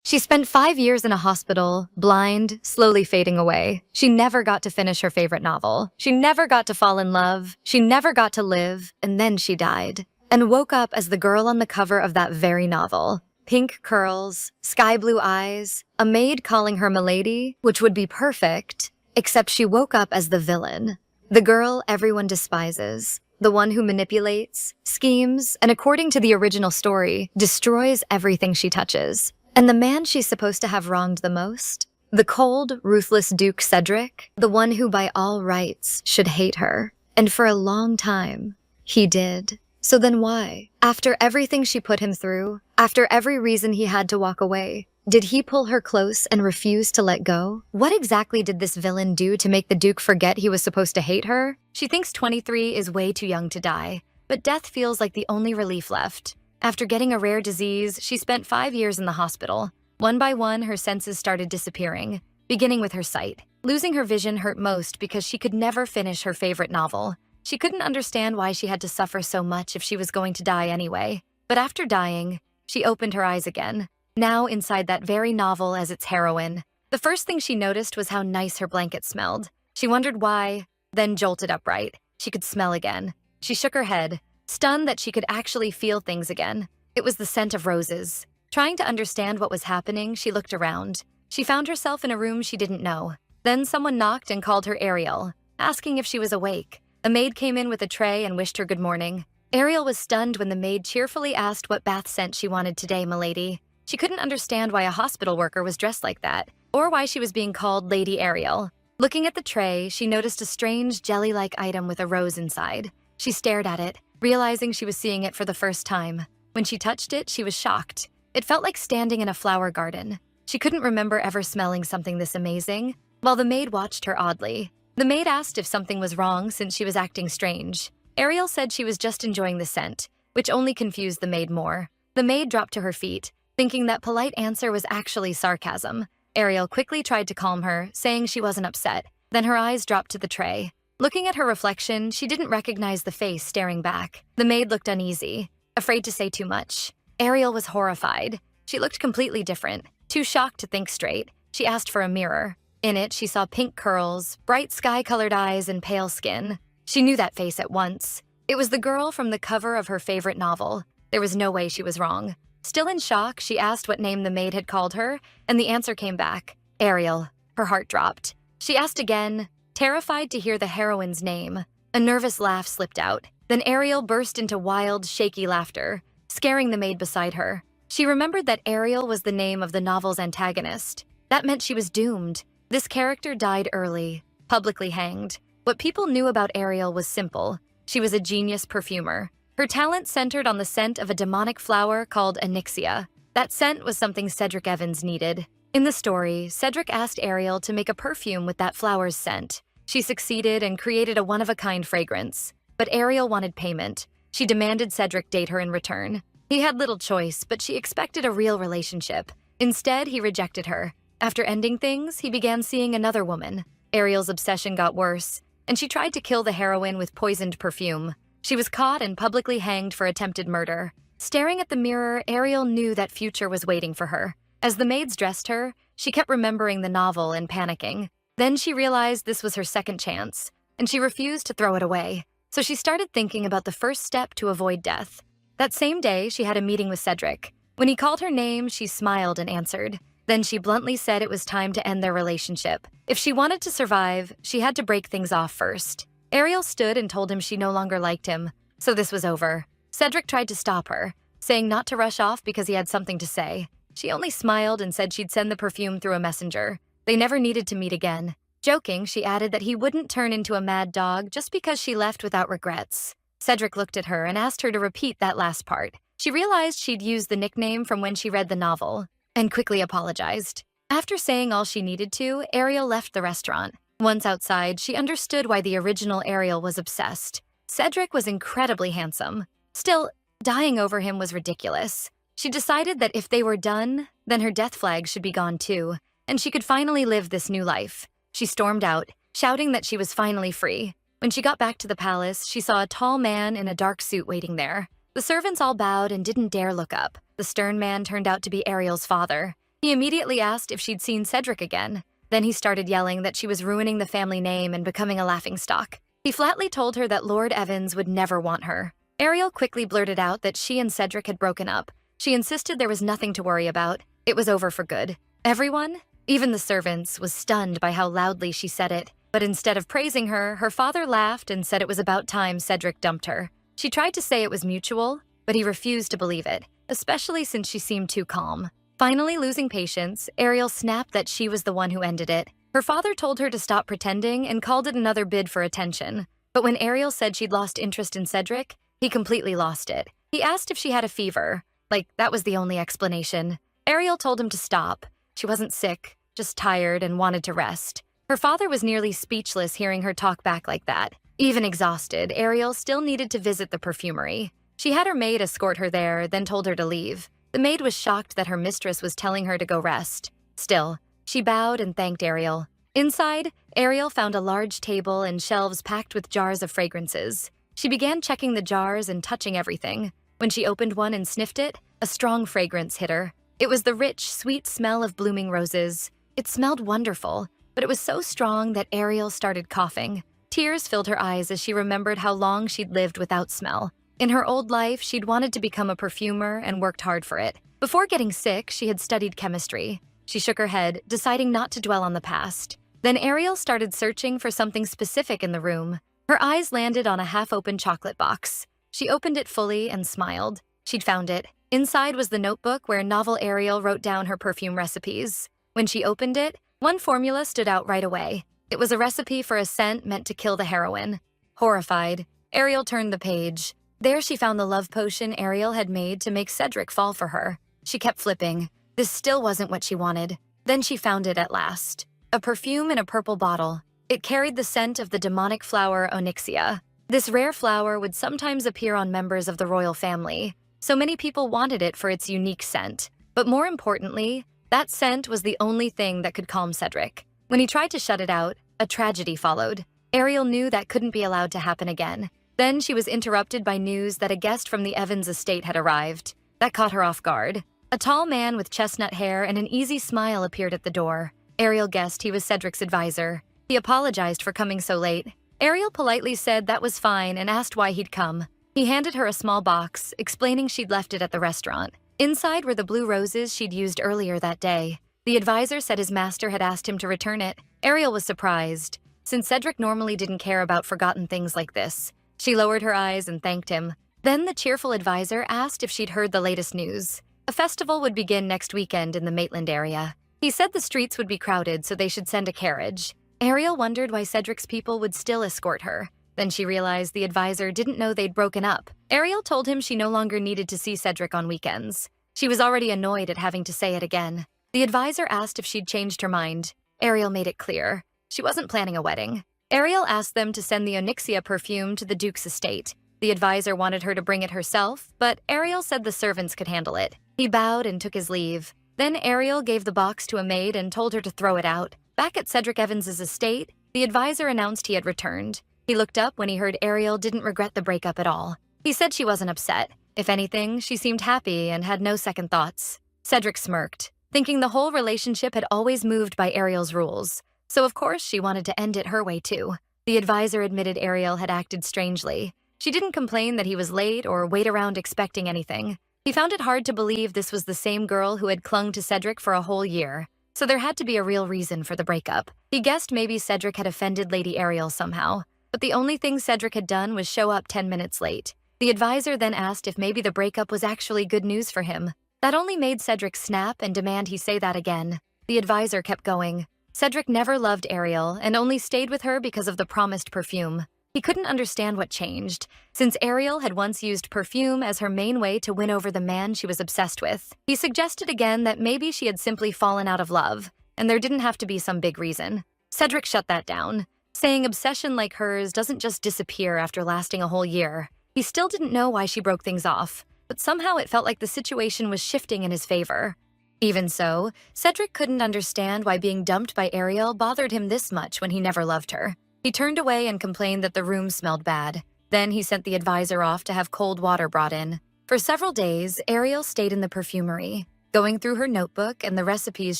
She spent 5 years in a hospital, blind, slowly fading away. She never got to finish her favorite novel. She never got to fall in love. She never got to live, and then she died. And woke up as the girl on the cover of that very novel. Pink curls, sky blue eyes, a maid calling her milady, which would be perfect, except she woke up as the villain. The girl everyone despises. The one who manipulates, schemes, and according to the original story, destroys everything she touches. And the man she's supposed to have wronged the most? The cold, ruthless Duke Cedric, the one who by all rights should hate her. And for a long time, he did. So then why? After everything she put him through, after every reason he had to walk away, did he pull her close and refuse to let go? What exactly did this villain do to make the Duke forget he was supposed to hate her? She thinks 23 is way too young to die, but death feels like the only relief left. After getting a rare disease, she spent 5 years in the hospital. One by one, her senses started disappearing, beginning with her sight. Losing her vision hurt most because she could never finish her favorite novel. She couldn't understand why she had to suffer so much if she was going to die anyway. But after dying, she opened her eyes again, now inside that very novel as its heroine. The first thing she noticed was how nice her blanket smelled. She wondered why, then jolted upright. She could smell again. She shook her head, stunned that she could actually feel things again. It was the scent of roses. Trying to understand what was happening, she looked around. She found herself in a room she didn't know. Then someone knocked and called her Ariel, asking if she was awake. A maid came in with a tray and wished her good morning. Ariel was stunned when the maid cheerfully asked what bath scent she wanted today, milady. She couldn't understand why a hospital worker was dressed like that, or why she was being called Lady Ariel. Looking at the tray, she noticed a strange jelly-like item with a rose inside. She stared at it, realizing she was seeing it for the first time. When she touched it, she was shocked. It felt like standing in a flower garden. She couldn't remember ever smelling something this amazing, while the maid watched her oddly. The maid asked if something was wrong since she was acting strange. Ariel said she was just enjoying the scent, which only confused the maid more. The maid dropped to her feet, thinking that polite answer was actually sarcasm. Ariel quickly tried to calm her, saying she wasn't upset. Then her eyes dropped to the tray. Looking at her reflection, she didn't recognize the face staring back. The maid looked uneasy, afraid to say too much. Ariel was horrified. She looked completely different, too shocked to think straight. She asked for a mirror. In it, she saw pink curls, bright sky-colored eyes, and pale skin. She knew that face at once. It was the girl from the cover of her favorite novel. There was no way she was wrong. Still in shock, she asked what name the maid had called her, and the answer came back, Ariel. Her heart dropped. She asked again, terrified to hear the heroine's name. A nervous laugh slipped out. Then Ariel burst into wild, shaky laughter, scaring the maid beside her. She remembered that Ariel was the name of the novel's antagonist. That meant she was doomed. This character died early, publicly hanged. What people knew about Ariel was simple. She was a genius perfumer. Her talent centered on the scent of a demonic flower called Onyxia. That scent was something Cedric Evans needed. In the story, Cedric asked Ariel to make a perfume with that flower's scent. She succeeded and created a one-of-a-kind fragrance. But Ariel wanted payment. She demanded Cedric date her in return. He had little choice, but she expected a real relationship. Instead, he rejected her. After ending things, he began seeing another woman. Ariel's obsession got worse, and she tried to kill the heroine with poisoned perfume. She was caught and publicly hanged for attempted murder. Staring at the mirror, Ariel knew that future was waiting for her. As the maids dressed her, she kept remembering the novel and panicking. Then she realized this was her second chance, and she refused to throw it away. So she started thinking about the first step to avoid death. That same day, she had a meeting with Cedric. When he called her name, she smiled and answered. Then she bluntly said it was time to end their relationship. If she wanted to survive, she had to break things off first. Ariel stood and told him she no longer liked him, so this was over. Cedric tried to stop her, saying not to rush off because he had something to say. She only smiled and said she'd send the perfume through a messenger. They never needed to meet again. Joking, she added that he wouldn't turn into a mad dog just because she left without regrets. Cedric looked at her and asked her to repeat that last part. She realized she'd used the nickname from when she read the novel, and quickly apologized. After saying all she needed to, Ariel left the restaurant. Once outside, she understood why the original Ariel was obsessed. Cedric was incredibly handsome. Still, dying over him was ridiculous. She decided that if they were done, then her death flag should be gone too, and she could finally live this new life. She stormed out, shouting that she was finally free. When she got back to the palace, she saw a tall man in a dark suit waiting there. The servants all bowed and didn't dare look up. The stern man turned out to be Ariel's father. He immediately asked if she'd seen Cedric again. Then he started yelling that she was ruining the family name and becoming a laughingstock. He flatly told her that Lord Evans would never want her. Ariel quickly blurted out that she and Cedric had broken up. She insisted there was nothing to worry about. It was over for good. Everyone, even the servants, was stunned by how loudly she said it. But instead of praising her, her father laughed and said it was about time Cedric dumped her. She tried to say it was mutual, but he refused to believe it, especially since she seemed too calm. Finally losing patience, Ariel snapped that she was the one who ended it. Her father told her to stop pretending and called it another bid for attention. But when Ariel said she'd lost interest in Cedric, he completely lost it. He asked if she had a fever. Like, that was the only explanation. Ariel told him to stop. She wasn't sick, just tired and wanted to rest. Her father was nearly speechless hearing her talk back like that. Even exhausted, Ariel still needed to visit the perfumery. She had her maid escort her there, then told her to leave. The maid was shocked that her mistress was telling her to go rest. Still, she bowed and thanked Ariel. Inside, Ariel found a large table and shelves packed with jars of fragrances. She began checking the jars and touching everything. When she opened one and sniffed it, a strong fragrance hit her. It was the rich, sweet smell of blooming roses. It smelled wonderful, but it was so strong that Ariel started coughing. Tears filled her eyes as she remembered how long she'd lived without smell. In her old life, she'd wanted to become a perfumer and worked hard for it. Before getting sick, she had studied chemistry. She shook her head, deciding not to dwell on the past. Then Ariel started searching for something specific in the room. Her eyes landed on a half-open chocolate box. She opened it fully and smiled. She'd found it. Inside was the notebook where novel Ariel wrote down her perfume recipes. When she opened it, one formula stood out right away. It was a recipe for a scent meant to kill the heroine. Horrified, Ariel turned the page. There she found the love potion Ariel had made to make Cedric fall for her. She kept flipping. This still wasn't what she wanted. Then she found it at last. A perfume in a purple bottle. It carried the scent of the demonic flower onyxia. This rare flower would sometimes appear on members of the royal family, so many people wanted it for its unique scent. But more importantly, that scent was the only thing that could calm Cedric. When he tried to shut it out, a tragedy followed. Ariel knew that couldn't be allowed to happen again. Then she was interrupted by news that a guest from the Evans estate had arrived. That caught her off guard. A tall man with chestnut hair and an easy smile appeared at the door. Ariel guessed he was Cedric's advisor. He apologized for coming so late. Ariel politely said that was fine and asked why he'd come. He handed her a small box, explaining she'd left it at the restaurant. Inside were the blue roses she'd used earlier that day. The advisor said his master had asked him to return it. Ariel was surprised, since Cedric normally didn't care about forgotten things like this. She lowered her eyes and thanked him. Then the cheerful advisor asked if she'd heard the latest news. A festival would begin next weekend in the Maitland area. He said the streets would be crowded, so they should send a carriage. Ariel wondered why Cedric's people would still escort her. Then she realized the advisor didn't know they'd broken up. Ariel told him she no longer needed to see Cedric on weekends. She was already annoyed at having to say it again. The advisor asked if she'd changed her mind. Ariel made it clear. She wasn't planning a wedding. Ariel asked them to send the onyxia perfume to the Duke's estate. The advisor wanted her to bring it herself, but Ariel said the servants could handle it. He bowed and took his leave. Then Ariel gave the box to a maid and told her to throw it out. Back at Cedric Evans's estate, the advisor announced he had returned. He looked up when he heard Ariel didn't regret the breakup at all. He said she wasn't upset. If anything, she seemed happy and had no second thoughts. Cedric smirked, thinking the whole relationship had always moved by Ariel's rules. So of course she wanted to end it her way too. The advisor admitted Ariel had acted strangely. She didn't complain that he was late or wait around expecting anything. He found it hard to believe this was the same girl who had clung to Cedric for a whole year. So there had to be a real reason for the breakup. He guessed maybe Cedric had offended Lady Ariel somehow. But the only thing Cedric had done was show up 10 minutes late. The advisor then asked if maybe the breakup was actually good news for him. That only made Cedric snap and demand he say that again. The advisor kept going. Cedric never loved Ariel and only stayed with her because of the promised perfume. He couldn't understand what changed, since Ariel had once used perfume as her main way to win over the man she was obsessed with. He suggested again that maybe she had simply fallen out of love, and there didn't have to be some big reason. Cedric shut that down, saying obsession like hers doesn't just disappear after lasting a whole year. He still didn't know why she broke things off, but somehow it felt like the situation was shifting in his favor. Even so, Cedric couldn't understand why being dumped by Ariel bothered him this much when he never loved her. He turned away and complained that the room smelled bad. Then he sent the advisor off to have cold water brought in. For several days, Ariel stayed in the perfumery. going through her notebook and the recipes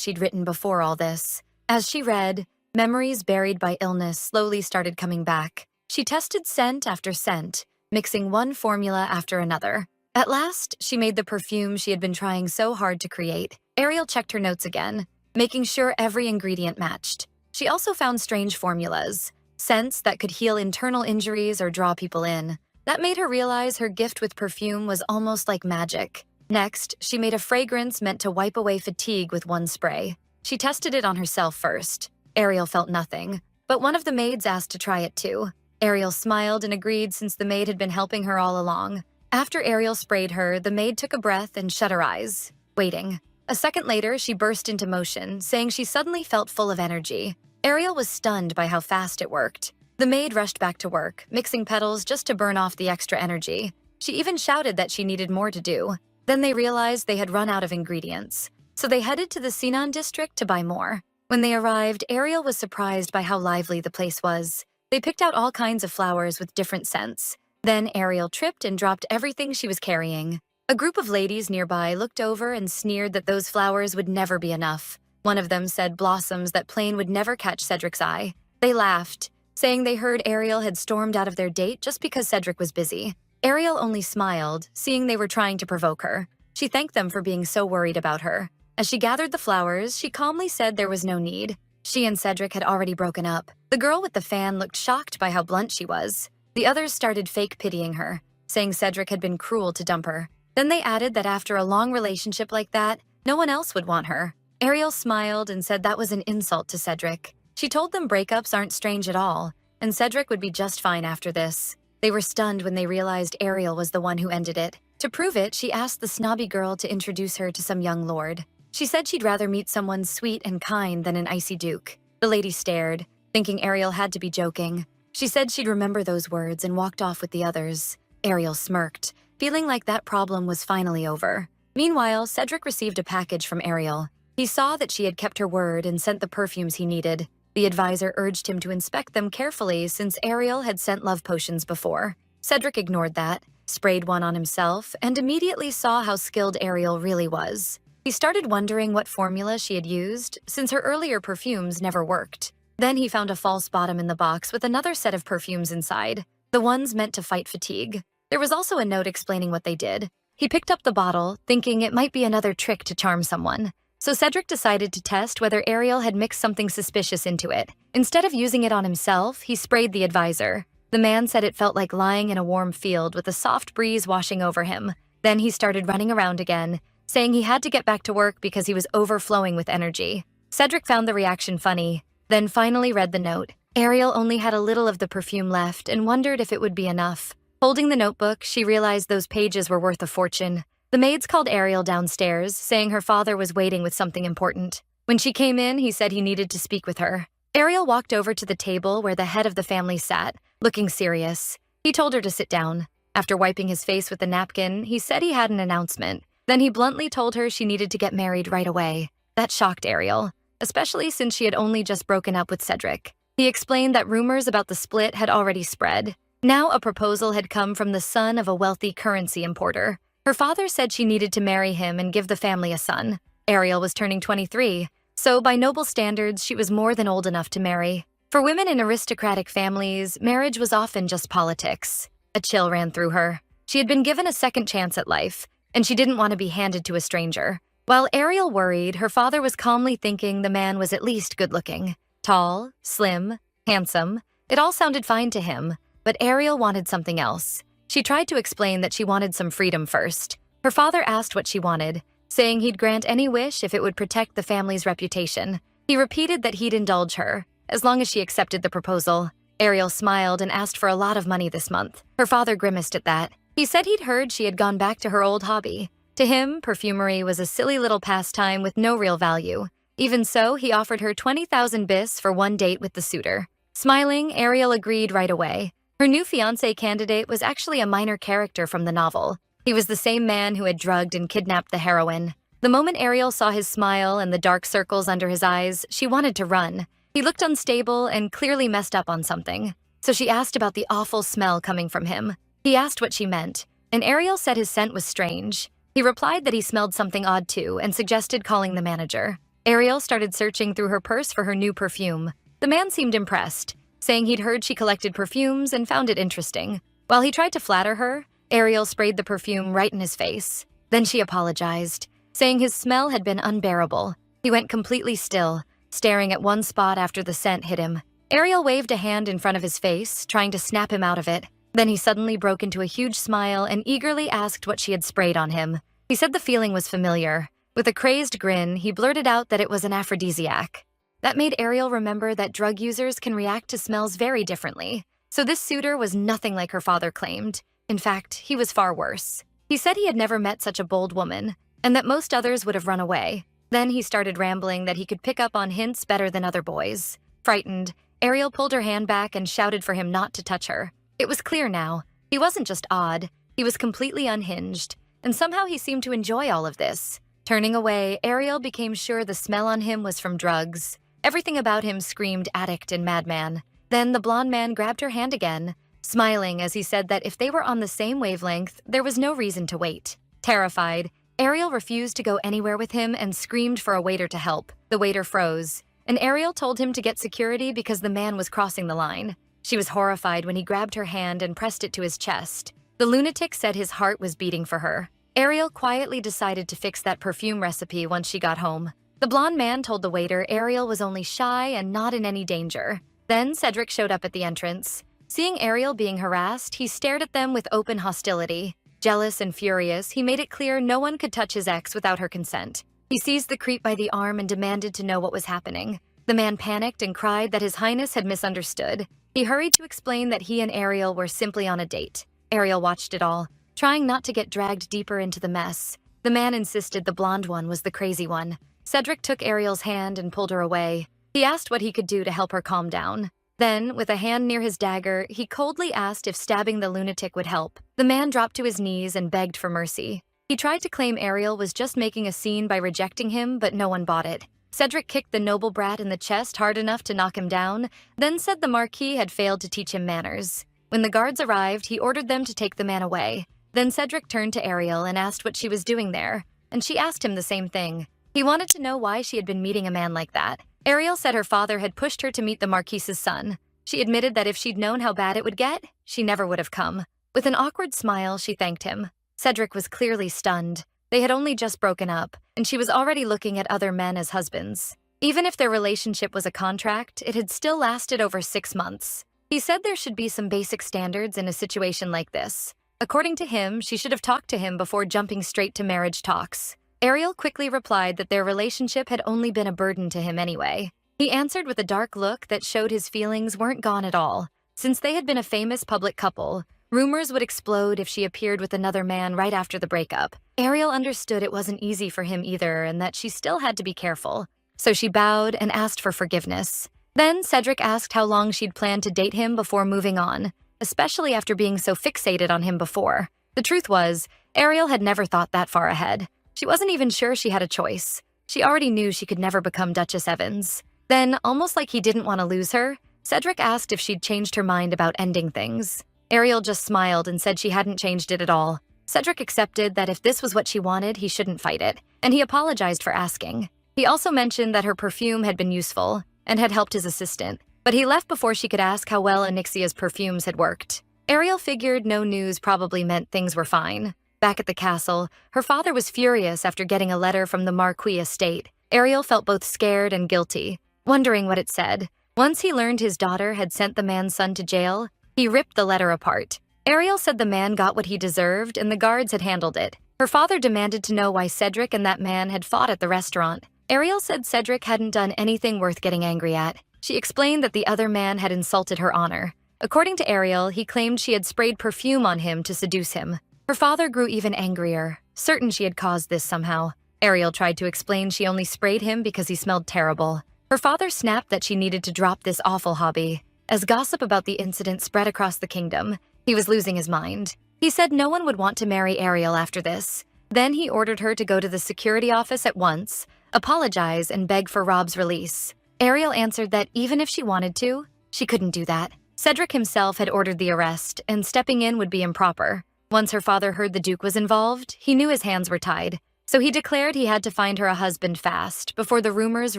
she'd written before all this. As she read, memories buried by illness slowly started coming back. She tested scent after scent, mixing one formula after another. At last, she made the perfume she had been trying so hard to create. Ariel checked her notes again, making sure every ingredient matched. She also found strange formulas, scents that could heal internal injuries or draw people in. That made her realize her gift with perfume was almost like magic. Next, she made a fragrance meant to wipe away fatigue with one spray. She tested it on herself first. Ariel felt nothing, but one of the maids asked to try it too. Ariel smiled and agreed since the maid had been helping her all along. After Ariel sprayed her, the maid took a breath and shut her eyes, waiting. A second later, she burst into motion, saying she suddenly felt full of energy. Ariel was stunned by how fast it worked. The maid rushed back to work, mixing petals just to burn off the extra energy. She even shouted that she needed more to do. Then they realized they had run out of ingredients, so they headed to the Sinan district to buy more. When they arrived, Ariel was surprised by how lively the place was. They picked out all kinds of flowers with different scents. Then Ariel tripped and dropped everything she was carrying. A group of ladies nearby looked over and sneered that those flowers would never be enough. One of them said blossoms that plain would never catch Cedric's eye. They laughed, saying they heard Ariel had stormed out of their date just because Cedric was busy. Ariel only smiled, seeing they were trying to provoke her. She thanked them for being so worried about her. As she gathered the flowers, she calmly said there was no need. She and Cedric had already broken up. The girl with the fan looked shocked by how blunt she was. The others started fake pitying her, saying Cedric had been cruel to dump her. Then they added that after a long relationship like that, no one else would want her. Ariel smiled and said that was an insult to Cedric. She told them breakups aren't strange at all, and Cedric would be just fine after this. They were stunned when they realized Ariel was the one who ended it. To prove it, she asked the snobby girl to introduce her to some young lord. She said she'd rather meet someone sweet and kind than an icy duke. The lady stared, thinking Ariel had to be joking. She said she'd remember those words and walked off with the others. Ariel smirked, feeling like that problem was finally over. Meanwhile, Cedric received a package from Ariel. He saw that she had kept her word and sent the perfumes he needed. The advisor urged him to inspect them carefully since Ariel had sent love potions before. Cedric ignored that, sprayed one on himself, and immediately saw how skilled Ariel really was. He started wondering what formula she had used, since her earlier perfumes never worked. Then he found a false bottom in the box with another set of perfumes inside, the ones meant to fight fatigue. There was also a note explaining what they did. He picked up the bottle, thinking it might be another trick to charm someone. So Cedric decided to test whether Ariel had mixed something suspicious into it. Instead of using it on himself, he sprayed the advisor. The man said it felt like lying in a warm field with a soft breeze washing over him. Then he started running around again, saying he had to get back to work because he was overflowing with energy. Cedric found the reaction funny, then finally read the note. Ariel only had a little of the perfume left and wondered if it would be enough. Holding the notebook, she realized those pages were worth a fortune. The maids called Ariel downstairs, saying her father was waiting with something important. When she came in, he said he needed to speak with her. Ariel walked over to the table where the head of the family sat, looking serious. He told her to sit down. After wiping his face with a napkin, he said he had an announcement. Then he bluntly told her she needed to get married right away. That shocked Ariel, especially since she had only just broken up with Cedric. He explained that rumors about the split had already spread. Now a proposal had come from the son of a wealthy currency importer. Her father said she needed to marry him and give the family a son. Ariel was turning 23, so by noble standards, she was more than old enough to marry. For women in aristocratic families, marriage was often just politics. A chill ran through her. She had been given a second chance at life, and she didn't want to be handed to a stranger. While Ariel worried, her father was calmly thinking the man was at least good-looking. Tall, slim, handsome. It all sounded fine to him, but Ariel wanted something else. She tried to explain that she wanted some freedom first. Her father asked what she wanted, saying he'd grant any wish if it would protect the family's reputation. He repeated that he'd indulge her, as long as she accepted the proposal. Ariel smiled and asked for a lot of money this month. Her father grimaced at that. He said he'd heard she had gone back to her old hobby. To him, perfumery was a silly little pastime with no real value. Even so, he offered her 20,000 bis for one date with the suitor. Smiling, Ariel agreed right away. Her new fiancé candidate was actually a minor character from the novel. He was the same man who had drugged and kidnapped the heroine. The moment Ariel saw his smile and the dark circles under his eyes, she wanted to run. He looked unstable and clearly messed up on something. So she asked about the awful smell coming from him. He asked what she meant, and Ariel said his scent was strange. He replied that he smelled something odd too and suggested calling the manager. Ariel started searching through her purse for her new perfume. The man seemed impressed, saying he'd heard she collected perfumes and found it interesting. While he tried to flatter her, Ariel sprayed the perfume right in his face. Then she apologized, saying his smell had been unbearable. He went completely still, staring at one spot after the scent hit him. Ariel waved a hand in front of his face, trying to snap him out of it. Then he suddenly broke into a huge smile and eagerly asked what she had sprayed on him. He said the feeling was familiar. With a crazed grin, he blurted out that it was an aphrodisiac. That made Ariel remember that drug users can react to smells very differently. So this suitor was nothing like her father claimed. In fact, he was far worse. He said he had never met such a bold woman, and that most others would have run away. Then he started rambling that he could pick up on hints better than other boys. Frightened, Ariel pulled her hand back and shouted for him not to touch her. It was clear now. He wasn't just odd, he was completely unhinged, and somehow he seemed to enjoy all of this. Turning away, Ariel became sure the smell on him was from drugs. Everything about him screamed addict and madman. Then the blonde man grabbed her hand again, smiling as he said that if they were on the same wavelength, there was no reason to wait. Terrified, Ariel refused to go anywhere with him and screamed for a waiter to help. The waiter froze, and Ariel told him to get security because the man was crossing the line. She was horrified when he grabbed her hand and pressed it to his chest. The lunatic said his heart was beating for her. Ariel quietly decided to fix that perfume recipe once she got home. The blonde man told the waiter Ariel was only shy and not in any danger. Then Cedric showed up at the entrance. Seeing Ariel being harassed, he stared at them with open hostility. Jealous and furious, he made it clear no one could touch his ex without her consent. He seized the creep by the arm and demanded to know what was happening. The man panicked and cried that His Highness had misunderstood. He hurried to explain that he and Ariel were simply on a date. Ariel watched it all, trying not to get dragged deeper into the mess. The man insisted the blonde one was the crazy one. Cedric took Ariel's hand and pulled her away. He asked what he could do to help her calm down. Then, with a hand near his dagger, he coldly asked if stabbing the lunatic would help. The man dropped to his knees and begged for mercy. He tried to claim Ariel was just making a scene by rejecting him, but no one bought it. Cedric kicked the noble brat in the chest hard enough to knock him down, then said the Marquis had failed to teach him manners. When the guards arrived, he ordered them to take the man away. Then Cedric turned to Ariel and asked what she was doing there, and she asked him the same thing. He wanted to know why she had been meeting a man like that. Ariel said her father had pushed her to meet the Marquis's son. She admitted that if she'd known how bad it would get, she never would have come. With an awkward smile, she thanked him. Cedric was clearly stunned. They had only just broken up, and she was already looking at other men as husbands. Even if their relationship was a contract, it had still lasted over 6 months. He said there should be some basic standards in a situation like this. According to him, she should have talked to him before jumping straight to marriage talks. Ariel quickly replied that their relationship had only been a burden to him anyway. He answered with a dark look that showed his feelings weren't gone at all. Since they had been a famous public couple, rumors would explode if she appeared with another man right after the breakup. Ariel understood it wasn't easy for him either and that she still had to be careful. So she bowed and asked for forgiveness. Then Cedric asked how long she'd planned to date him before moving on, especially after being so fixated on him before. The truth was, Ariel had never thought that far ahead. She wasn't even sure she had a choice. She already knew she could never become Duchess Evans. Then, almost like he didn't want to lose her, Cedric asked if she'd changed her mind about ending things. Ariel just smiled and said she hadn't changed it at all. Cedric accepted that if this was what she wanted, he shouldn't fight it, and he apologized for asking. He also mentioned that her perfume had been useful and had helped his assistant, but he left before she could ask how well Anixia's perfumes had worked. Ariel figured no news probably meant things were fine. Back at the castle, her father was furious after getting a letter from the Marquis estate. Ariel felt both scared and guilty, wondering what it said. Once he learned his daughter had sent the man's son to jail, he ripped the letter apart. Ariel said the man got what he deserved and the guards had handled it. Her father demanded to know why Cedric and that man had fought at the restaurant. Ariel said Cedric hadn't done anything worth getting angry at. She explained that the other man had insulted her honor. According to Ariel, he claimed she had sprayed perfume on him to seduce him. Her father grew even angrier, certain she had caused this somehow. Ariel tried to explain she only sprayed him because he smelled terrible. Her father snapped that she needed to drop this awful hobby. As gossip about the incident spread across the kingdom, he was losing his mind. He said no one would want to marry Ariel after this. Then he ordered her to go to the security office at once, apologize, and beg for Rob's release. Ariel answered that even if she wanted to, she couldn't do that. Cedric himself had ordered the arrest, and stepping in would be improper. Once her father heard the Duke was involved, he knew his hands were tied, so he declared he had to find her a husband fast before the rumors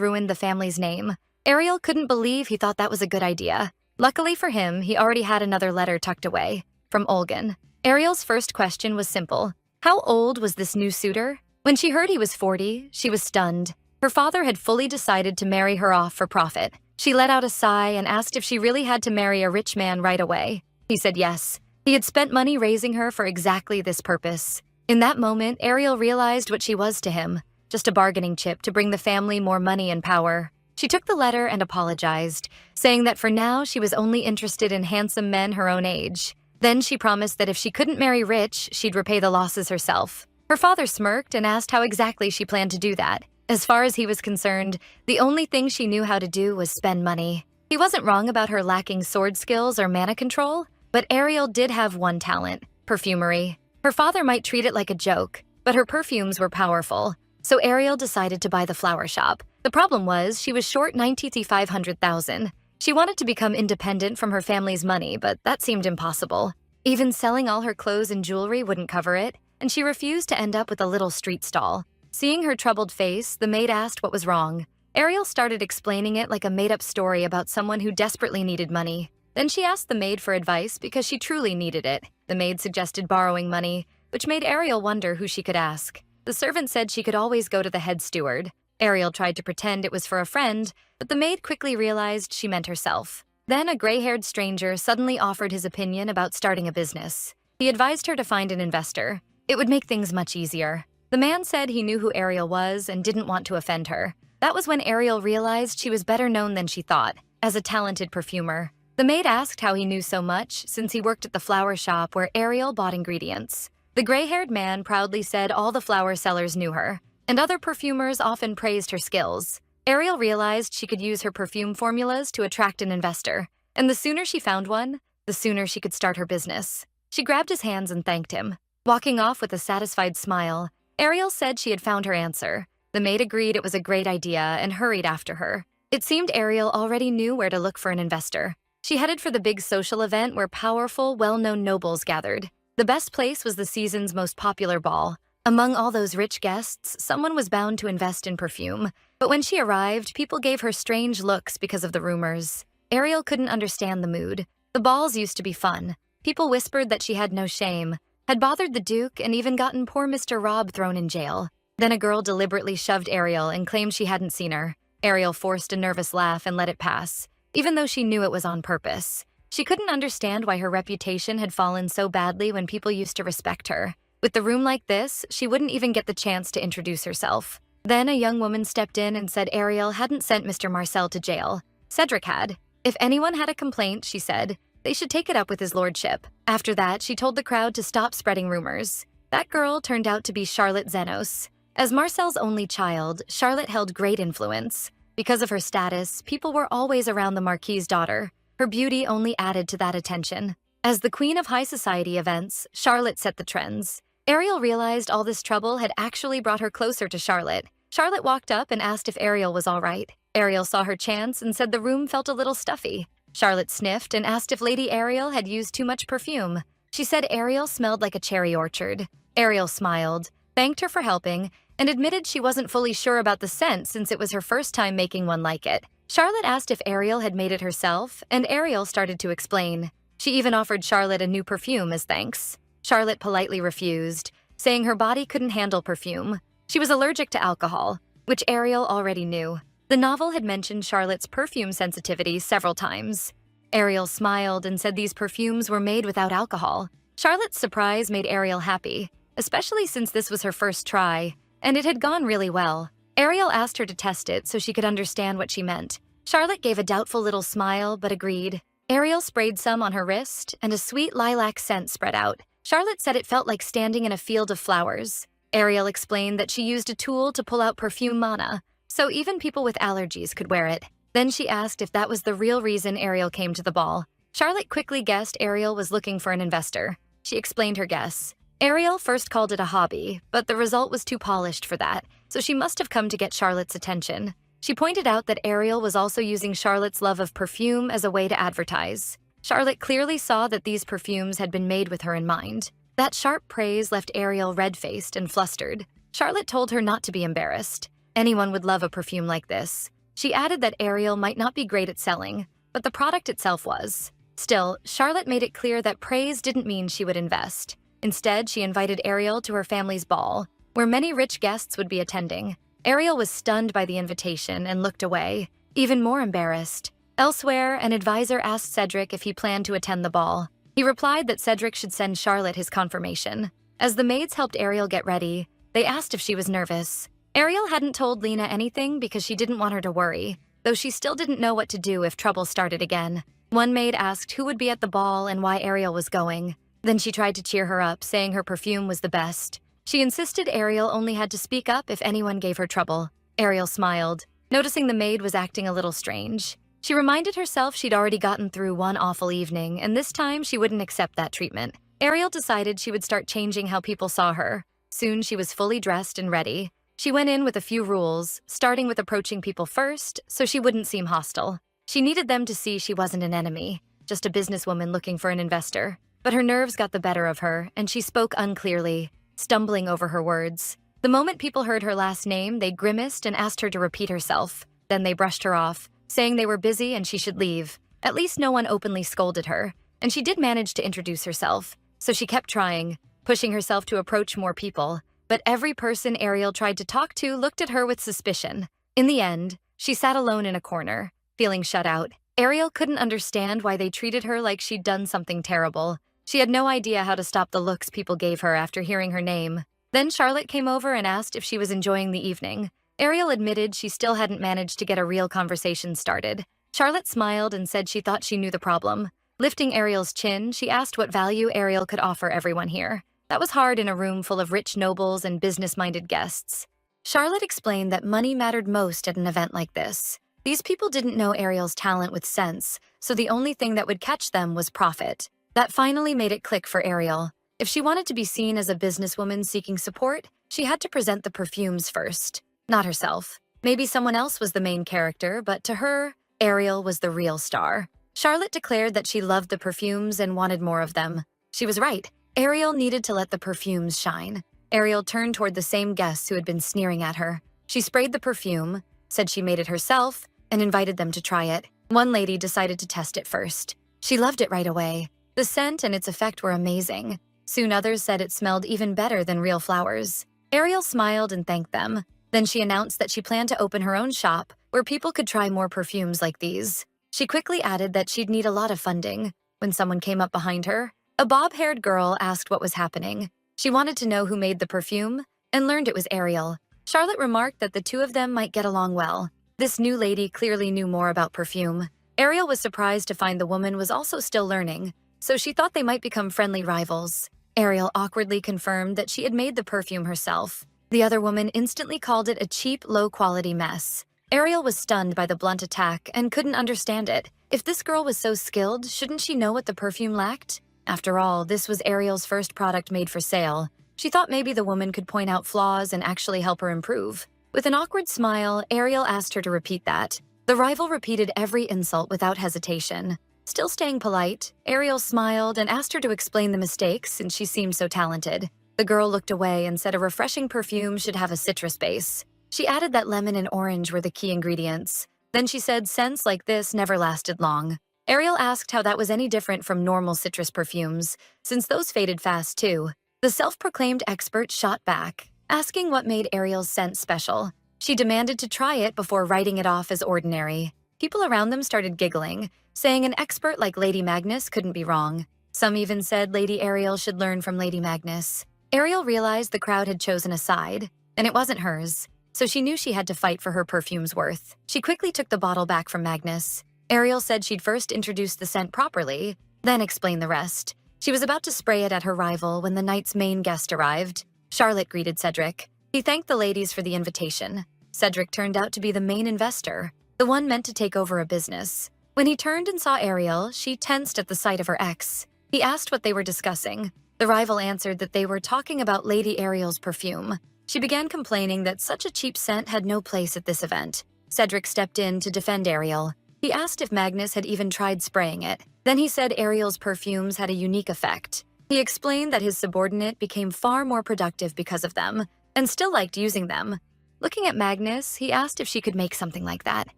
ruined the family's name. Ariel couldn't believe he thought that was a good idea. Luckily for him, he already had another letter tucked away. From Olgan. Ariel's first question was simple. How old was this new suitor? When she heard he was 40, she was stunned. Her father had fully decided to marry her off for profit. She let out a sigh and asked if she really had to marry a rich man right away. He said yes. He had spent money raising her for exactly this purpose. In that moment, Ariel realized what she was to him, just a bargaining chip to bring the family more money and power. She took the letter and apologized, saying that for now she was only interested in handsome men her own age. Then she promised that if she couldn't marry rich, she'd repay the losses herself. Her father smirked and asked how exactly she planned to do that. As far as he was concerned, the only thing she knew how to do was spend money. He wasn't wrong about her lacking sword skills or mana control, but Ariel did have one talent, perfumery. Her father might treat it like a joke, but her perfumes were powerful, so Ariel decided to buy the flower shop. The problem was she was short 95,000. She wanted to become independent from her family's money, but that seemed impossible. Even selling all her clothes and jewelry wouldn't cover it, and she refused to end up with a little street stall. Seeing her troubled face, the maid asked what was wrong. Ariel started explaining it like a made-up story about someone who desperately needed money. Then she asked the maid for advice because she truly needed it. The maid suggested borrowing money, which made Ariel wonder who she could ask. The servant said she could always go to the head steward. Ariel tried to pretend it was for a friend, but the maid quickly realized she meant herself. Then a gray-haired stranger suddenly offered his opinion about starting a business. He advised her to find an investor. It would make things much easier. The man said he knew who Ariel was and didn't want to offend her. That was when Ariel realized she was better known than she thought, as a talented perfumer. The maid asked how he knew so much since he worked at the flower shop where Ariel bought ingredients. The gray-haired man proudly said all the flower sellers knew her, and other perfumers often praised her skills. Ariel realized she could use her perfume formulas to attract an investor, and the sooner she found one, the sooner she could start her business. She grabbed his hands and thanked him. Walking off with a satisfied smile, Ariel said she had found her answer. The maid agreed it was a great idea and hurried after her. It seemed Ariel already knew where to look for an investor. She headed for the big social event where powerful, well-known nobles gathered. The best place was the season's most popular ball. Among all those rich guests, someone was bound to invest in perfume. But when she arrived, people gave her strange looks because of the rumors. Ariel couldn't understand the mood. The balls used to be fun. People whispered that she had no shame, had bothered the Duke, and even gotten poor Mr. Robb thrown in jail. Then a girl deliberately shoved Ariel and claimed she hadn't seen her. Ariel forced a nervous laugh and let it pass, even though she knew it was on purpose. She couldn't understand why her reputation had fallen so badly when people used to respect her. With the room like this, she wouldn't even get the chance to introduce herself. Then a young woman stepped in and said Ariel hadn't sent Mr. Marcel to jail. Cedric had. If anyone had a complaint, she said, they should take it up with his lordship. After that, she told the crowd to stop spreading rumors. That girl turned out to be Charlotte Zenos. As Marcel's only child, Charlotte held great influence. Because of her status, people were always around the Marquis's daughter. Her beauty only added to that attention. As the queen of high society events, Charlotte set the trends. Ariel realized all this trouble had actually brought her closer to Charlotte. Charlotte walked up and asked if Ariel was all right. Ariel saw her chance and said the room felt a little stuffy. Charlotte sniffed and asked if Lady Ariel had used too much perfume. She said Ariel smelled like a cherry orchard. Ariel smiled, thanked her for helping, and admitted she wasn't fully sure about the scent since it was her first time making one like it. Charlotte asked if Ariel had made it herself, and Ariel started to explain. She even offered Charlotte a new perfume as thanks. Charlotte politely refused, saying her body couldn't handle perfume. She was allergic to alcohol, which Ariel already knew. The novel had mentioned Charlotte's perfume sensitivity several times. Ariel smiled and said these perfumes were made without alcohol. Charlotte's surprise made Ariel happy, especially since this was her first try, and it had gone really well. Ariel asked her to test it so she could understand what she meant. Charlotte gave a doubtful little smile but agreed. Ariel sprayed some on her wrist, and a sweet lilac scent spread out. Charlotte said it felt like standing in a field of flowers. Ariel explained that she used a tool to pull out perfume mana, so even people with allergies could wear it. Then she asked if that was the real reason Ariel came to the ball. Charlotte quickly guessed Ariel was looking for an investor. She explained her guess. Ariel first called it a hobby, but the result was too polished for that, so she must have come to get Charlotte's attention. She pointed out that Ariel was also using Charlotte's love of perfume as a way to advertise. Charlotte clearly saw that these perfumes had been made with her in mind. That sharp praise left Ariel red-faced and flustered. Charlotte told her not to be embarrassed. Anyone would love a perfume like this. She added that Ariel might not be great at selling, but the product itself was. Still, Charlotte made it clear that praise didn't mean she would invest. Instead, she invited Ariel to her family's ball, where many rich guests would be attending. Ariel was stunned by the invitation and looked away, even more embarrassed. Elsewhere, an advisor asked Cedric if he planned to attend the ball. He replied that Cedric should send Charlotte his confirmation. As the maids helped Ariel get ready, they asked if she was nervous. Ariel hadn't told Lena anything because she didn't want her to worry, though she still didn't know what to do if trouble started again. One maid asked who would be at the ball and why Ariel was going. Then she tried to cheer her up, saying her perfume was the best. She insisted Ariel only had to speak up if anyone gave her trouble. Ariel smiled, noticing the maid was acting a little strange. She reminded herself she'd already gotten through one awful evening, and this time she wouldn't accept that treatment. Ariel decided she would start changing how people saw her. Soon she was fully dressed and ready. She went in with a few rules, starting with approaching people first so she wouldn't seem hostile. She needed them to see she wasn't an enemy, just a businesswoman looking for an investor. But her nerves got the better of her, and she spoke unclearly, stumbling over her words. The moment people heard her last name, they grimaced and asked her to repeat herself. Then they brushed her off, saying they were busy and she should leave. At least no one openly scolded her, and she did manage to introduce herself, so she kept trying, pushing herself to approach more people. But every person Ariel tried to talk to looked at her with suspicion. In the end, she sat alone in a corner, feeling shut out. Ariel couldn't understand why they treated her like she'd done something terrible. She had no idea how to stop the looks people gave her after hearing her name. Then Charlotte came over and asked if she was enjoying the evening. Ariel admitted she still hadn't managed to get a real conversation started. Charlotte smiled and said she thought she knew the problem. Lifting Ariel's chin, she asked what value Ariel could offer everyone here. That was hard in a room full of rich nobles and business-minded guests. Charlotte explained that money mattered most at an event like this. These people didn't know Ariel's talent with sense, so the only thing that would catch them was profit. That finally made it click for Ariel. If she wanted to be seen as a businesswoman seeking support, she had to present the perfumes first, not herself. Maybe someone else was the main character, but to her, Ariel was the real star. Charlotte declared that she loved the perfumes and wanted more of them. She was right. Ariel needed to let the perfumes shine. Ariel turned toward the same guests who had been sneering at her. She sprayed the perfume, said she made it herself, and invited them to try it. One lady decided to test it first. She loved it right away. The scent and its effect were amazing. Soon others said it smelled even better than real flowers. Ariel smiled and thanked them. Then she announced that she planned to open her own shop where people could try more perfumes like these. She quickly added that she'd need a lot of funding. When someone came up behind her, a bob-haired girl asked what was happening. She wanted to know who made the perfume and learned it was Ariel. Charlotte remarked that the two of them might get along well. This new lady clearly knew more about perfume. Ariel was surprised to find the woman was also still learning, so she thought they might become friendly rivals. Ariel awkwardly confirmed that she had made the perfume herself. The other woman instantly called it a cheap, low-quality mess. Ariel was stunned by the blunt attack and couldn't understand it. If this girl was so skilled, shouldn't she know what the perfume lacked? After all, this was Ariel's first product made for sale. She thought maybe the woman could point out flaws and actually help her improve. With an awkward smile, Ariel asked her to repeat that. The rival repeated every insult without hesitation. Still staying polite, Ariel smiled and asked her to explain the mistakes since she seemed so talented. The girl looked away and said a refreshing perfume should have a citrus base. She added that lemon and orange were the key ingredients. Then she said scents like this never lasted long. Ariel asked how that was any different from normal citrus perfumes, since those faded fast too. The self-proclaimed expert shot back, asking what made Ariel's scent special. She demanded to try it before writing it off as ordinary. People around them started giggling, saying an expert like Lady Magnus couldn't be wrong. Some even said Lady Ariel should learn from Lady Magnus. Ariel realized the crowd had chosen a side, and it wasn't hers, so she knew she had to fight for her perfume's worth. She quickly took the bottle back from Magnus. Ariel said she'd first introduce the scent properly, then explain the rest. She was about to spray it at her rival when the night's main guest arrived. Charlotte greeted Cedric. He thanked the ladies for the invitation. Cedric turned out to be the main investor, the one meant to take over a business. When he turned and saw Ariel, she tensed at the sight of her ex. He asked what they were discussing. The rival answered that they were talking about Lady Ariel's perfume. She began complaining that such a cheap scent had no place at this event. Cedric stepped in to defend Ariel. He asked if Magnus had even tried spraying it. Then he said Ariel's perfumes had a unique effect. He explained that his subordinate became far more productive because of them, and still liked using them. Looking at Magnus, he asked if she could make something like that.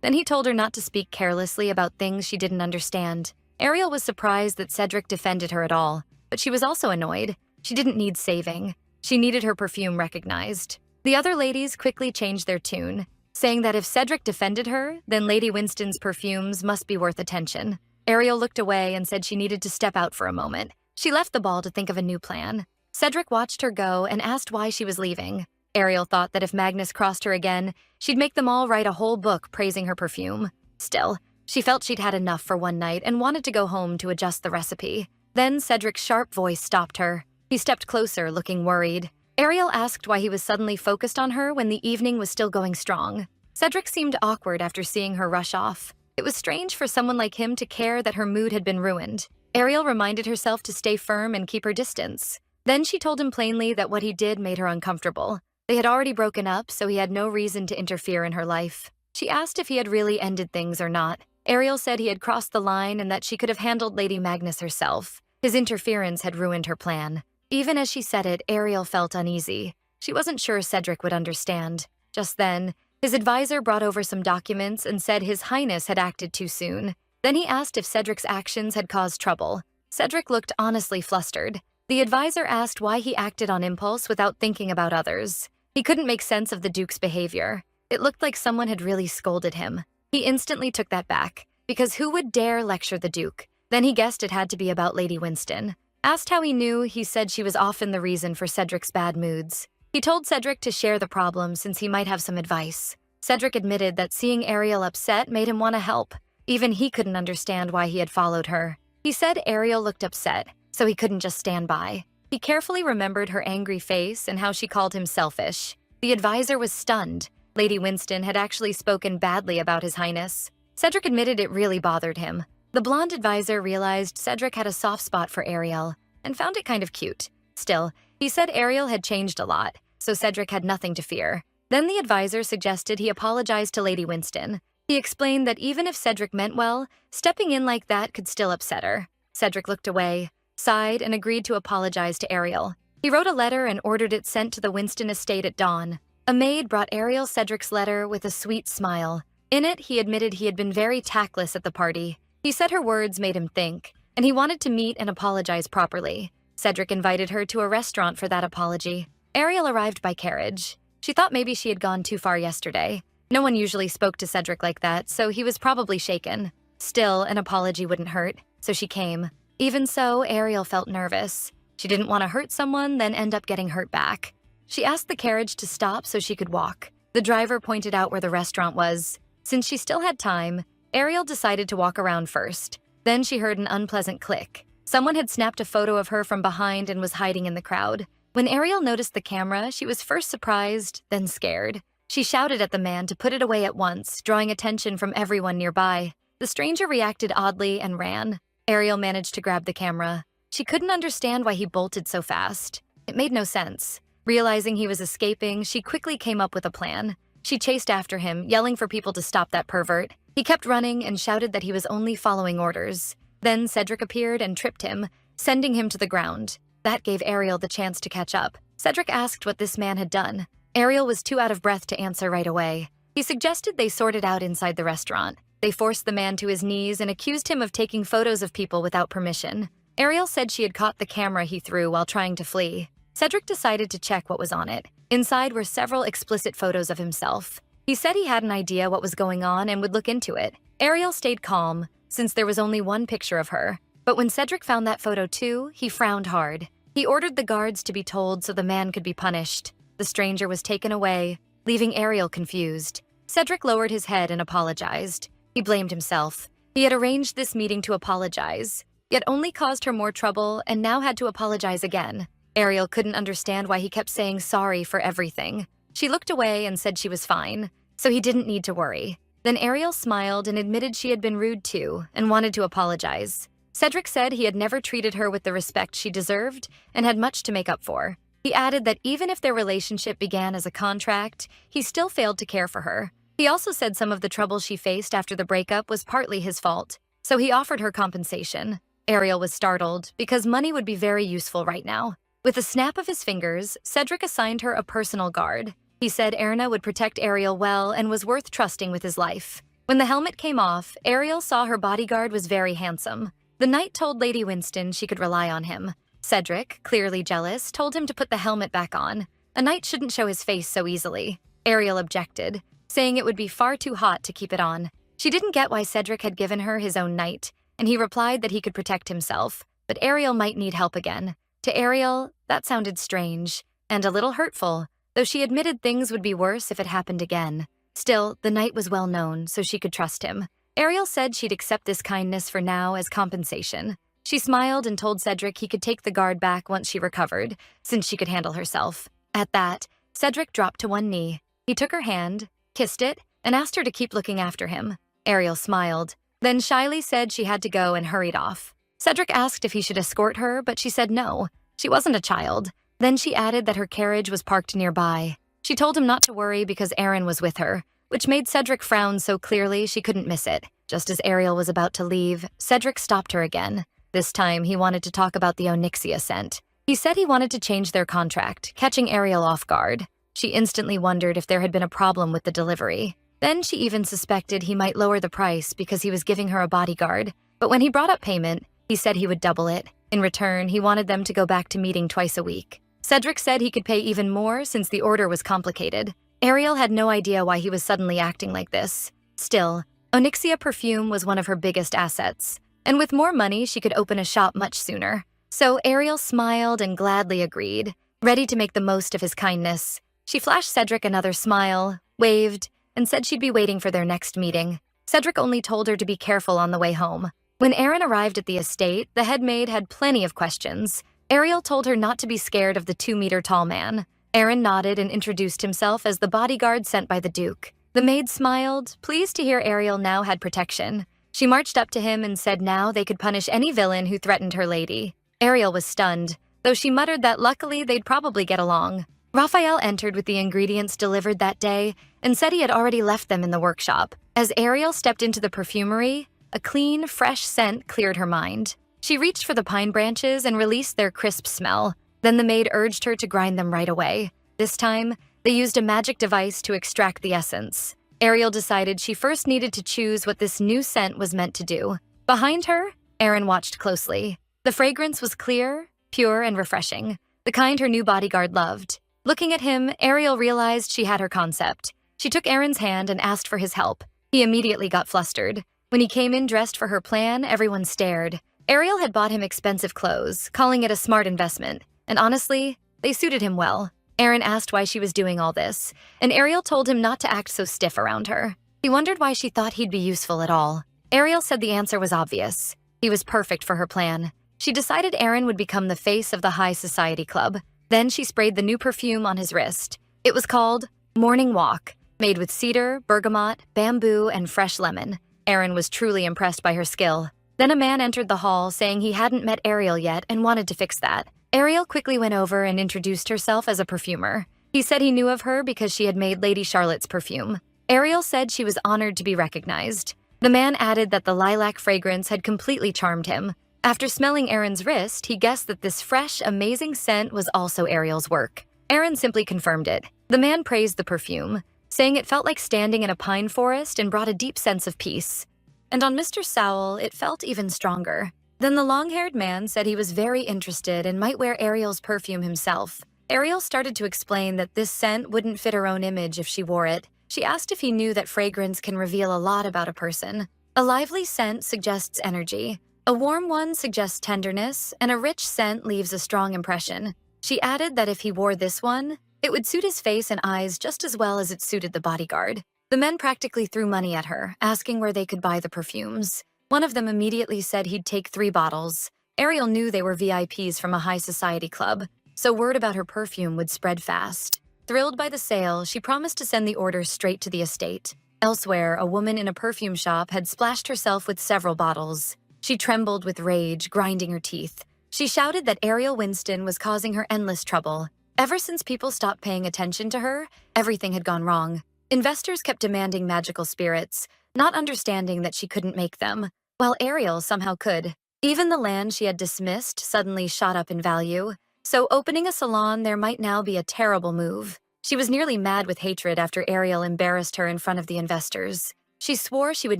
Then he told her not to speak carelessly about things she didn't understand. Ariel was surprised that Cedric defended her at all, but she was also annoyed. She didn't need saving. She needed her perfume recognized. The other ladies quickly changed their tune, saying that if Cedric defended her, then Lady Winston's perfumes must be worth attention. Ariel looked away and said she needed to step out for a moment. She left the ball to think of a new plan. Cedric watched her go and asked why she was leaving. Ariel thought that if Magnus crossed her again, she'd make them all write a whole book praising her perfume. Still, she felt she'd had enough for one night and wanted to go home to adjust the recipe. Then Cedric's sharp voice stopped her. He stepped closer, looking worried. Ariel asked why he was suddenly focused on her when the evening was still going strong. Cedric seemed awkward after seeing her rush off. It was strange for someone like him to care that her mood had been ruined. Ariel reminded herself to stay firm and keep her distance. Then she told him plainly that what he did made her uncomfortable. They had already broken up, so he had no reason to interfere in her life. She asked if he had really ended things or not. Ariel said he had crossed the line and that she could have handled Lady Magnus herself. His interference had ruined her plan. Even as she said it, Ariel felt uneasy. She wasn't sure Cedric would understand. Just then, his advisor brought over some documents and said His Highness had acted too soon. Then he asked if Cedric's actions had caused trouble. Cedric looked honestly flustered. The advisor asked why he acted on impulse without thinking about others. He couldn't make sense of the Duke's behavior. It looked like someone had really scolded him. He instantly took that back, because who would dare lecture the Duke? Then he guessed it had to be about Lady Winston. Asked how he knew, he said she was often the reason for Cedric's bad moods. He told Cedric to share the problem since he might have some advice. Cedric admitted that seeing Ariel upset made him want to help. Even he couldn't understand why he had followed her. He said Ariel looked upset, so he couldn't just stand by. He carefully remembered her angry face and how she called him selfish. The advisor was stunned. Lady Winston had actually spoken badly about His Highness. Cedric admitted it really bothered him. The blonde advisor realized Cedric had a soft spot for Ariel and found it kind of cute. Still, he said Ariel had changed a lot, so Cedric had nothing to fear. Then the advisor suggested he apologize to Lady Winston. He explained that even if Cedric meant well, stepping in like that could still upset her. Cedric looked away, sighed, and agreed to apologize to Ariel. He wrote a letter and ordered it sent to the Winston estate at dawn. A maid brought Ariel Cedric's letter with a sweet smile. In it, he admitted he had been very tactless at the party. He said her words made him think, and he wanted to meet and apologize properly. Cedric invited her to a restaurant for that apology. Ariel arrived by carriage. She thought maybe she had gone too far yesterday. No one usually spoke to Cedric like that, so he was probably shaken. Still, an apology wouldn't hurt, so she came. Even so, Ariel felt nervous. She didn't want to hurt someone, then end up getting hurt back. She asked the carriage to stop so she could walk. The driver pointed out where the restaurant was. Since she still had time, Ariel decided to walk around first. Then she heard an unpleasant click. Someone had snapped a photo of her from behind and was hiding in the crowd. When Ariel noticed the camera, she was first surprised, then scared. She shouted at the man to put it away at once, drawing attention from everyone nearby. The stranger reacted oddly and ran. Ariel managed to grab the camera. She couldn't understand why he bolted so fast. It made no sense. Realizing he was escaping, she quickly came up with a plan. She chased after him, yelling for people to stop that pervert. He kept running and shouted that he was only following orders. Then Cedric appeared and tripped him, sending him to the ground. That gave Ariel the chance to catch up. Cedric asked what this man had done. Ariel was too out of breath to answer right away. He suggested they sort it out inside the restaurant. They forced the man to his knees and accused him of taking photos of people without permission. Ariel said she had caught the camera he threw while trying to flee. Cedric decided to check what was on it. Inside were several explicit photos of himself. He said he had an idea what was going on and would look into it. Ariel stayed calm, since there was only one picture of her. But when Cedric found that photo too, he frowned hard. He ordered the guards to be told so the man could be punished. The stranger was taken away, leaving Ariel confused. Cedric lowered his head and apologized. He blamed himself. He had arranged this meeting to apologize, yet only caused her more trouble and now had to apologize again. Ariel couldn't understand why he kept saying sorry for everything. She looked away and said she was fine, so he didn't need to worry. Then Ariel smiled and admitted she had been rude too and wanted to apologize. Cedric said he had never treated her with the respect she deserved and had much to make up for. He added that even if their relationship began as a contract, he still failed to care for her. He also said some of the trouble she faced after the breakup was partly his fault, so he offered her compensation. Ariel was startled because money would be very useful right now. With a snap of his fingers, Cedric assigned her a personal guard. He said Erna would protect Ariel well and was worth trusting with his life. When the helmet came off, Ariel saw her bodyguard was very handsome. The knight told Lady Winston she could rely on him. Cedric, clearly jealous, told him to put the helmet back on. A knight shouldn't show his face so easily. Ariel objected, saying it would be far too hot to keep it on. She didn't get why Cedric had given her his own knight, and he replied that he could protect himself, but Ariel might need help again. To Ariel, that sounded strange, and a little hurtful, though she admitted things would be worse if it happened again. Still, the knight was well known, so she could trust him. Ariel said she'd accept this kindness for now as compensation. She smiled and told Cedric he could take the guard back once she recovered, since she could handle herself. At that, Cedric dropped to one knee. He took her hand, kissed it, and asked her to keep looking after him. Ariel smiled, then shyly said she had to go and hurried off. Cedric asked if he should escort her, but she said no. She wasn't a child. Then she added that her carriage was parked nearby. She told him not to worry because Aaron was with her, which made Cedric frown so clearly she couldn't miss it. Just as Ariel was about to leave, Cedric stopped her again. This time, he wanted to talk about the onyxia scent. He said he wanted to change their contract, catching Ariel off guard. She instantly wondered if there had been a problem with the delivery. Then she even suspected he might lower the price because he was giving her a bodyguard. But when he brought up payment, he said he would double it. In return, he wanted them to go back to meeting twice a week. Cedric said he could pay even more since the order was complicated. Ariel had no idea why he was suddenly acting like this. Still, onyxia perfume was one of her biggest assets, and with more money, she could open a shop much sooner. So Ariel smiled and gladly agreed, ready to make the most of his kindness. She flashed Cedric another smile, waved, and said she'd be waiting for their next meeting. Cedric only told her to be careful on the way home. When Aaron arrived at the estate, the head maid had plenty of questions. Ariel told her not to be scared of the 2-meter-tall man. Aaron nodded and introduced himself as the bodyguard sent by the Duke. The maid smiled, pleased to hear Ariel now had protection. She marched up to him and said now they could punish any villain who threatened her lady. Ariel was stunned, though she muttered that luckily they'd probably get along. Raphael entered with the ingredients delivered that day and said he had already left them in the workshop. As Ariel stepped into the perfumery, a clean, fresh scent cleared her mind. She reached for the pine branches and released their crisp smell. Then the maid urged her to grind them right away. This time, they used a magic device to extract the essence. Ariel decided she first needed to choose what this new scent was meant to do. Behind her, Aaron watched closely. The fragrance was clear, pure, and refreshing, the kind her new bodyguard loved. Looking at him, Ariel realized she had her concept. She took Aaron's hand and asked for his help. He immediately got flustered. When he came in dressed for her plan, everyone stared. Ariel had bought him expensive clothes, calling it a smart investment. And honestly, they suited him well. Aaron asked why she was doing all this, and Ariel told him not to act so stiff around her. He wondered why she thought he'd be useful at all. Ariel said the answer was obvious. He was perfect for her plan. She decided Aaron would become the face of the High Society Club. Then she sprayed the new perfume on his wrist. It was called Morning Walk, made with cedar, bergamot, bamboo, and fresh lemon. Aaron was truly impressed by her skill. Then a man entered the hall saying he hadn't met Ariel yet and wanted to fix that. Ariel quickly went over and introduced herself as a perfumer. He said he knew of her because she had made Lady Charlotte's perfume. Ariel said she was honored to be recognized. The man added that the lilac fragrance had completely charmed him. After smelling Aaron's wrist, he guessed that this fresh, amazing scent was also Ariel's work. Aaron simply confirmed it. The man praised the perfume, saying it felt like standing in a pine forest and brought a deep sense of peace. And on Mr. Sowell, it felt even stronger. Then the long-haired man said he was very interested and might wear Ariel's perfume himself. Ariel started to explain that this scent wouldn't fit her own image if she wore it. She asked if he knew that fragrance can reveal a lot about a person. A lively scent suggests energy. A warm one suggests tenderness, and a rich scent leaves a strong impression. She added that if he wore this one, it would suit his face and eyes just as well as it suited the bodyguard. The men practically threw money at her, asking where they could buy the perfumes. One of them immediately said he'd take 3 bottles. Ariel knew they were VIPs from a high society club, so word about her perfume would spread fast. Thrilled by the sale, she promised to send the order straight to the estate. Elsewhere, a woman in a perfume shop had splashed herself with several bottles. She trembled with rage, grinding her teeth. She shouted that Ariel Winston was causing her endless trouble. Ever since people stopped paying attention to her, everything had gone wrong. Investors kept demanding magical spirits, not understanding that she couldn't make them, while Ariel somehow could. Even the land she had dismissed suddenly shot up in value, so opening a salon there might now be a terrible move. She was nearly mad with hatred after Ariel embarrassed her in front of the investors. She swore she would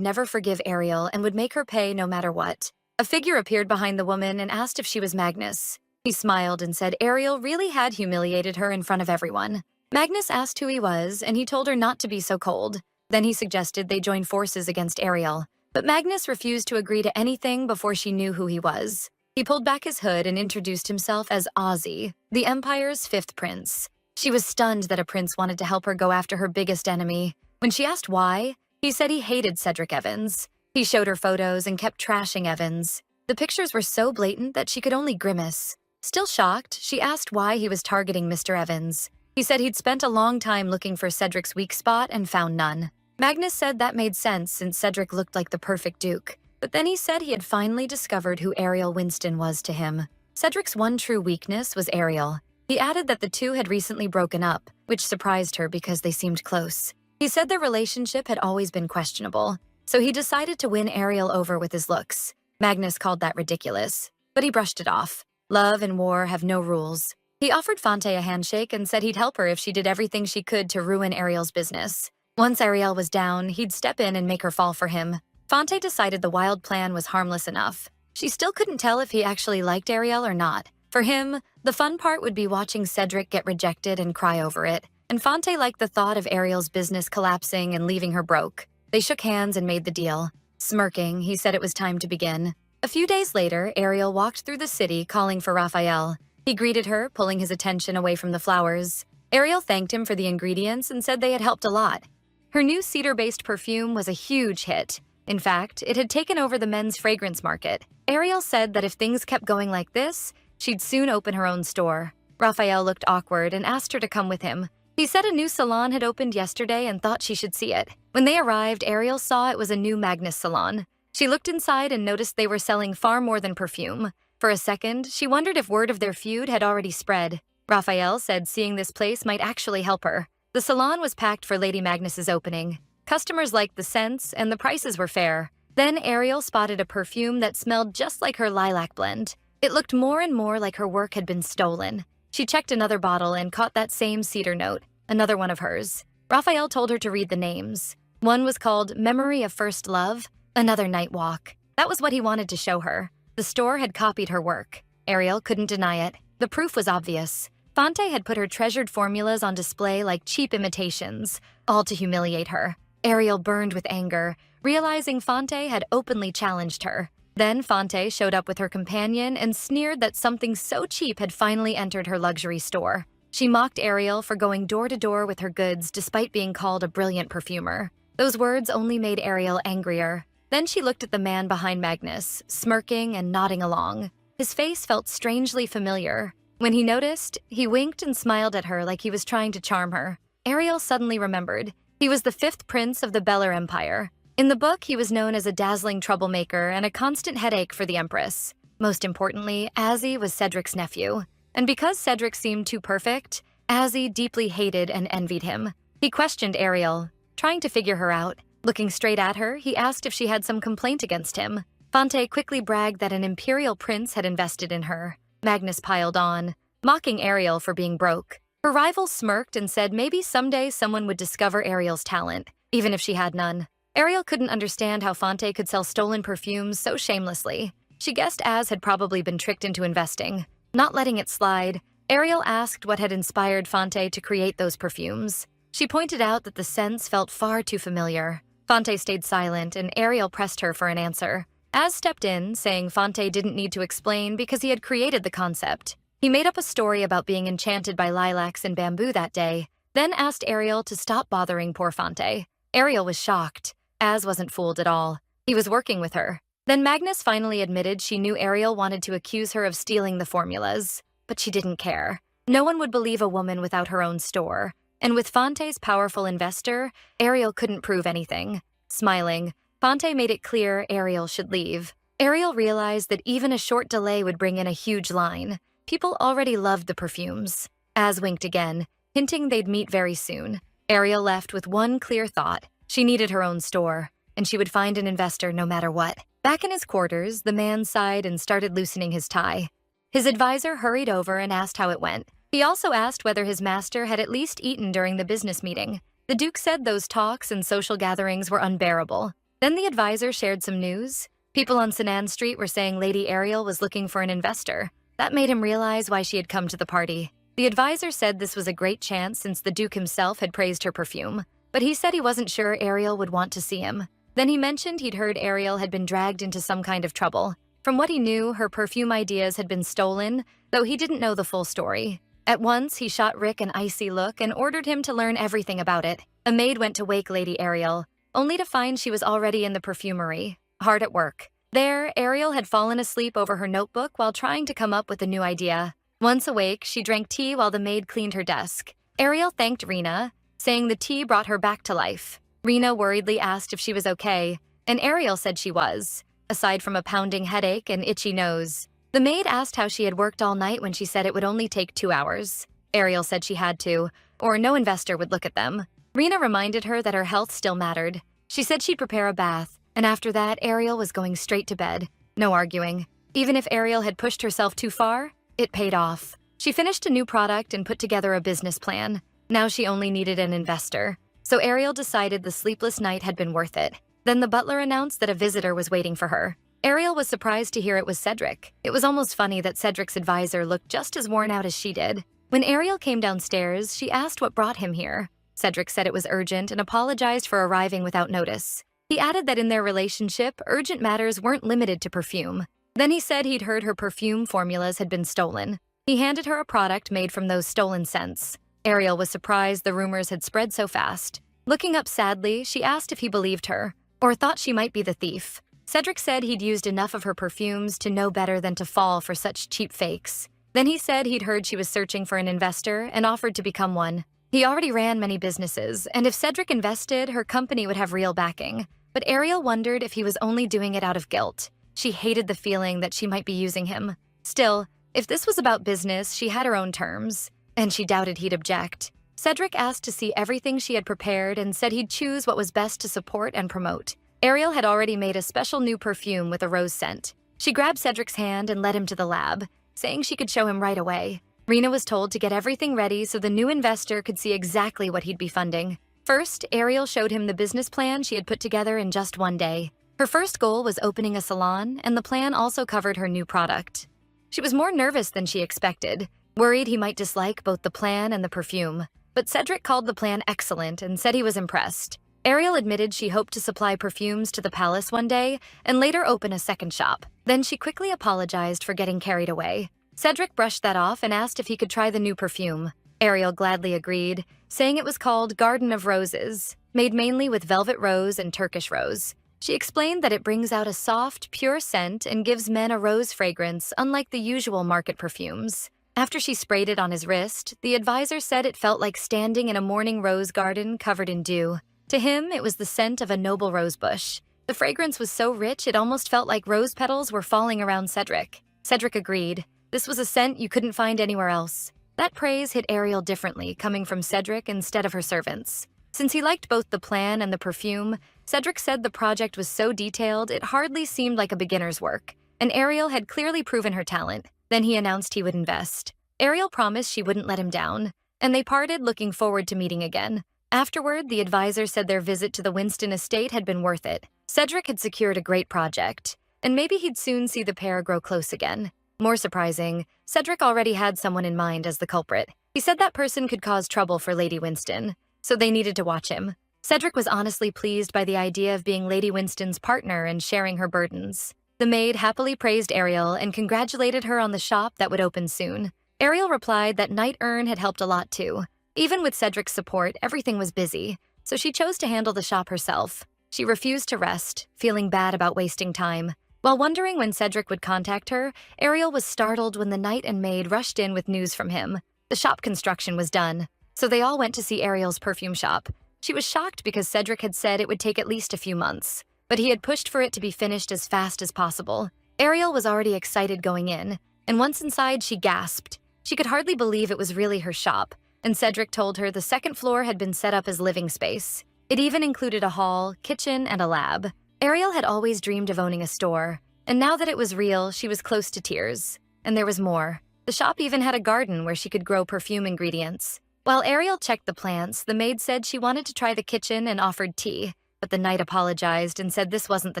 never forgive Ariel and would make her pay no matter what. A figure appeared behind the woman and asked if she was Magnus. He smiled and said Ariel really had humiliated her in front of everyone. Magnus asked who he was, and he told her not to be so cold. Then he suggested they join forces against Ariel. But Magnus refused to agree to anything before she knew who he was. He pulled back his hood and introduced himself as Ozzy, the Empire's fifth prince. She was stunned that a prince wanted to help her go after her biggest enemy. When she asked why, he said he hated Cedric Evans. He showed her photos and kept trashing Evans. The pictures were so blatant that she could only grimace. Still shocked, she asked why he was targeting Mr. Evans. He said he'd spent a long time looking for Cedric's weak spot and found none. Magnus said that made sense since Cedric looked like the perfect duke. But then he said he had finally discovered who Ariel Winston was to him. Cedric's one true weakness was Ariel. He added that the two had recently broken up, which surprised her because they seemed close. He said their relationship had always been questionable, so he decided to win Ariel over with his looks. Magnus called that ridiculous, but he brushed it off. Love and war have no rules. He offered Fonte a handshake and said he'd help her if she did everything she could to ruin Ariel's business. Once Ariel was down, he'd step in and make her fall for him. Fonte decided the wild plan was harmless enough. She still couldn't tell if he actually liked Ariel or not. For him, the fun part would be watching Cedric get rejected and cry over it. And Fonte liked the thought of Ariel's business collapsing and leaving her broke. They shook hands and made the deal. Smirking, he said it was time to begin. A few days later, Ariel walked through the city calling for Raphael. He greeted her, pulling his attention away from the flowers. Ariel thanked him for the ingredients and said they had helped a lot. Her new cedar-based perfume was a huge hit. In fact, it had taken over the men's fragrance market. Ariel said that if things kept going like this, she'd soon open her own store. Raphael looked awkward and asked her to come with him. He said a new salon had opened yesterday and thought she should see it. When they arrived, Ariel saw it was a new Magnus salon. She looked inside and noticed they were selling far more than perfume. For a second, she wondered if word of their feud had already spread. Raphael said seeing this place might actually help her. The salon was packed for Lady Magnus's opening. Customers liked the scents, and the prices were fair. Then Ariel spotted a perfume that smelled just like her lilac blend. It looked more and more like her work had been stolen. She checked another bottle and caught that same cedar note, another one of hers. Raphael told her to read the names. One was called Memory of First Love, another Night Walk. That was what he wanted to show her. The store had copied her work. Ariel couldn't deny it. The proof was obvious. Fonte had put her treasured formulas on display like cheap imitations, all to humiliate her. Ariel burned with anger, realizing Fonte had openly challenged her. Then Fonte showed up with her companion and sneered that something so cheap had finally entered her luxury store. She mocked Ariel for going door to door with her goods despite being called a brilliant perfumer. Those words only made Ariel angrier. Then she looked at the man behind Magnus, smirking and nodding along. His face felt strangely familiar. When he noticed, he winked and smiled at her like he was trying to charm her. Ariel suddenly remembered. He was the fifth prince of the Beller Empire. In the book, he was known as a dazzling troublemaker and a constant headache for the Empress. Most importantly, Azzy was Cedric's nephew. And because Cedric seemed too perfect, Azzy deeply hated and envied him. He questioned Ariel, trying to figure her out. Looking straight at her, he asked if she had some complaint against him. Fonte quickly bragged that an imperial prince had invested in her. Magnus piled on, mocking Ariel for being broke. Her rival smirked and said maybe someday someone would discover Ariel's talent, even if she had none. Ariel couldn't understand how Fonte could sell stolen perfumes so shamelessly. She guessed Az had probably been tricked into investing. Not letting it slide, Ariel asked what had inspired Fonte to create those perfumes. She pointed out that the scents felt far too familiar. Fonte stayed silent, and Ariel pressed her for an answer. Az stepped in, saying Fonte didn't need to explain because he had created the concept. He made up a story about being enchanted by lilacs and bamboo that day, then asked Ariel to stop bothering poor Fonte. Ariel was shocked. Az wasn't fooled at all. He was working with her. Then Magnus finally admitted she knew Ariel wanted to accuse her of stealing the formulas, but she didn't care. No one would believe a woman without her own store. And with Fonte's powerful investor, Ariel couldn't prove anything. Smiling, Fonte made it clear Ariel should leave. Ariel realized that even a short delay would bring in a huge line. People already loved the perfumes. Az winked again, hinting they'd meet very soon. Ariel left with one clear thought. She needed her own store. and she would find an investor no matter what. Back in his quarters, the man sighed and started loosening his tie. His advisor hurried over and asked how it went. He also asked whether his master had at least eaten during the business meeting. The Duke said those talks and social gatherings were unbearable. Then the advisor shared some news. People on Sinan Street were saying Lady Ariel was looking for an investor. That made him realize why she had come to the party. The advisor said this was a great chance since the Duke himself had praised her perfume, but he said he wasn't sure Ariel would want to see him. Then he mentioned he'd heard Ariel had been dragged into some kind of trouble. From what he knew, her perfume ideas had been stolen, though he didn't know the full story. At once, he shot Rick an icy look and ordered him to learn everything about it. A maid went to wake Lady Ariel, only to find she was already in the perfumery, hard at work. There, Ariel had fallen asleep over her notebook while trying to come up with a new idea. Once awake, she drank tea while the maid cleaned her desk. Ariel thanked Rena, saying the tea brought her back to life. Rena worriedly asked if she was okay, and Ariel said she was, aside from a pounding headache and itchy nose. The maid asked how she had worked all night when she said it would only take 2 hours. Ariel said she had to, or no investor would look at them. Rena reminded her that her health still mattered. She said she'd prepare a bath, and after that, Ariel was going straight to bed. No arguing. Even if Ariel had pushed herself too far, it paid off. She finished a new product and put together a business plan. Now she only needed an investor. So Ariel decided the sleepless night had been worth it. Then the butler announced that a visitor was waiting for her. Ariel was surprised to hear it was Cedric. It was almost funny that Cedric's advisor looked just as worn out as she did. When Ariel came downstairs, she asked what brought him here. Cedric said it was urgent and apologized for arriving without notice. He added that in their relationship, urgent matters weren't limited to perfume. Then he said he'd heard her perfume formulas had been stolen. He handed her a product made from those stolen scents. Ariel was surprised the rumors had spread so fast. Looking up sadly, she asked if he believed her, or thought she might be the thief. Cedric said he'd used enough of her perfumes to know better than to fall for such cheap fakes. Then he said he'd heard she was searching for an investor and offered to become one. He already ran many businesses, and if Cedric invested, her company would have real backing. But Ariel wondered if he was only doing it out of guilt. She hated the feeling that she might be using him. Still, if this was about business, she had her own terms, and she doubted he'd object. Cedric asked to see everything she had prepared and said he'd choose what was best to support and promote. Ariel had already made a special new perfume with a rose scent. She grabbed Cedric's hand and led him to the lab, saying she could show him right away. Rena was told to get everything ready so the new investor could see exactly what he'd be funding. First, Ariel showed him the business plan she had put together in just one day. Her first goal was opening a salon, and the plan also covered her new product. She was more nervous than she expected, worried he might dislike both the plan and the perfume. But Cedric called the plan excellent and said he was impressed. Ariel admitted she hoped to supply perfumes to the palace one day and later open a second shop. Then she quickly apologized for getting carried away. Cedric brushed that off and asked if he could try the new perfume. Ariel gladly agreed, saying it was called Garden of Roses, made mainly with velvet rose and Turkish rose. She explained that it brings out a soft, pure scent and gives men a rose fragrance unlike the usual market perfumes. After she sprayed it on his wrist, the advisor said it felt like standing in a morning rose garden covered in dew. To him, it was the scent of a noble rose bush. The fragrance was so rich it almost felt like rose petals were falling around Cedric. Cedric agreed. This was a scent you couldn't find anywhere else. That praise hit Ariel differently, coming from Cedric instead of her servants. Since he liked both the plan and the perfume, Cedric said the project was so detailed it hardly seemed like a beginner's work, and Ariel had clearly proven her talent. Then he announced he would invest. Ariel promised she wouldn't let him down, and they parted looking forward to meeting again. Afterward, the advisor said their visit to the Winston estate had been worth it. Cedric had secured a great project, and maybe he'd soon see the pair grow close again. More surprising, Cedric already had someone in mind as the culprit. He said that person could cause trouble for Lady Winston, so they needed to watch him. Cedric was honestly pleased by the idea of being Lady Winston's partner and sharing her burdens. The maid happily praised Ariel and congratulated her on the shop that would open soon. Ariel replied that Night Urn had helped a lot too. Even with Cedric's support, everything was busy, so she chose to handle the shop herself. She refused to rest, feeling bad about wasting time. While wondering when Cedric would contact her, Ariel was startled when the knight and maid rushed in with news from him. The shop construction was done, so they all went to see Ariel's perfume shop. She was shocked because Cedric had said it would take at least a few months, but he had pushed for it to be finished as fast as possible. Ariel was already excited going in, and once inside, she gasped. She could hardly believe it was really her shop, and Cedric told her the second floor had been set up as living space. It even included a hall, kitchen, and a lab. Ariel had always dreamed of owning a store, and now that it was real, she was close to tears. And there was more. The shop even had a garden where she could grow perfume ingredients. While Ariel checked the plants, the maid said she wanted to try the kitchen and offered tea, but the knight apologized and said this wasn't the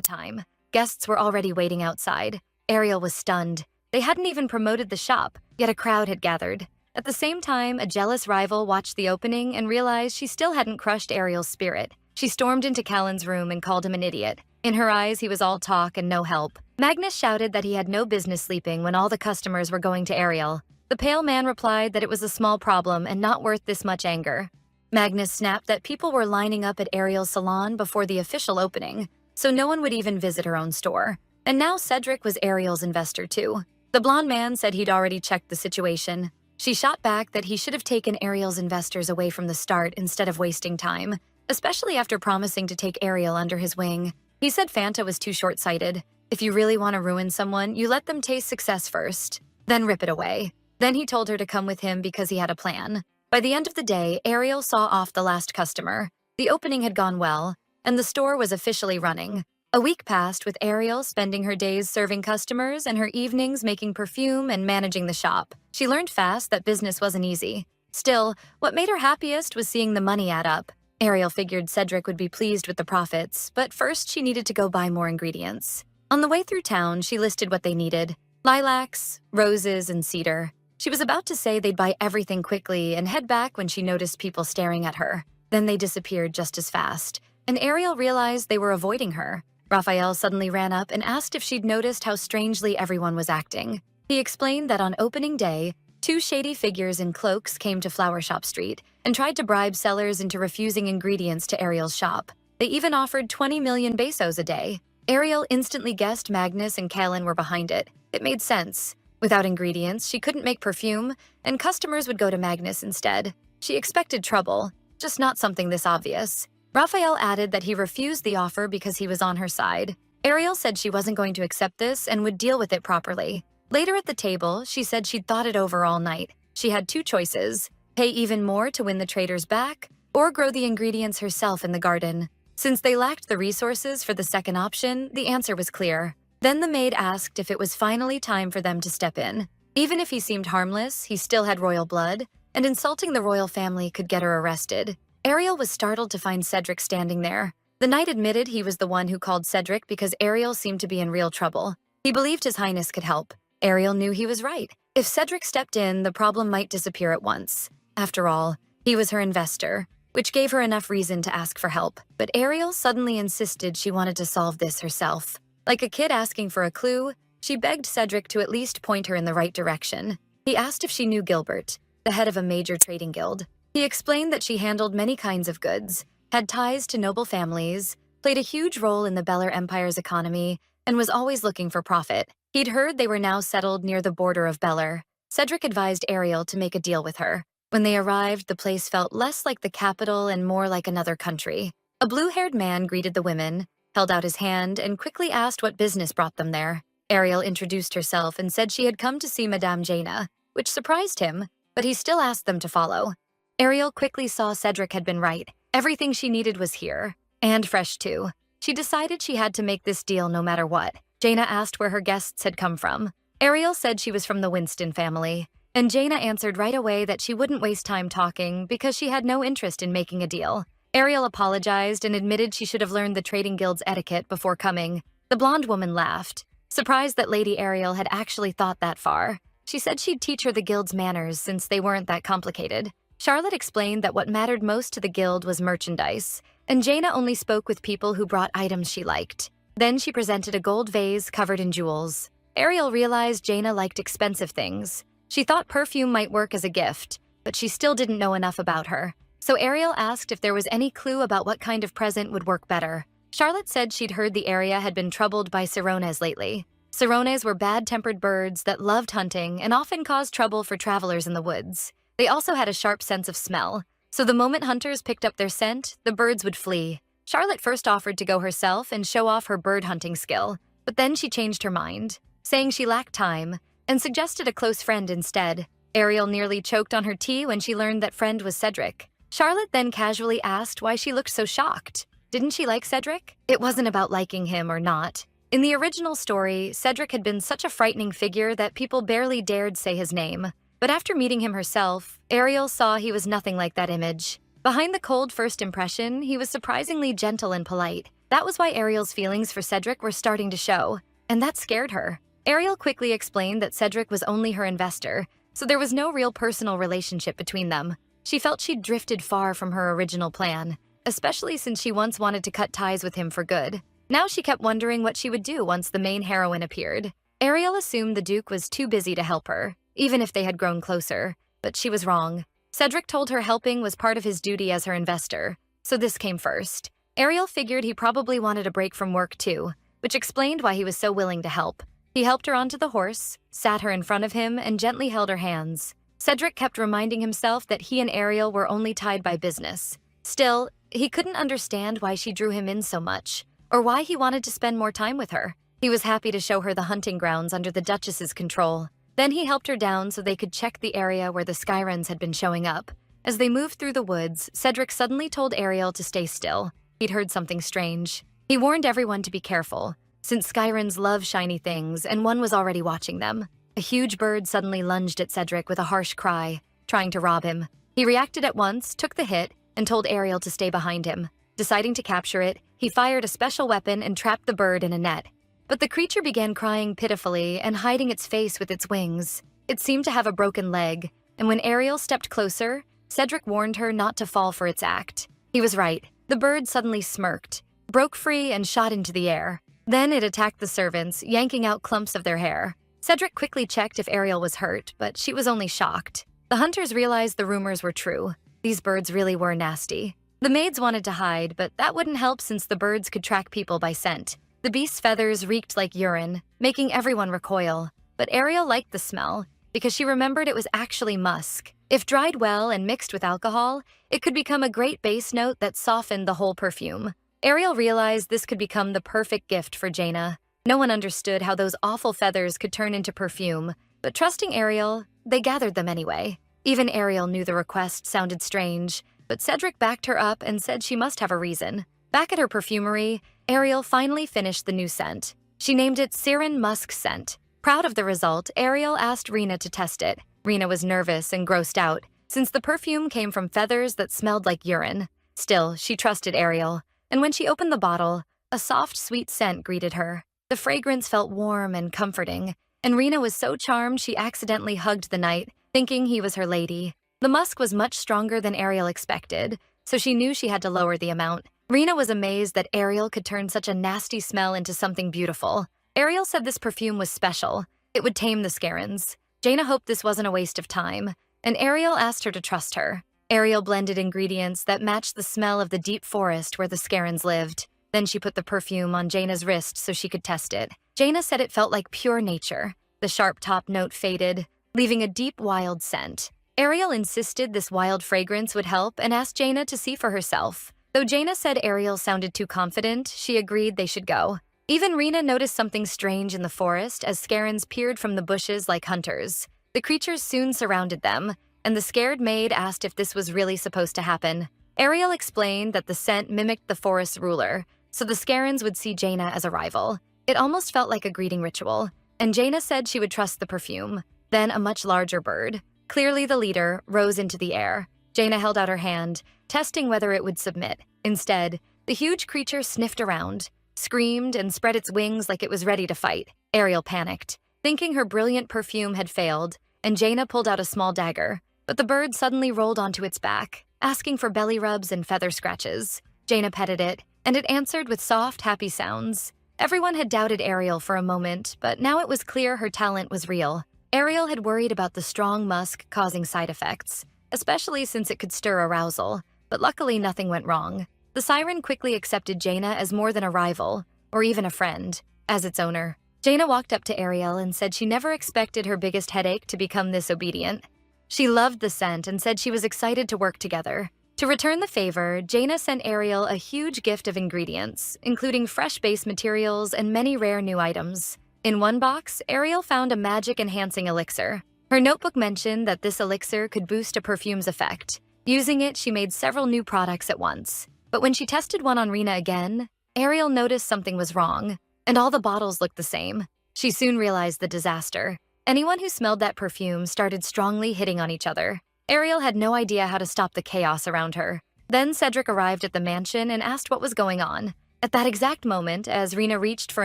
time. Guests were already waiting outside. Ariel was stunned. They hadn't even promoted the shop, yet a crowd had gathered. At the same time, a jealous rival watched the opening and realized she still hadn't crushed Ariel's spirit. She stormed into Callan's room and called him an idiot. In her eyes, he was all talk and no help. Magnus shouted that he had no business sleeping when all the customers were going to Ariel. The pale man replied that it was a small problem and not worth this much anger. Magnus snapped that people were lining up at Ariel's salon before the official opening, so no one would even visit her own store. And now Cedric was Ariel's investor too. The blonde man said he'd already checked the situation. She shot back that he should have taken Ariel's investors away from the start instead of wasting time, especially after promising to take Ariel under his wing. He said Fanta was too short-sighted. If you really want to ruin someone, you let them taste success first, then rip it away. Then he told her to come with him because he had a plan. By the end of the day, Ariel saw off the last customer. The opening had gone well, and the store was officially running. A week passed with Ariel spending her days serving customers and her evenings making perfume and managing the shop. She learned fast that business wasn't easy. Still, what made her happiest was seeing the money add up. Ariel figured Cedric would be pleased with the profits, but first she needed to go buy more ingredients. On the way through town, she listed what they needed: lilacs, roses, and cedar. She was about to say they'd buy everything quickly and head back when she noticed people staring at her. Then they disappeared just as fast, and Ariel realized they were avoiding her. Raphael suddenly ran up and asked if she'd noticed how strangely everyone was acting. He explained that on opening day, 2 shady figures in cloaks came to Flower Shop Street and tried to bribe sellers into refusing ingredients to Ariel's shop. They even offered 20 million pesos a day. Ariel instantly guessed Magnus and Callan were behind it. It made sense. Without ingredients, she couldn't make perfume, and customers would go to Magnus instead. She expected trouble, just not something this obvious. Raphael added that he refused the offer because he was on her side. Ariel said she wasn't going to accept this and would deal with it properly. Later at the table, she said she'd thought it over all night. She had 2 choices: pay even more to win the traders back, or grow the ingredients herself in the garden. Since they lacked the resources for the second option, the answer was clear. Then the maid asked if it was finally time for them to step in. Even if he seemed harmless, he still had royal blood, and insulting the royal family could get her arrested. Ariel was startled to find Cedric standing there. The knight admitted he was the one who called Cedric because Ariel seemed to be in real trouble. He believed His Highness could help. Ariel knew he was right. If Cedric stepped in, the problem might disappear at once. After all, he was her investor, which gave her enough reason to ask for help. But Ariel suddenly insisted she wanted to solve this herself. Like a kid asking for a clue, she begged Cedric to at least point her in the right direction. He asked if she knew Gilbert, the head of a major trading guild. He explained that she handled many kinds of goods, had ties to noble families, played a huge role in the Beller Empire's economy, and was always looking for profit. He'd heard they were now settled near the border of Beller. Cedric advised Ariel to make a deal with her. When they arrived, the place felt less like the capital and more like another country. A blue-haired man greeted the women, held out his hand, and quickly asked what business brought them there. Ariel introduced herself and said she had come to see Madame Jaina, which surprised him, but he still asked them to follow. Ariel quickly saw Cedric had been right. Everything she needed was here, and fresh too. She decided she had to make this deal no matter what. Jaina asked where her guests had come from. Ariel said she was from the Winston family, and Jaina answered right away that she wouldn't waste time talking because she had no interest in making a deal. Ariel apologized and admitted she should have learned the trading guild's etiquette before coming. The blonde woman laughed, surprised that Lady Ariel had actually thought that far. She said she'd teach her the guild's manners since they weren't that complicated. Charlotte explained that what mattered most to the guild was merchandise, and Jaina only spoke with people who brought items she liked. Then she presented a gold vase covered in jewels. Ariel realized Jaina liked expensive things. She thought perfume might work as a gift, but she still didn't know enough about her. So Ariel asked if there was any clue about what kind of present would work better. Charlotte said she'd heard the area had been troubled by cirones lately. Cirones were bad-tempered birds that loved hunting and often caused trouble for travelers in the woods. They also had a sharp sense of smell, so the moment hunters picked up their scent, the birds would flee. Charlotte first offered to go herself and show off her bird hunting skill, but then she changed her mind, saying she lacked time, and suggested a close friend instead. Ariel nearly choked on her tea when she learned that friend was Cedric. Charlotte then casually asked why she looked so shocked. Didn't she like Cedric? It wasn't about liking him or not. In the original story, Cedric had been such a frightening figure that people barely dared say his name. But after meeting him herself, Ariel saw he was nothing like that image. Behind the cold first impression, he was surprisingly gentle and polite. That was why Ariel's feelings for Cedric were starting to show, and that scared her. Ariel quickly explained that Cedric was only her investor, so there was no real personal relationship between them. She felt she'd drifted far from her original plan, especially since she once wanted to cut ties with him for good. Now she kept wondering what she would do once the main heroine appeared. Ariel assumed the Duke was too busy to help her, even if they had grown closer, but she was wrong. Cedric told her helping was part of his duty as her investor, so this came first. Ariel figured he probably wanted a break from work too, which explained why he was so willing to help. He helped her onto the horse, sat her in front of him, and gently held her hands. Cedric kept reminding himself that he and Ariel were only tied by business. Still, he couldn't understand why she drew him in so much, or why he wanted to spend more time with her. He was happy to show her the hunting grounds under the Duchess's control. Then he helped her down so they could check the area where the Skyrens had been showing up. As they moved through the woods, Cedric suddenly told Ariel to stay still. He'd heard something strange. He warned everyone to be careful, since Skyrens love shiny things and one was already watching them. A huge bird suddenly lunged at Cedric with a harsh cry, trying to rob him. He reacted at once, took the hit, and told Ariel to stay behind him. Deciding to capture it, he fired a special weapon and trapped the bird in a net. But the creature began crying pitifully and hiding its face with its wings. It seemed to have a broken leg, and when Ariel stepped closer, Cedric warned her not to fall for its act. He was right. The bird suddenly smirked, broke free, and shot into the air. Then it attacked the servants, yanking out clumps of their hair. Cedric quickly checked if Ariel was hurt, but she was only shocked. The hunters realized the rumors were true. These birds really were nasty. The maids wanted to hide, but that wouldn't help since the birds could track people by scent. The beast's feathers reeked like urine, making everyone recoil. But Ariel liked the smell, because she remembered it was actually musk. If dried well and mixed with alcohol, it could become a great base note that softened the whole perfume. Ariel realized this could become the perfect gift for Jaina. No one understood how those awful feathers could turn into perfume, but trusting Ariel, they gathered them anyway. Even Ariel knew the request sounded strange, but Cedric backed her up and said she must have a reason. Back at her perfumery, Ariel finally finished the new scent. She named it Siren Musk Scent. Proud of the result, Ariel asked Rena to test it. Rena was nervous and grossed out, since the perfume came from feathers that smelled like urine. Still, she trusted Ariel, and when she opened the bottle, a soft, sweet scent greeted her. The fragrance felt warm and comforting, and Rena was so charmed she accidentally hugged the knight, thinking he was her lady. The musk was much stronger than Ariel expected, so she knew she had to lower the amount. Rena was amazed that Ariel could turn such a nasty smell into something beautiful. Ariel said this perfume was special. It would tame the Scarens. Jaina hoped this wasn't a waste of time, and Ariel asked her to trust her. Ariel blended ingredients that matched the smell of the deep forest where the Scarens lived. Then she put the perfume on Jaina's wrist so she could test it. Jaina said it felt like pure nature. The sharp top note faded, leaving a deep, wild scent. Ariel insisted this wild fragrance would help and asked Jaina to see for herself. Though Jaina said Ariel sounded too confident, she agreed they should go. Even Rena noticed something strange in the forest as Scarens peered from the bushes like hunters. The creatures soon surrounded them, and the scared maid asked if this was really supposed to happen. Ariel explained that the scent mimicked the forest's ruler, so the Scarens would see Jaina as a rival. It almost felt like a greeting ritual, and Jaina said she would trust the perfume. Then a much larger bird, clearly the leader, rose into the air. Jaina held out her hand, testing whether it would submit. Instead, the huge creature sniffed around, screamed, and spread its wings like it was ready to fight. Ariel panicked, thinking her brilliant perfume had failed, and Jaina pulled out a small dagger. But the bird suddenly rolled onto its back, asking for belly rubs and feather scratches. Jaina petted it, and it answered with soft, happy sounds. Everyone had doubted Ariel for a moment, but now it was clear her talent was real. Ariel had worried about the strong musk causing side effects, especially since it could stir arousal, but luckily nothing went wrong. The siren quickly accepted Jaina as more than a rival, or even a friend, as its owner. Jaina walked up to Ariel and said she never expected her biggest headache to become this obedient. She loved the scent and said she was excited to work together. To return the favor, Jaina sent Ariel a huge gift of ingredients, including fresh base materials and many rare new items. In one box, Ariel found a magic-enhancing elixir. Her notebook mentioned that this elixir could boost a perfume's effect. Using it, she made several new products at once. But when she tested one on Rena again, Ariel noticed something was wrong, and all the bottles looked the same. She soon realized the disaster. Anyone who smelled that perfume started strongly hitting on each other. Ariel had no idea how to stop the chaos around her. Then Cedric arrived at the mansion and asked what was going on. At that exact moment, as Rena reached for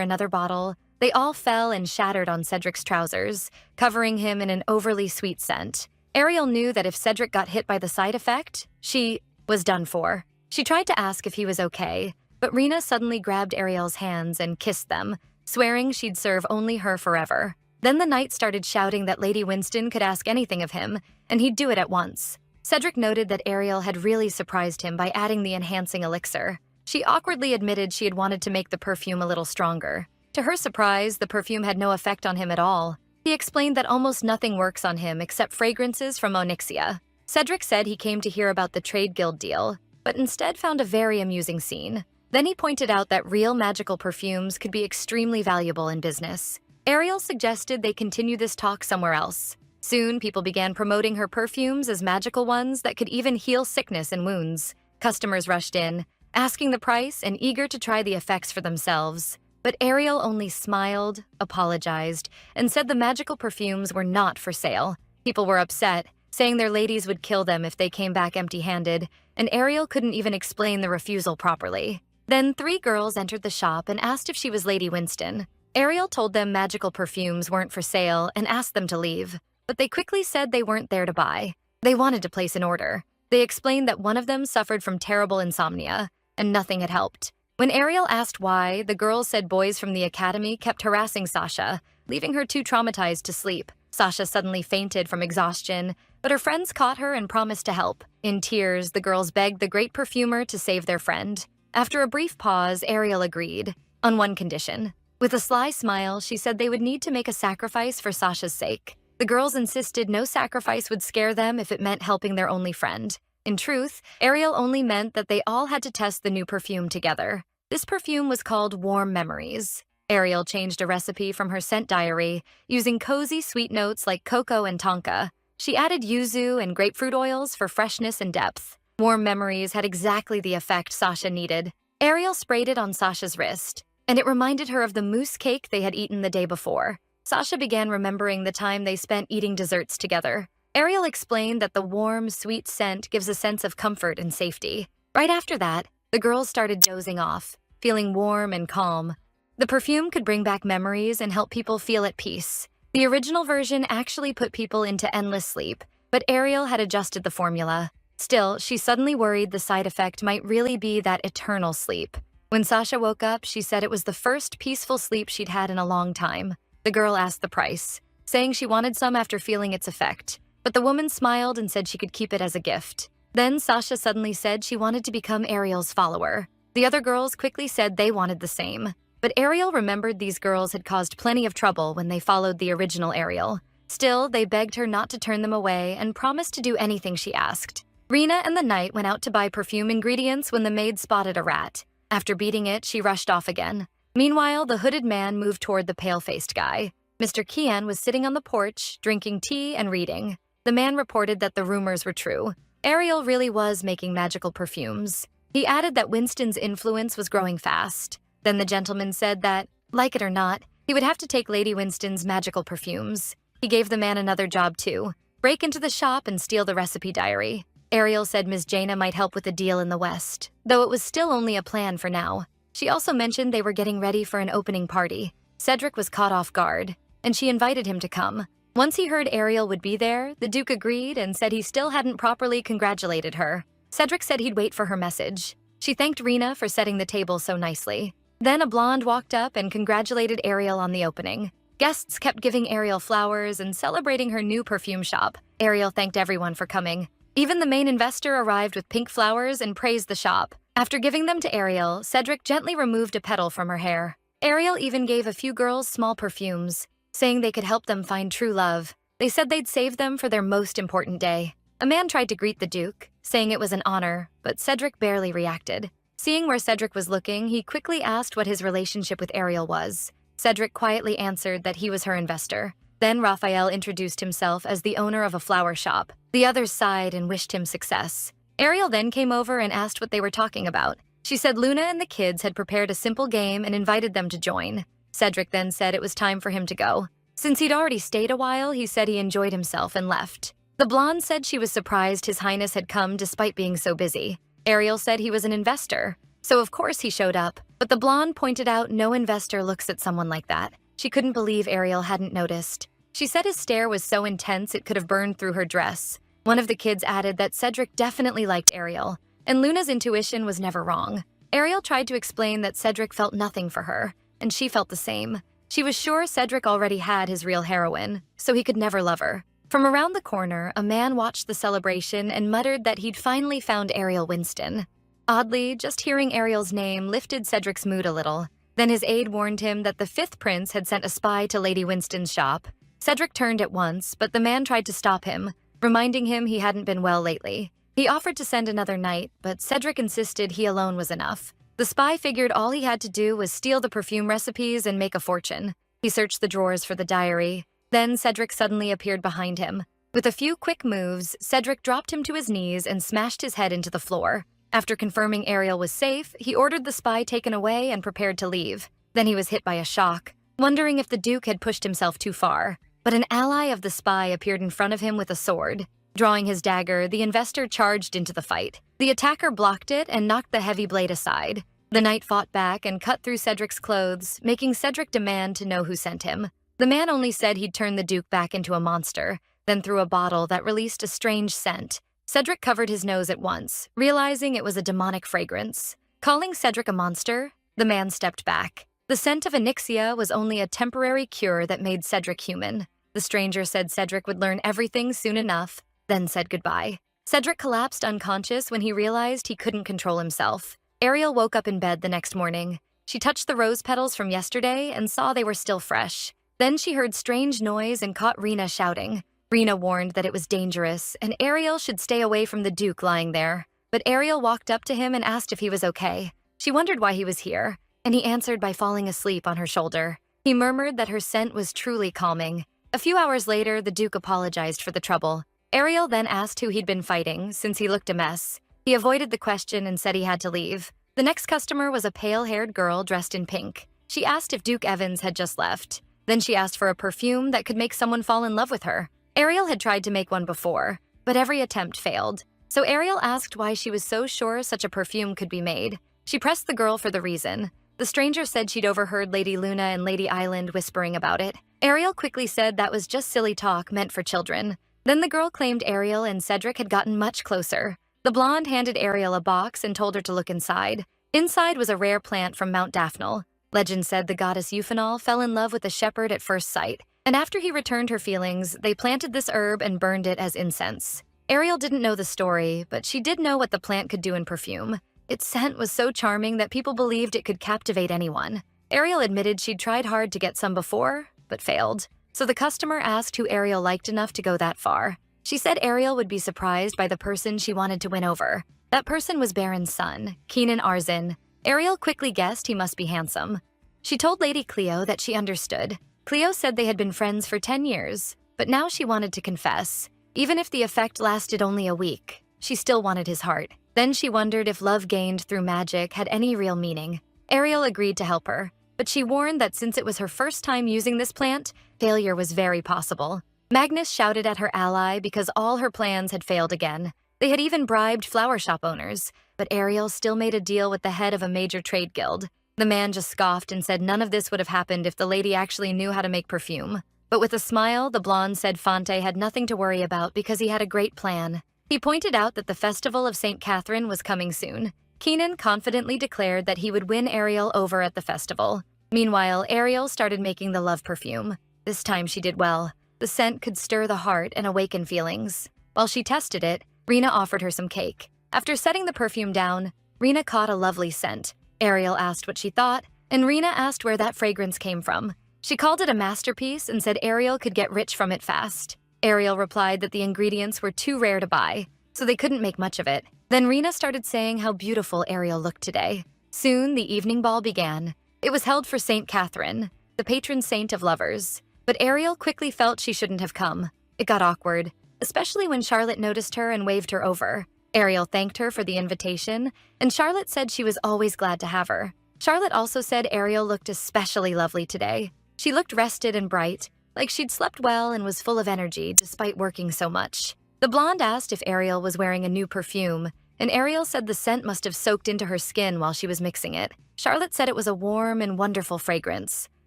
another bottle, they all fell and shattered on Cedric's trousers, covering him in an overly sweet scent. Ariel knew that if Cedric got hit by the side effect, she was done for. She tried to ask if he was okay, but Rena suddenly grabbed Ariel's hands and kissed them, swearing she'd serve only her forever. Then the knight started shouting that Lady Winston could ask anything of him, and he'd do it at once. Cedric noted that Ariel had really surprised him by adding the enhancing elixir. She awkwardly admitted she had wanted to make the perfume a little stronger. To her surprise, the perfume had no effect on him at all. He explained that almost nothing works on him except fragrances from Onyxia. Cedric said he came to hear about the trade guild deal, but instead found a very amusing scene. Then he pointed out that real magical perfumes could be extremely valuable in business. Ariel suggested they continue this talk somewhere else. Soon, people began promoting her perfumes as magical ones that could even heal sickness and wounds. Customers rushed in, asking the price and eager to try the effects for themselves. But Ariel only smiled, apologized, and said the magical perfumes were not for sale. People were upset, saying their ladies would kill them if they came back empty-handed, and Ariel couldn't even explain the refusal properly. Then 3 girls entered the shop and asked if she was Lady Winston. Ariel told them magical perfumes weren't for sale and asked them to leave, but they quickly said they weren't there to buy. They wanted to place an order. They explained that one of them suffered from terrible insomnia, and nothing had helped. When Ariel asked why, the girls said boys from the academy kept harassing Sasha, leaving her too traumatized to sleep. Sasha suddenly fainted from exhaustion, but her friends caught her and promised to help. In tears, the girls begged the great perfumer to save their friend. After a brief pause, Ariel agreed, on one condition. With a sly smile, she said they would need to make a sacrifice for Sasha's sake. The girls insisted no sacrifice would scare them if it meant helping their only friend. In truth, Ariel only meant that they all had to test the new perfume together. This perfume was called Warm Memories. Ariel changed a recipe from her scent diary, using cozy sweet notes like cocoa and tonka. She added yuzu and grapefruit oils for freshness and depth. Warm Memories had exactly the effect Sasha needed. Ariel sprayed it on Sasha's wrist, and it reminded her of the mousse cake they had eaten the day before. Sasha began remembering the time they spent eating desserts together. Ariel explained that the warm, sweet scent gives a sense of comfort and safety. Right after that, the girls started dozing off, feeling warm and calm. The perfume could bring back memories and help people feel at peace. The original version actually put people into endless sleep, but Ariel had adjusted the formula. Still, she suddenly worried the side effect might really be that eternal sleep. When Sasha woke up, she said it was the first peaceful sleep she'd had in a long time. The girl asked the price, saying she wanted some after feeling its effect. But the woman smiled and said she could keep it as a gift. Then Sasha suddenly said she wanted to become Ariel's follower. The other girls quickly said they wanted the same. But Ariel remembered these girls had caused plenty of trouble when they followed the original Ariel. Still, they begged her not to turn them away and promised to do anything she asked. Rena and the knight went out to buy perfume ingredients when the maid spotted a rat. After beating it, she rushed off again. Meanwhile, the hooded man moved toward the pale-faced guy. Mr. Kian was sitting on the porch, drinking tea and reading. The man reported that the rumors were true. Ariel really was making magical perfumes. He added that Winston's influence was growing fast. Then the gentleman said that, like it or not, he would have to take Lady Winston's magical perfumes. He gave the man another job too, break into the shop and steal the recipe diary. Ariel said Ms. Jaina might help with a deal in the West, though it was still only a plan for now. She also mentioned they were getting ready for an opening party. Cedric was caught off guard, and she invited him to come. Once he heard Ariel would be there, the Duke agreed and said he still hadn't properly congratulated her. Cedric said he'd wait for her message. She thanked Rena for setting the table so nicely. Then a blonde walked up and congratulated Ariel on the opening. Guests kept giving Ariel flowers and celebrating her new perfume shop. Ariel thanked everyone for coming. Even the main investor arrived with pink flowers and praised the shop. After giving them to Ariel, Cedric gently removed a petal from her hair. Ariel even gave a few girls small perfumes, saying they could help them find true love. They said they'd save them for their most important day. A man tried to greet the Duke, saying it was an honor, but Cedric barely reacted. Seeing where Cedric was looking, he quickly asked what his relationship with Ariel was. Cedric quietly answered that he was her investor. Then Raphael introduced himself as the owner of a flower shop. The others sighed and wished him success. Ariel then came over and asked what they were talking about. She said Luna and the kids had prepared a simple game and invited them to join. Cedric then said it was time for him to go. Since he'd already stayed a while, he said he enjoyed himself and left. The blonde said she was surprised His Highness had come despite being so busy. Ariel said he was an investor, so of course he showed up, but the blonde pointed out no investor looks at someone like that. She couldn't believe Ariel hadn't noticed. She said his stare was so intense it could have burned through her dress. One of the kids added that Cedric definitely liked Ariel, and Luna's intuition was never wrong. Ariel tried to explain that Cedric felt nothing for her, and she felt the same. She was sure Cedric already had his real heroine, so he could never love her. From around the corner, a man watched the celebration and muttered that he'd finally found Ariel Winston. Oddly, just hearing Ariel's name lifted Cedric's mood a little. Then his aide warned him that the fifth prince had sent a spy to Lady Winston's shop. Cedric turned at once, but the man tried to stop him, reminding him he hadn't been well lately. He offered to send another knight, but Cedric insisted he alone was enough. The spy figured all he had to do was steal the perfume recipes and make a fortune. He searched the drawers for the diary. Then Cedric suddenly appeared behind him. With a few quick moves, Cedric dropped him to his knees and smashed his head into the floor. After confirming Ariel was safe, he ordered the spy taken away and prepared to leave. Then he was hit by a shock, wondering if the Duke had pushed himself too far. But an ally of the spy appeared in front of him with a sword. Drawing his dagger, the investor charged into the fight. The attacker blocked it and knocked the heavy blade aside. The knight fought back and cut through Cedric's clothes, making Cedric demand to know who sent him. The man only said he'd turn the Duke back into a monster, then threw a bottle that released a strange scent. Cedric covered his nose at once, realizing it was a demonic fragrance. Calling Cedric a monster, the man stepped back. The scent of Onyxia was only a temporary cure that made Cedric human. The stranger said Cedric would learn everything soon enough, then said goodbye. Cedric collapsed unconscious when he realized he couldn't control himself. Ariel woke up in bed the next morning. She touched the rose petals from yesterday and saw they were still fresh. Then she heard strange noise and caught Rena shouting. Rena warned that it was dangerous and Ariel should stay away from the Duke lying there. But Ariel walked up to him and asked if he was okay. She wondered why he was here, and he answered by falling asleep on her shoulder. He murmured that her scent was truly calming. A few hours later, the Duke apologized for the trouble. Ariel then asked who he'd been fighting, since he looked a mess. He avoided the question and said he had to leave. The next customer was a pale-haired girl dressed in pink. She asked if Duke Evans had just left. Then she asked for a perfume that could make someone fall in love with her. Ariel had tried to make one before, but every attempt failed. So Ariel asked why she was so sure such a perfume could be made. She pressed the girl for the reason. The stranger said she'd overheard Lady Luna and Lady Island whispering about it. Ariel quickly said that was just silly talk meant for children. Then the girl claimed Ariel and Cedric had gotten much closer. The blonde handed Ariel a box and told her to look inside. Inside was a rare plant from Mount Daphne. Legend said the goddess Euphenol fell in love with a shepherd at first sight, and after he returned her feelings, they planted this herb and burned it as incense. Ariel didn't know the story, but she did know what the plant could do in perfume. Its scent was so charming that people believed it could captivate anyone. Ariel admitted she'd tried hard to get some before, but failed. So the customer asked who Ariel liked enough to go that far. She said Ariel would be surprised by the person she wanted to win over. That person was Baron's son, Keenan Arzin. Ariel quickly guessed he must be handsome. She told Lady Cleo that she understood. Cleo said they had been friends for 10 years, but now she wanted to confess. Even if the effect lasted only a week, she still wanted his heart. Then she wondered if love gained through magic had any real meaning. Ariel agreed to help her, but she warned that since it was her first time using this plant, failure was very possible. Magnus shouted at her ally because all her plans had failed again. They had even bribed flower shop owners, but Ariel still made a deal with the head of a major trade guild. The man just scoffed and said none of this would have happened if the lady actually knew how to make perfume. But with a smile, the blonde said Fonte had nothing to worry about because he had a great plan. He pointed out that the festival of St. Catherine was coming soon. Keenan confidently declared that he would win Ariel over at the festival. Meanwhile, Ariel started making the love perfume. This time she did well. The scent could stir the heart and awaken feelings. While she tested it, Rena offered her some cake. After setting the perfume down, Rena caught a lovely scent. Ariel asked what she thought, and Rena asked where that fragrance came from. She called it a masterpiece and said Ariel could get rich from it fast. Ariel replied that the ingredients were too rare to buy, so they couldn't make much of it. Then Rena started saying how beautiful Ariel looked today. Soon, the evening ball began. It was held for St. Catherine, the patron saint of lovers. But Ariel quickly felt she shouldn't have come. It got awkward, especially when Charlotte noticed her and waved her over. Ariel thanked her for the invitation, and Charlotte said she was always glad to have her. Charlotte also said Ariel looked especially lovely today. She looked rested and bright, like she'd slept well and was full of energy despite working so much. The blonde asked if Ariel was wearing a new perfume, and Ariel said the scent must have soaked into her skin while she was mixing it. Charlotte said it was a warm and wonderful fragrance.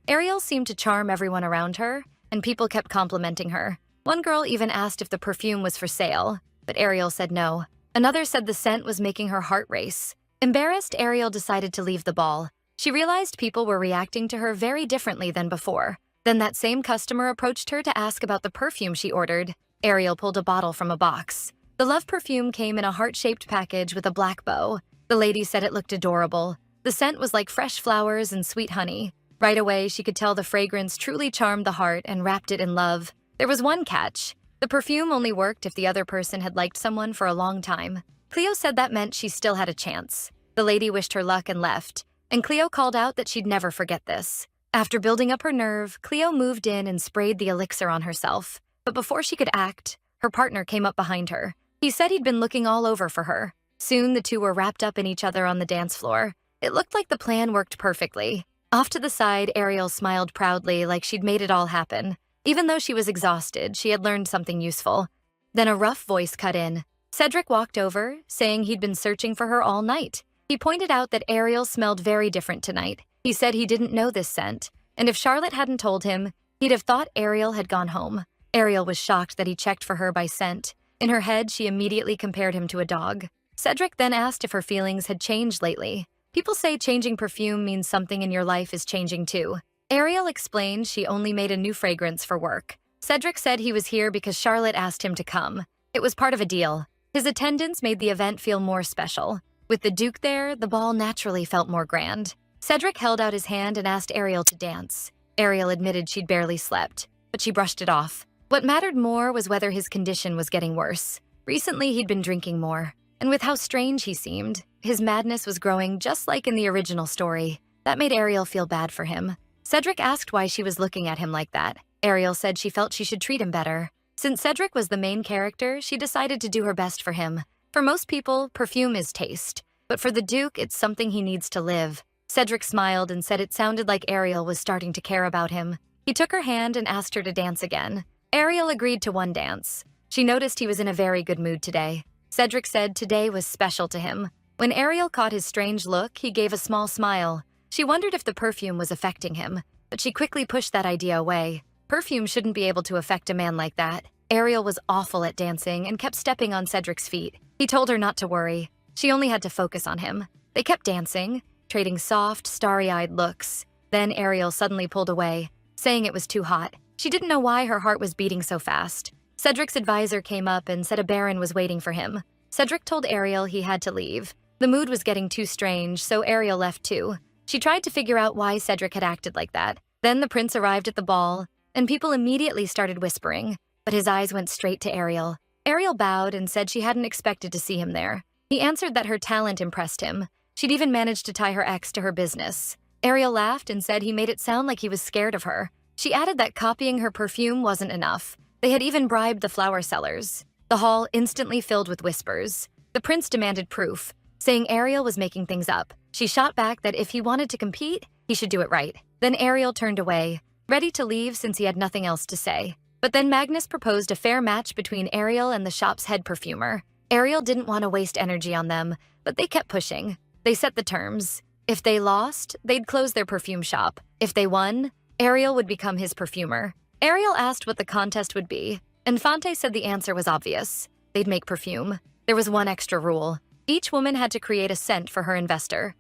Ariel seemed to charm everyone around her, and people kept complimenting her. One girl even asked if the perfume was for sale, but Ariel said no. Another said the scent was making her heart race. Embarrassed, Ariel decided to leave the ball. She realized people were reacting to her very differently than before. Then that same customer approached her to ask about the perfume she ordered. Ariel pulled a bottle from a box. The love perfume came in a heart-shaped package with a black bow. The lady said it looked adorable. The scent was like fresh flowers and sweet honey. Right away, she could tell the fragrance truly charmed the heart and wrapped it in love. There was one catch. The perfume only worked if the other person had liked someone for a long time. Cleo said that meant she still had a chance. The lady wished her luck and left, and Cleo called out that she'd never forget this. After building up her nerve, Cleo moved in and sprayed the elixir on herself. But before she could act, her partner came up behind her. He said he'd been looking all over for her. Soon, the two were wrapped up in each other on the dance floor. It looked like the plan worked perfectly. Off to the side, Ariel smiled proudly like she'd made it all happen. Even though she was exhausted, she had learned something useful. Then a rough voice cut in. Cedric walked over, saying he'd been searching for her all night. He pointed out that Ariel smelled very different tonight. He said he didn't know this scent, and if Charlotte hadn't told him, he'd have thought Ariel had gone home. Ariel was shocked that he checked for her by scent. In her head, she immediately compared him to a dog. Cedric then asked if her feelings had changed lately. People say changing perfume means something in your life is changing too. Ariel explained she only made a new fragrance for work. Cedric said he was here because Charlotte asked him to come. It was part of a deal. His attendance made the event feel more special. With the Duke there, the ball naturally felt more grand. Cedric held out his hand and asked Ariel to dance. Ariel admitted she'd barely slept, but she brushed it off. What mattered more was whether his condition was getting worse. Recently, he'd been drinking more, and with how strange he seemed, his madness was growing just like in the original story. That made Ariel feel bad for him. Cedric asked why she was looking at him like that. Ariel said she felt she should treat him better. Since Cedric was the main character, she decided to do her best for him. For most people, perfume is taste, but for the Duke, it's something he needs to live. Cedric smiled and said it sounded like Ariel was starting to care about him. He took her hand and asked her to dance again. Ariel agreed to one dance. She noticed he was in a very good mood today. Cedric said today was special to him. When Ariel caught his strange look, he gave a small smile. She wondered if the perfume was affecting him, but she quickly pushed that idea away. Perfume shouldn't be able to affect a man like that. Ariel was awful at dancing and kept stepping on Cedric's feet. He told her not to worry. She only had to focus on him. They kept dancing, trading soft, starry-eyed looks. Then Ariel suddenly pulled away, saying it was too hot. She didn't know why her heart was beating so fast. Cedric's advisor came up and said a baron was waiting for him. Cedric told Ariel he had to leave. The mood was getting too strange, so Ariel left too. She tried to figure out why Cedric had acted like that. Then the prince arrived at the ball, and people immediately started whispering, but his eyes went straight to Ariel. Ariel bowed and said she hadn't expected to see him there. He answered that her talent impressed him. She'd even managed to tie her ex to her business. Ariel laughed and said he made it sound like he was scared of her. She added that copying her perfume wasn't enough. They had even bribed the flower sellers. The hall instantly filled with whispers. The prince demanded proof, saying Ariel was making things up. She shot back that if he wanted to compete, he should do it right. Then Ariel turned away, ready to leave since he had nothing else to say. But then Magnus proposed a fair match between Ariel and the shop's head perfumer. Ariel didn't want to waste energy on them, but they kept pushing. They set the terms. If they lost, they'd close their perfume shop. If they won, Ariel would become his perfumer. Ariel asked what the contest would be. Infante said the answer was obvious. They'd make perfume. There was one extra rule. Each woman had to create a scent for her investor.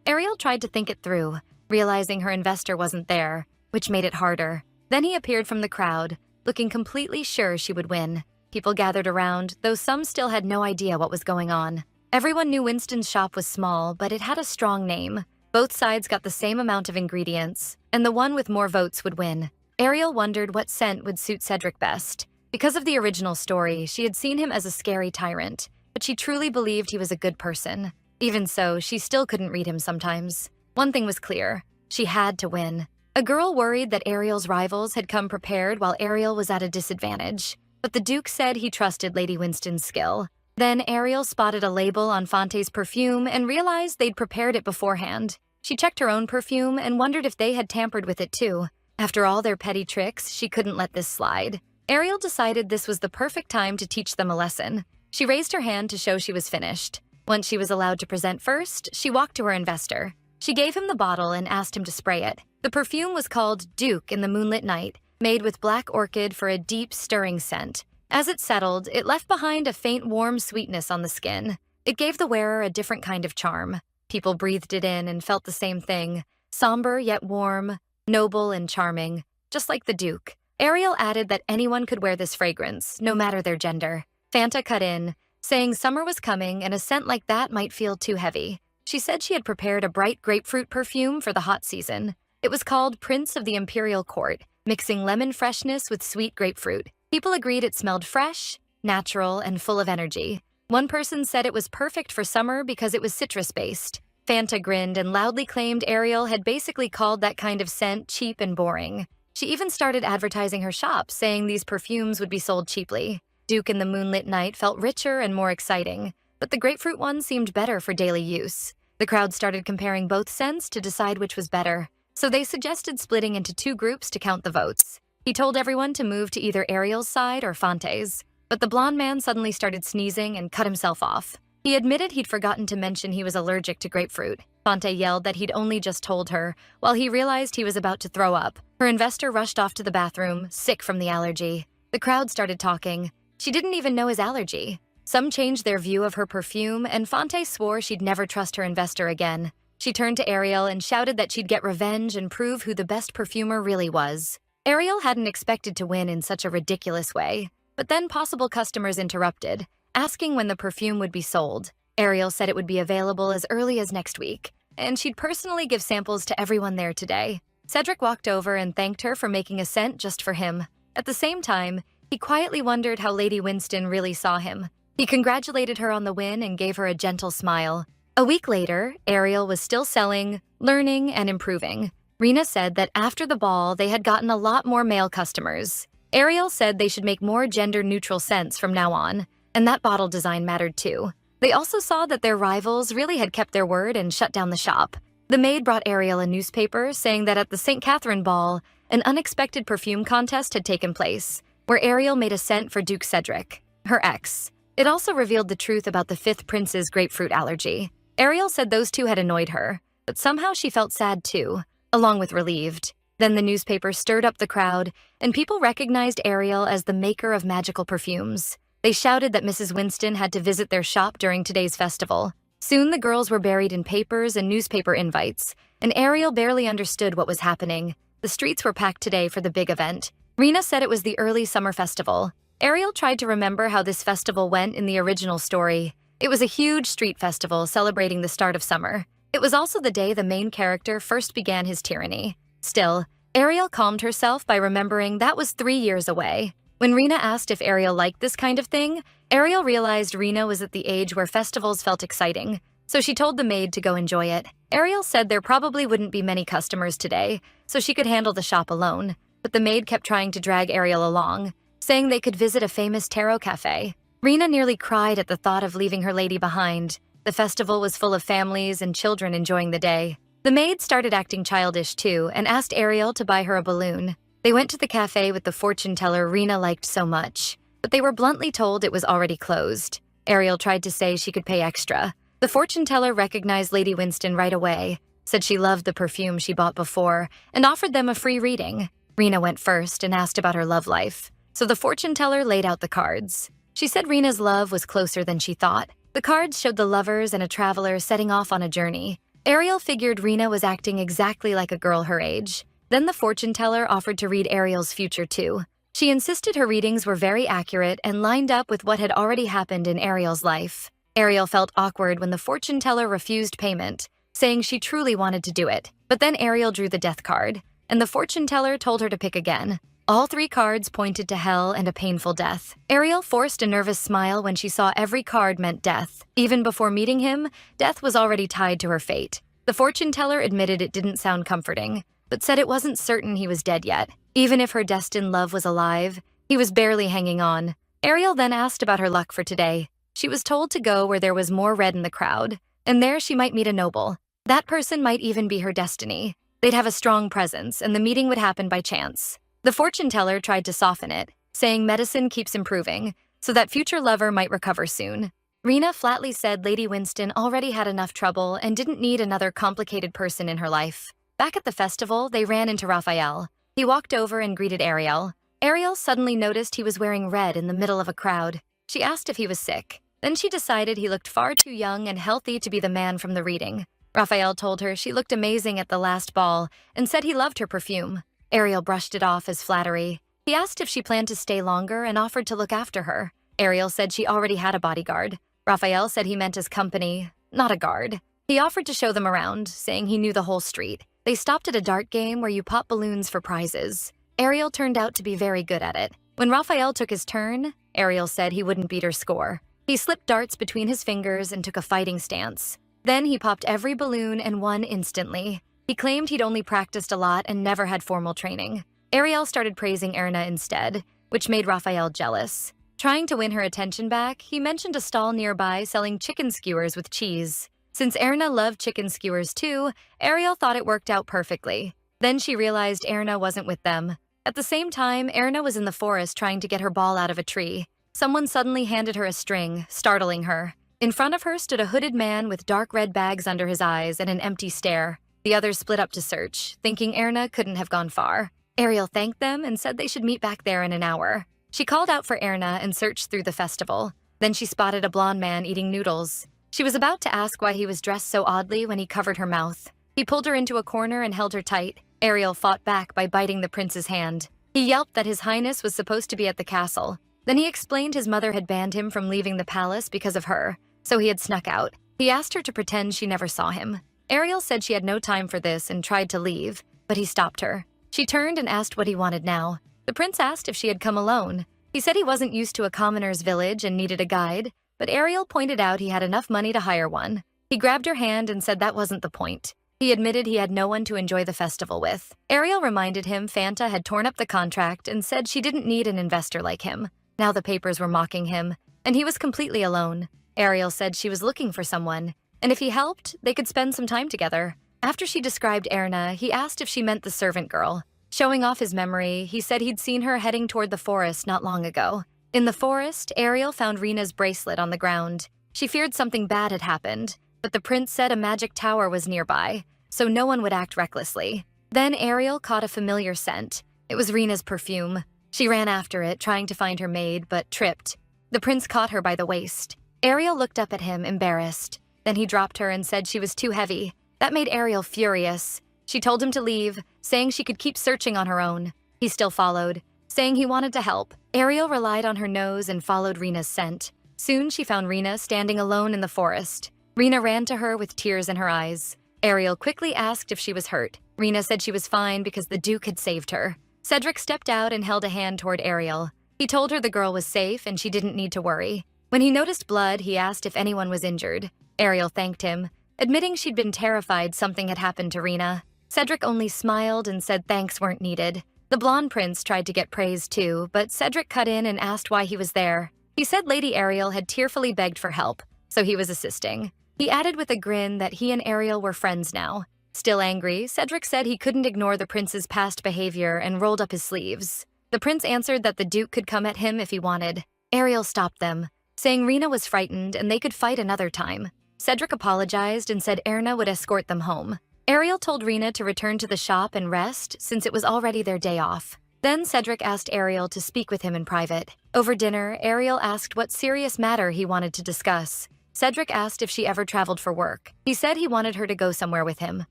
Ariel tried to think it through, realizing her investor wasn't there, which made it harder. Then he appeared from the crowd, looking completely sure she would win. People gathered around, though some still had no idea what was going on. Everyone knew Winston's shop was small, but it had a strong name. Both sides got the same amount of ingredients, and the one with more votes would win. Ariel wondered what scent would suit Cedric best. Because of the original story, she had seen him as a scary tyrant, but she truly believed he was a good person. Even so, she still couldn't read him sometimes. One thing was clear. She had to win. A girl worried that Ariel's rivals had come prepared while Ariel was at a disadvantage. But the Duke said he trusted Lady Winston's skill. Then Ariel spotted a label on Fante's perfume and realized they'd prepared it beforehand. She checked her own perfume and wondered if they had tampered with it too. After all their petty tricks, she couldn't let this slide. Ariel decided this was the perfect time to teach them a lesson. She raised her hand to show she was finished. Once she was allowed to present first, she walked to her investor. She gave him the bottle and asked him to spray it. The perfume was called Duke in the Moonlit Night, made with black orchid for a deep, stirring scent. As it settled, it left behind a faint, warm sweetness on the skin. It gave the wearer a different kind of charm. People breathed it in and felt the same thing. Somber yet warm, noble and charming, just like the Duke. Ariel added that anyone could wear this fragrance, no matter their gender. Fanta cut in, saying summer was coming and a scent like that might feel too heavy. She said she had prepared a bright grapefruit perfume for the hot season. It was called Prince of the Imperial Court, mixing lemon freshness with sweet grapefruit. People agreed it smelled fresh, natural, and full of energy. One person said it was perfect for summer because it was citrus-based. Fanta grinned and loudly claimed Ariel had basically called that kind of scent cheap and boring. She even started advertising her shop, saying these perfumes would be sold cheaply. Duke in the Moonlit Night felt richer and more exciting, but the grapefruit one seemed better for daily use. The crowd started comparing both scents to decide which was better, so they suggested splitting into two groups to count the votes. He told everyone to move to either Ariel's side or Fante's, but the blonde man suddenly started sneezing and cut himself off. He admitted he'd forgotten to mention he was allergic to grapefruit. Fante yelled that he'd only just told her, while he realized he was about to throw up. Her investor rushed off to the bathroom, sick from the allergy. The crowd started talking. She didn't even know his allergy. Some changed their view of her perfume, and Fante swore she'd never trust her investor again. She turned to Ariel and shouted that she'd get revenge and prove who the best perfumer really was. Ariel hadn't expected to win in such a ridiculous way, but then possible customers interrupted, asking when the perfume would be sold. Ariel said it would be available as early as next week, and she'd personally give samples to everyone there today. Cedric walked over and thanked her for making a scent just for him. At the same time, he quietly wondered how Lady Winston really saw him. He congratulated her on the win and gave her a gentle smile. A week later, Ariel was still selling, learning, and improving. Rena said that after the ball, they had gotten a lot more male customers. Ariel said they should make more gender-neutral scents from now on, and that bottle design mattered too. They also saw that their rivals really had kept their word and shut down the shop. The maid brought Ariel a newspaper saying that at the St. Catherine Ball, an unexpected perfume contest had taken place, where Ariel made a scent for Duke Cedric, her ex. It also revealed the truth about the fifth prince's grapefruit allergy. Ariel said those two had annoyed her, but somehow she felt sad too, along with relieved. Then the newspaper stirred up the crowd, and people recognized Ariel as the maker of magical perfumes. They shouted that Mrs. Winston had to visit their shop during today's festival. Soon the girls were buried in papers and newspaper invites, and Ariel barely understood what was happening. The streets were packed today for the big event. Rena said it was the early summer festival. Ariel tried to remember how this festival went in the original story. It was a huge street festival celebrating the start of summer. It was also the day the main character first began his tyranny. Still, Ariel calmed herself by remembering that was 3 years away. When Rena asked if Ariel liked this kind of thing, Ariel realized Rena was at the age where festivals felt exciting, so she told the maid to go enjoy it. Ariel said there probably wouldn't be many customers today, so she could handle the shop alone, but the maid kept trying to drag Ariel along, saying they could visit a famous tarot cafe. Rena nearly cried at the thought of leaving her lady behind. The festival was full of families and children enjoying the day. The maid started acting childish too and asked Ariel to buy her a balloon. They went to the cafe with the fortune teller Rena liked so much, but they were bluntly told it was already closed. Ariel tried to say she could pay extra. The fortune teller recognized Lady Winston right away, said she loved the perfume she bought before, and offered them a free reading. Rena went first and asked about her love life, so the fortune teller laid out the cards. She said Rena's love was closer than she thought. The cards showed the lovers and a traveler setting off on a journey. Ariel figured Rena was acting exactly like a girl her age. Then the fortune teller offered to read Ariel's future too. She insisted her readings were very accurate and lined up with what had already happened in Ariel's life. Ariel felt awkward when the fortune teller refused payment, saying she truly wanted to do it. But then Ariel drew the death card, and the fortune teller told her to pick again. All 3 cards pointed to hell and a painful death. Ariel forced a nervous smile when she saw every card meant death. Even before meeting him, death was already tied to her fate. The fortune teller admitted it didn't sound comforting, but said it wasn't certain he was dead yet. Even if her destined love was alive, he was barely hanging on. Ariel then asked about her luck for today. She was told to go where there was more red in the crowd, and there she might meet a noble. That person might even be her destiny. They'd have a strong presence, and the meeting would happen by chance. The fortune teller tried to soften it, saying medicine keeps improving, so that future lover might recover soon. Rena flatly said Lady Winston already had enough trouble and didn't need another complicated person in her life. Back at the festival, they ran into Raphael. He walked over and greeted Ariel. Ariel suddenly noticed he was wearing red in the middle of a crowd. She asked if he was sick. Then she decided he looked far too young and healthy to be the man from the reading. Raphael told her she looked amazing at the last ball and said he loved her perfume. Ariel brushed it off as flattery. He asked if she planned to stay longer and offered to look after her. Ariel said she already had a bodyguard. Raphael said he meant as company, not a guard. He offered to show them around, saying he knew the whole street. They stopped at a dart game where you pop balloons for prizes. Ariel turned out to be very good at it. When Raphael took his turn, Ariel said he wouldn't beat her score. He slipped darts between his fingers and took a fighting stance. Then he popped every balloon and won instantly. He claimed he'd only practiced a lot and never had formal training. Ariel started praising Erna instead, which made Raphael jealous. Trying to win her attention back, he mentioned a stall nearby selling chicken skewers with cheese. Since Erna loved chicken skewers too, Ariel thought it worked out perfectly. Then she realized Erna wasn't with them. At the same time, Erna was in the forest trying to get her ball out of a tree. Someone suddenly handed her a string, startling her. In front of her stood a hooded man with dark red bags under his eyes and an empty stare. The others split up to search, thinking Erna couldn't have gone far. Ariel thanked them and said they should meet back there in an hour. She called out for Erna and searched through the festival. Then she spotted a blonde man eating noodles. She was about to ask why he was dressed so oddly when he covered her mouth. He pulled her into a corner and held her tight. Ariel fought back by biting the prince's hand. He yelped that His Highness was supposed to be at the castle. Then he explained his mother had banned him from leaving the palace because of her, so he had snuck out. He asked her to pretend she never saw him. Ariel said she had no time for this and tried to leave, but he stopped her. She turned and asked what he wanted now. The prince asked if she had come alone. He said he wasn't used to a commoner's village and needed a guide, but Ariel pointed out he had enough money to hire one. He grabbed her hand and said that wasn't the point. He admitted he had no one to enjoy the festival with. Ariel reminded him Fanta had torn up the contract and said she didn't need an investor like him. Now the papers were mocking him, and he was completely alone. Ariel said she was looking for someone, and if he helped, they could spend some time together. After she described Erna, he asked if she meant the servant girl. Showing off his memory, he said he'd seen her heading toward the forest not long ago. In the forest, Ariel found Rena's bracelet on the ground. She feared something bad had happened, but the prince said a magic tower was nearby, so no one would act recklessly. Then Ariel caught a familiar scent. It was Rena's perfume. She ran after it, trying to find her maid, but tripped. The prince caught her by the waist. Ariel looked up at him, embarrassed. Then he dropped her and said she was too heavy. That made Ariel furious. She told him to leave, saying she could keep searching on her own. He still followed, saying he wanted to help. Ariel relied on her nose and followed Rena's scent. Soon she found Rena standing alone in the forest. Rena ran to her with tears in her eyes. Ariel quickly asked if she was hurt. Rena said she was fine because the Duke had saved her. Cedric stepped out and held a hand toward Ariel. He told her the girl was safe and she didn't need to worry. When he noticed blood, he asked if anyone was injured. Ariel thanked him, admitting she'd been terrified something had happened to Rena. Cedric only smiled and said thanks weren't needed. The blonde prince tried to get praise too, but Cedric cut in and asked why he was there. He said Lady Ariel had tearfully begged for help, so he was assisting. He added with a grin that he and Ariel were friends now. Still angry, Cedric said he couldn't ignore the prince's past behavior and rolled up his sleeves. The prince answered that the Duke could come at him if he wanted. Ariel stopped them, saying Rena was frightened and they could fight another time. Cedric apologized and said Erna would escort them home. Ariel told Rena to return to the shop and rest since it was already their day off. Then Cedric asked Ariel to speak with him in private. Over dinner, Ariel asked what serious matter he wanted to discuss. Cedric asked if she ever traveled for work. He said he wanted her to go somewhere with him.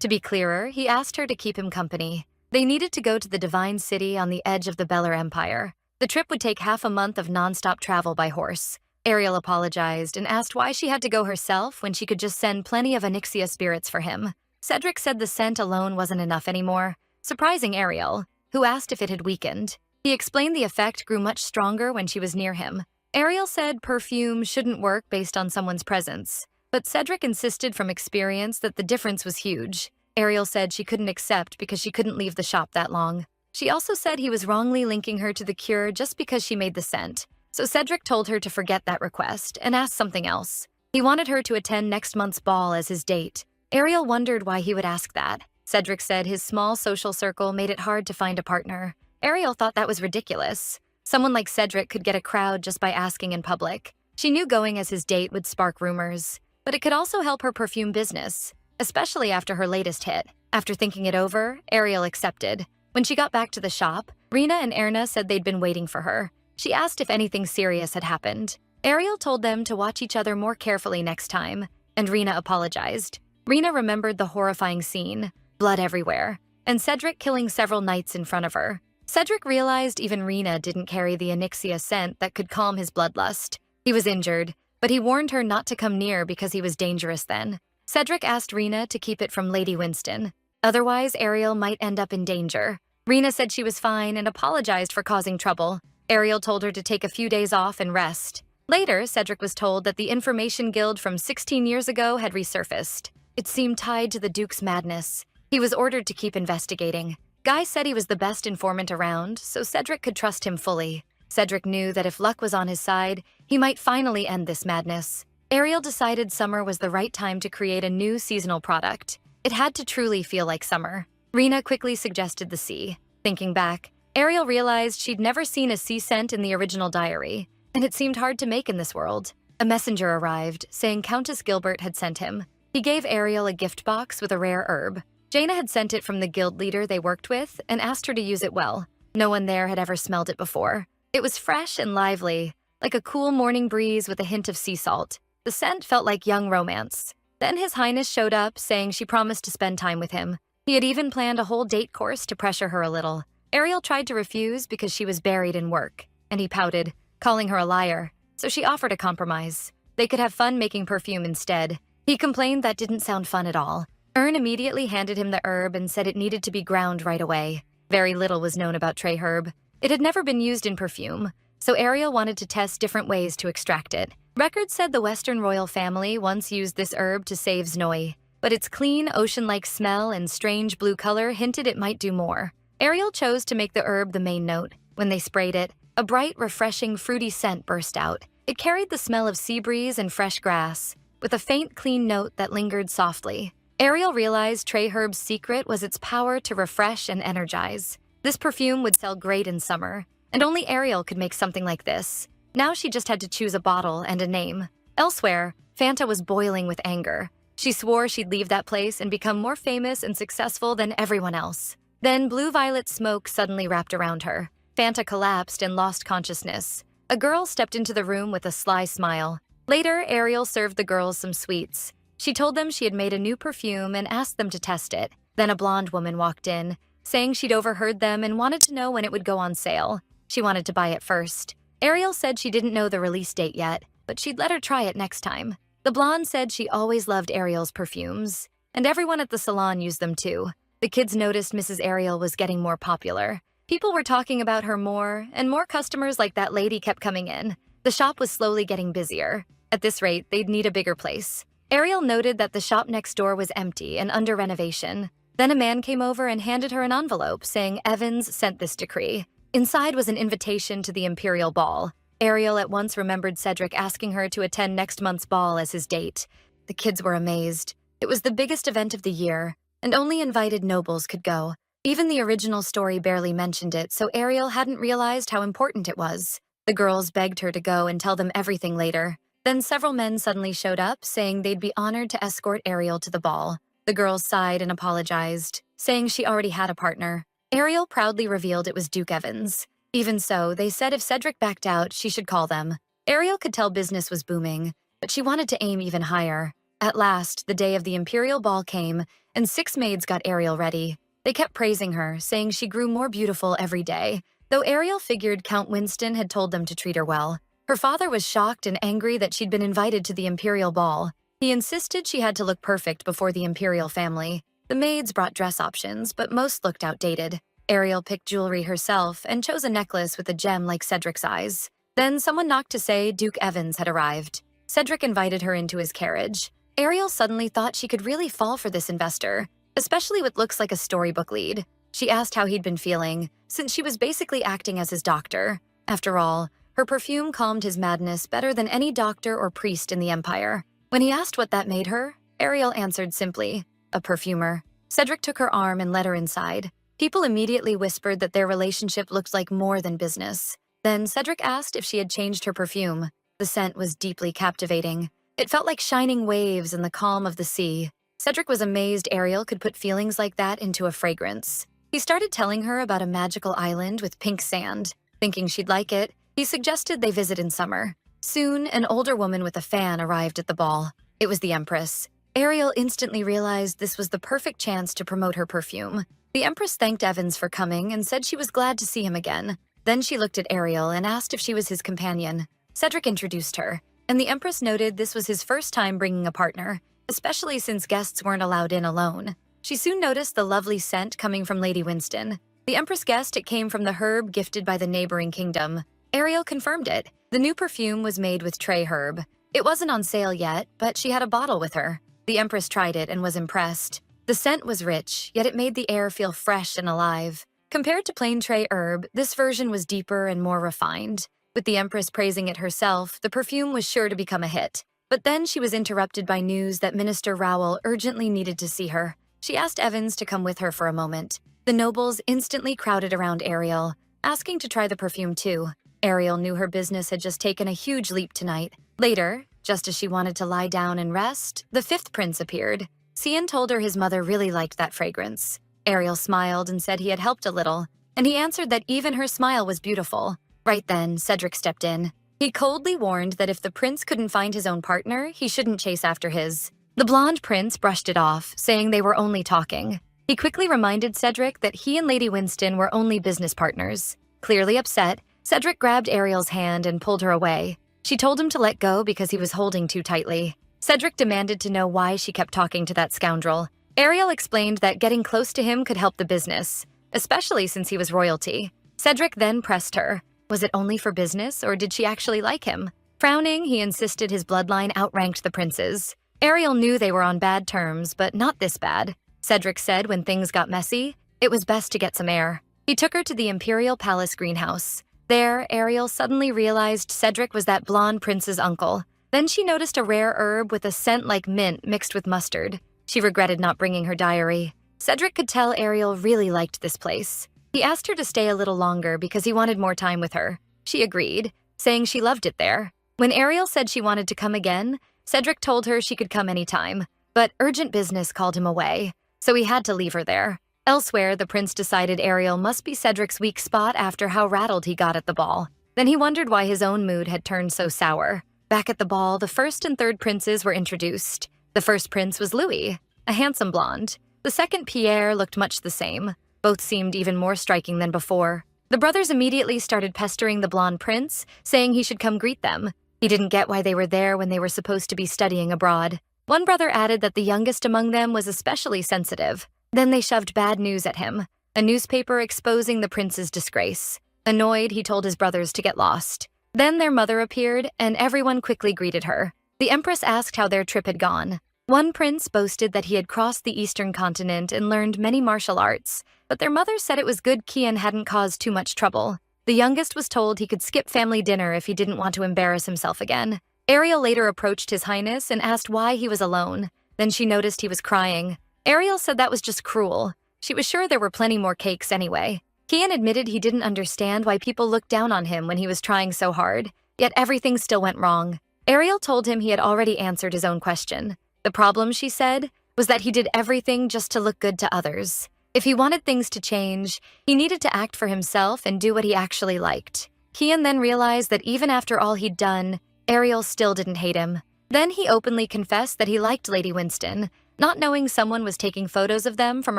To be clearer, he asked her to keep him company. They needed to go to the Divine City on the edge of the Beller Empire. The trip would take half a month of non-stop travel by horse. Ariel apologized and asked why she had to go herself when she could just send plenty of Onyxia spirits for him. Cedric said the scent alone wasn't enough anymore, surprising Ariel, who asked if it had weakened. He explained the effect grew much stronger when she was near him. Ariel said perfume shouldn't work based on someone's presence, but Cedric insisted from experience that the difference was huge. Ariel said she couldn't accept because she couldn't leave the shop that long. She also said he was wrongly linking her to the cure just because she made the scent. So Cedric told her to forget that request and ask something else. He wanted her to attend next month's ball as his date. Ariel wondered why he would ask that. Cedric said his small social circle made it hard to find a partner. Ariel thought that was ridiculous. Someone like Cedric could get a crowd just by asking in public. She knew going as his date would spark rumors, but it could also help her perfume business, especially after her latest hit. After thinking it over, Ariel accepted. When she got back to the shop, Rena and Erna said they'd been waiting for her. She asked if anything serious had happened. Ariel told them to watch each other more carefully next time, and Rena apologized. Rena remembered the horrifying scene, blood everywhere, and Cedric killing several knights in front of her. Cedric realized even Rena didn't carry the Onyxia scent that could calm his bloodlust. He was injured, but he warned her not to come near because he was dangerous then. Cedric asked Rena to keep it from Lady Winston. Otherwise, Ariel might end up in danger. Rena said she was fine and apologized for causing trouble. Ariel told her to take a few days off and rest. Later, Cedric was told that the Information Guild from 16 years ago had resurfaced. It seemed tied to the Duke's madness. He was ordered to keep investigating. Guy said he was the best informant around, so Cedric could trust him fully. Cedric knew that if luck was on his side, he might finally end this madness. Ariel decided summer was the right time to create a new seasonal product. It had to truly feel like summer. Rena quickly suggested the sea. Thinking back, Ariel realized she'd never seen a sea scent in the original diary, and it seemed hard to make in this world. A messenger arrived, saying Countess Gilbert had sent him. He gave Ariel a gift box with a rare herb. Jaina had sent it from the guild leader they worked with and asked her to use it well. No one there had ever smelled it before. It was fresh and lively, like a cool morning breeze with a hint of sea salt. The scent felt like young romance. Then His Highness showed up, saying she promised to spend time with him. He had even planned a whole date course to pressure her a little. Ariel tried to refuse because she was buried in work, and he pouted, calling her a liar, so she offered a compromise. They could have fun making perfume instead. He complained that didn't sound fun at all. Ern immediately handed him the herb and said it needed to be ground right away. Very little was known about Trey herb. It had never been used in perfume, so Ariel wanted to test different ways to extract it. Records said the Western royal family once used this herb to save Znoi, but its clean, ocean-like smell and strange blue color hinted it might do more. Ariel chose to make the herb the main note. When they sprayed it, a bright, refreshing, fruity scent burst out. It carried the smell of sea breeze and fresh grass, with a faint, clean note that lingered softly. Ariel realized Trey Herb's secret was its power to refresh and energize. This perfume would sell great in summer, and only Ariel could make something like this. Now she just had to choose a bottle and a name. Elsewhere, Fanta was boiling with anger. She swore she'd leave that place and become more famous and successful than everyone else. Then blue-violet smoke suddenly wrapped around her. Fanta collapsed and lost consciousness. A girl stepped into the room with a sly smile. Later, Ariel served the girls some sweets. She told them she had made a new perfume and asked them to test it. Then a blonde woman walked in, saying she'd overheard them and wanted to know when it would go on sale. She wanted to buy it first. Ariel said she didn't know the release date yet, but she'd let her try it next time. The blonde said she always loved Ariel's perfumes, and everyone at the salon used them too. The kids noticed Mrs. Ariel was getting more popular. People were talking about her more, and more customers like that lady kept coming in. The shop was slowly getting busier. At this rate, they'd need a bigger place. Ariel noted that the shop next door was empty and under renovation. Then a man came over and handed her an envelope saying Evans sent this decree. Inside was an invitation to the Imperial Ball. Ariel at once remembered Cedric asking her to attend next month's ball as his date. The kids were amazed. It was the biggest event of the year, and only invited nobles could go. Even the original story barely mentioned it, so Ariel hadn't realized how important it was. The girls begged her to go and tell them everything later. Then several men suddenly showed up, saying they'd be honored to escort Ariel to the ball. The girls sighed and apologized, saying she already had a partner. Ariel proudly revealed it was Duke Evans. Even so, they said if Cedric backed out, she should call them. Ariel could tell business was booming, but she wanted to aim even higher. At last, the day of the Imperial Ball came, and 6 maids got Ariel ready. They kept praising her, saying she grew more beautiful every day, though Ariel figured Count Winston had told them to treat her well. Her father was shocked and angry that she'd been invited to the Imperial Ball. He insisted she had to look perfect before the Imperial family. The maids brought dress options, but most looked outdated. Ariel picked jewelry herself and chose a necklace with a gem like Cedric's eyes. Then someone knocked to say Duke Evans had arrived. Cedric invited her into his carriage. Ariel suddenly thought she could really fall for this investor, especially what looks like a storybook lead. She asked how he'd been feeling, since she was basically acting as his doctor. After all, Her perfume calmed his madness better than any doctor or priest in the Empire. When he asked what that made her, Ariel answered simply, "A perfumer." Cedric took her arm and led her inside. People immediately whispered that their relationship looked like more than business. Then Cedric asked if she had changed her perfume. The scent was deeply captivating. It felt like shining waves in the calm of the sea. Cedric was amazed Ariel could put feelings like that into a fragrance. He started telling her about a magical island with pink sand. Thinking she'd like it, he suggested they visit in summer. Soon, an older woman with a fan arrived at the ball. It was the Empress. Ariel instantly realized this was the perfect chance to promote her perfume. The Empress thanked Evans for coming and said she was glad to see him again. Then she looked at Ariel and asked if she was his companion. Cedric introduced her, and the Empress noted this was his first time bringing a partner, especially since guests weren't allowed in alone. She soon noticed the lovely scent coming from Lady Winston. The Empress guessed it came from the herb gifted by the neighboring kingdom. Ariel confirmed it. The new perfume was made with Trey herb. It wasn't on sale yet, but she had a bottle with her. The Empress tried it and was impressed. The scent was rich, yet it made the air feel fresh and alive. Compared to plain Trey herb, this version was deeper and more refined. With the Empress praising it herself, the perfume was sure to become a hit. But then she was interrupted by news that Minister Rowell urgently needed to see her. She asked Evans to come with her for a moment. The nobles instantly crowded around Ariel, asking to try the perfume too. Ariel knew her business had just taken a huge leap tonight. Later, just as she wanted to lie down and rest, the fifth prince appeared. Cian told her his mother really liked that fragrance. Ariel smiled and said he had helped a little, and he answered that even her smile was beautiful. Right then, Cedric stepped in. He coldly warned that if the prince couldn't find his own partner, he shouldn't chase after his. The blonde prince brushed it off, saying they were only talking. He quickly reminded Cedric that he and Lady Winston were only business partners. Clearly upset, Cedric grabbed Ariel's hand and pulled her away. She told him to let go because he was holding too tightly. Cedric demanded to know why she kept talking to that scoundrel. Ariel explained that getting close to him could help the business, especially since he was royalty. Cedric then pressed her. Was it only for business, or did she actually like him? Frowning, he insisted his bloodline outranked the prince's. Ariel knew they were on bad terms, but not this bad. Cedric said when things got messy, it was best to get some air. He took her to the Imperial Palace greenhouse. There, Ariel suddenly realized Cedric was that blonde prince's uncle. Then she noticed a rare herb with a scent like mint mixed with mustard. She regretted not bringing her diary. Cedric could tell Ariel really liked this place. He asked her to stay a little longer because he wanted more time with her. She agreed, saying she loved it there. When Ariel said she wanted to come again, Cedric told her she could come anytime. But urgent business called him away, so he had to leave her there. Elsewhere, the prince decided Ariel must be Cedric's weak spot after how rattled he got at the ball. Then he wondered why his own mood had turned so sour. Back at the ball, the first and third princes were introduced. The first prince was Louis, a handsome blonde. The second, Pierre, looked much the same. Both seemed even more striking than before. The brothers immediately started pestering the blonde prince, saying he should come greet them. He didn't get why they were there when they were supposed to be studying abroad. One brother added that the youngest among them was especially sensitive. Then they shoved bad news at him, a newspaper exposing the prince's disgrace. Annoyed, he told his brothers to get lost. Then their mother appeared, and everyone quickly greeted her. The Empress asked how their trip had gone. One prince boasted that he had crossed the eastern continent and learned many martial arts, but their mother said it was good Kian hadn't caused too much trouble. The youngest was told he could skip family dinner if he didn't want to embarrass himself again. Ariel later approached His Highness and asked why he was alone. Then she noticed he was crying. Ariel said that was just cruel. She was sure there were plenty more cakes anyway. Kian admitted he didn't understand why people looked down on him when he was trying so hard, yet everything still went wrong. Ariel told him he had already answered his own question. The problem, she said, was that he did everything just to look good to others. If he wanted things to change, he needed to act for himself and do what he actually liked. Kian then realized that even after all he'd done, Ariel still didn't hate him. Then he openly confessed that he liked Lady Winston, not knowing someone was taking photos of them from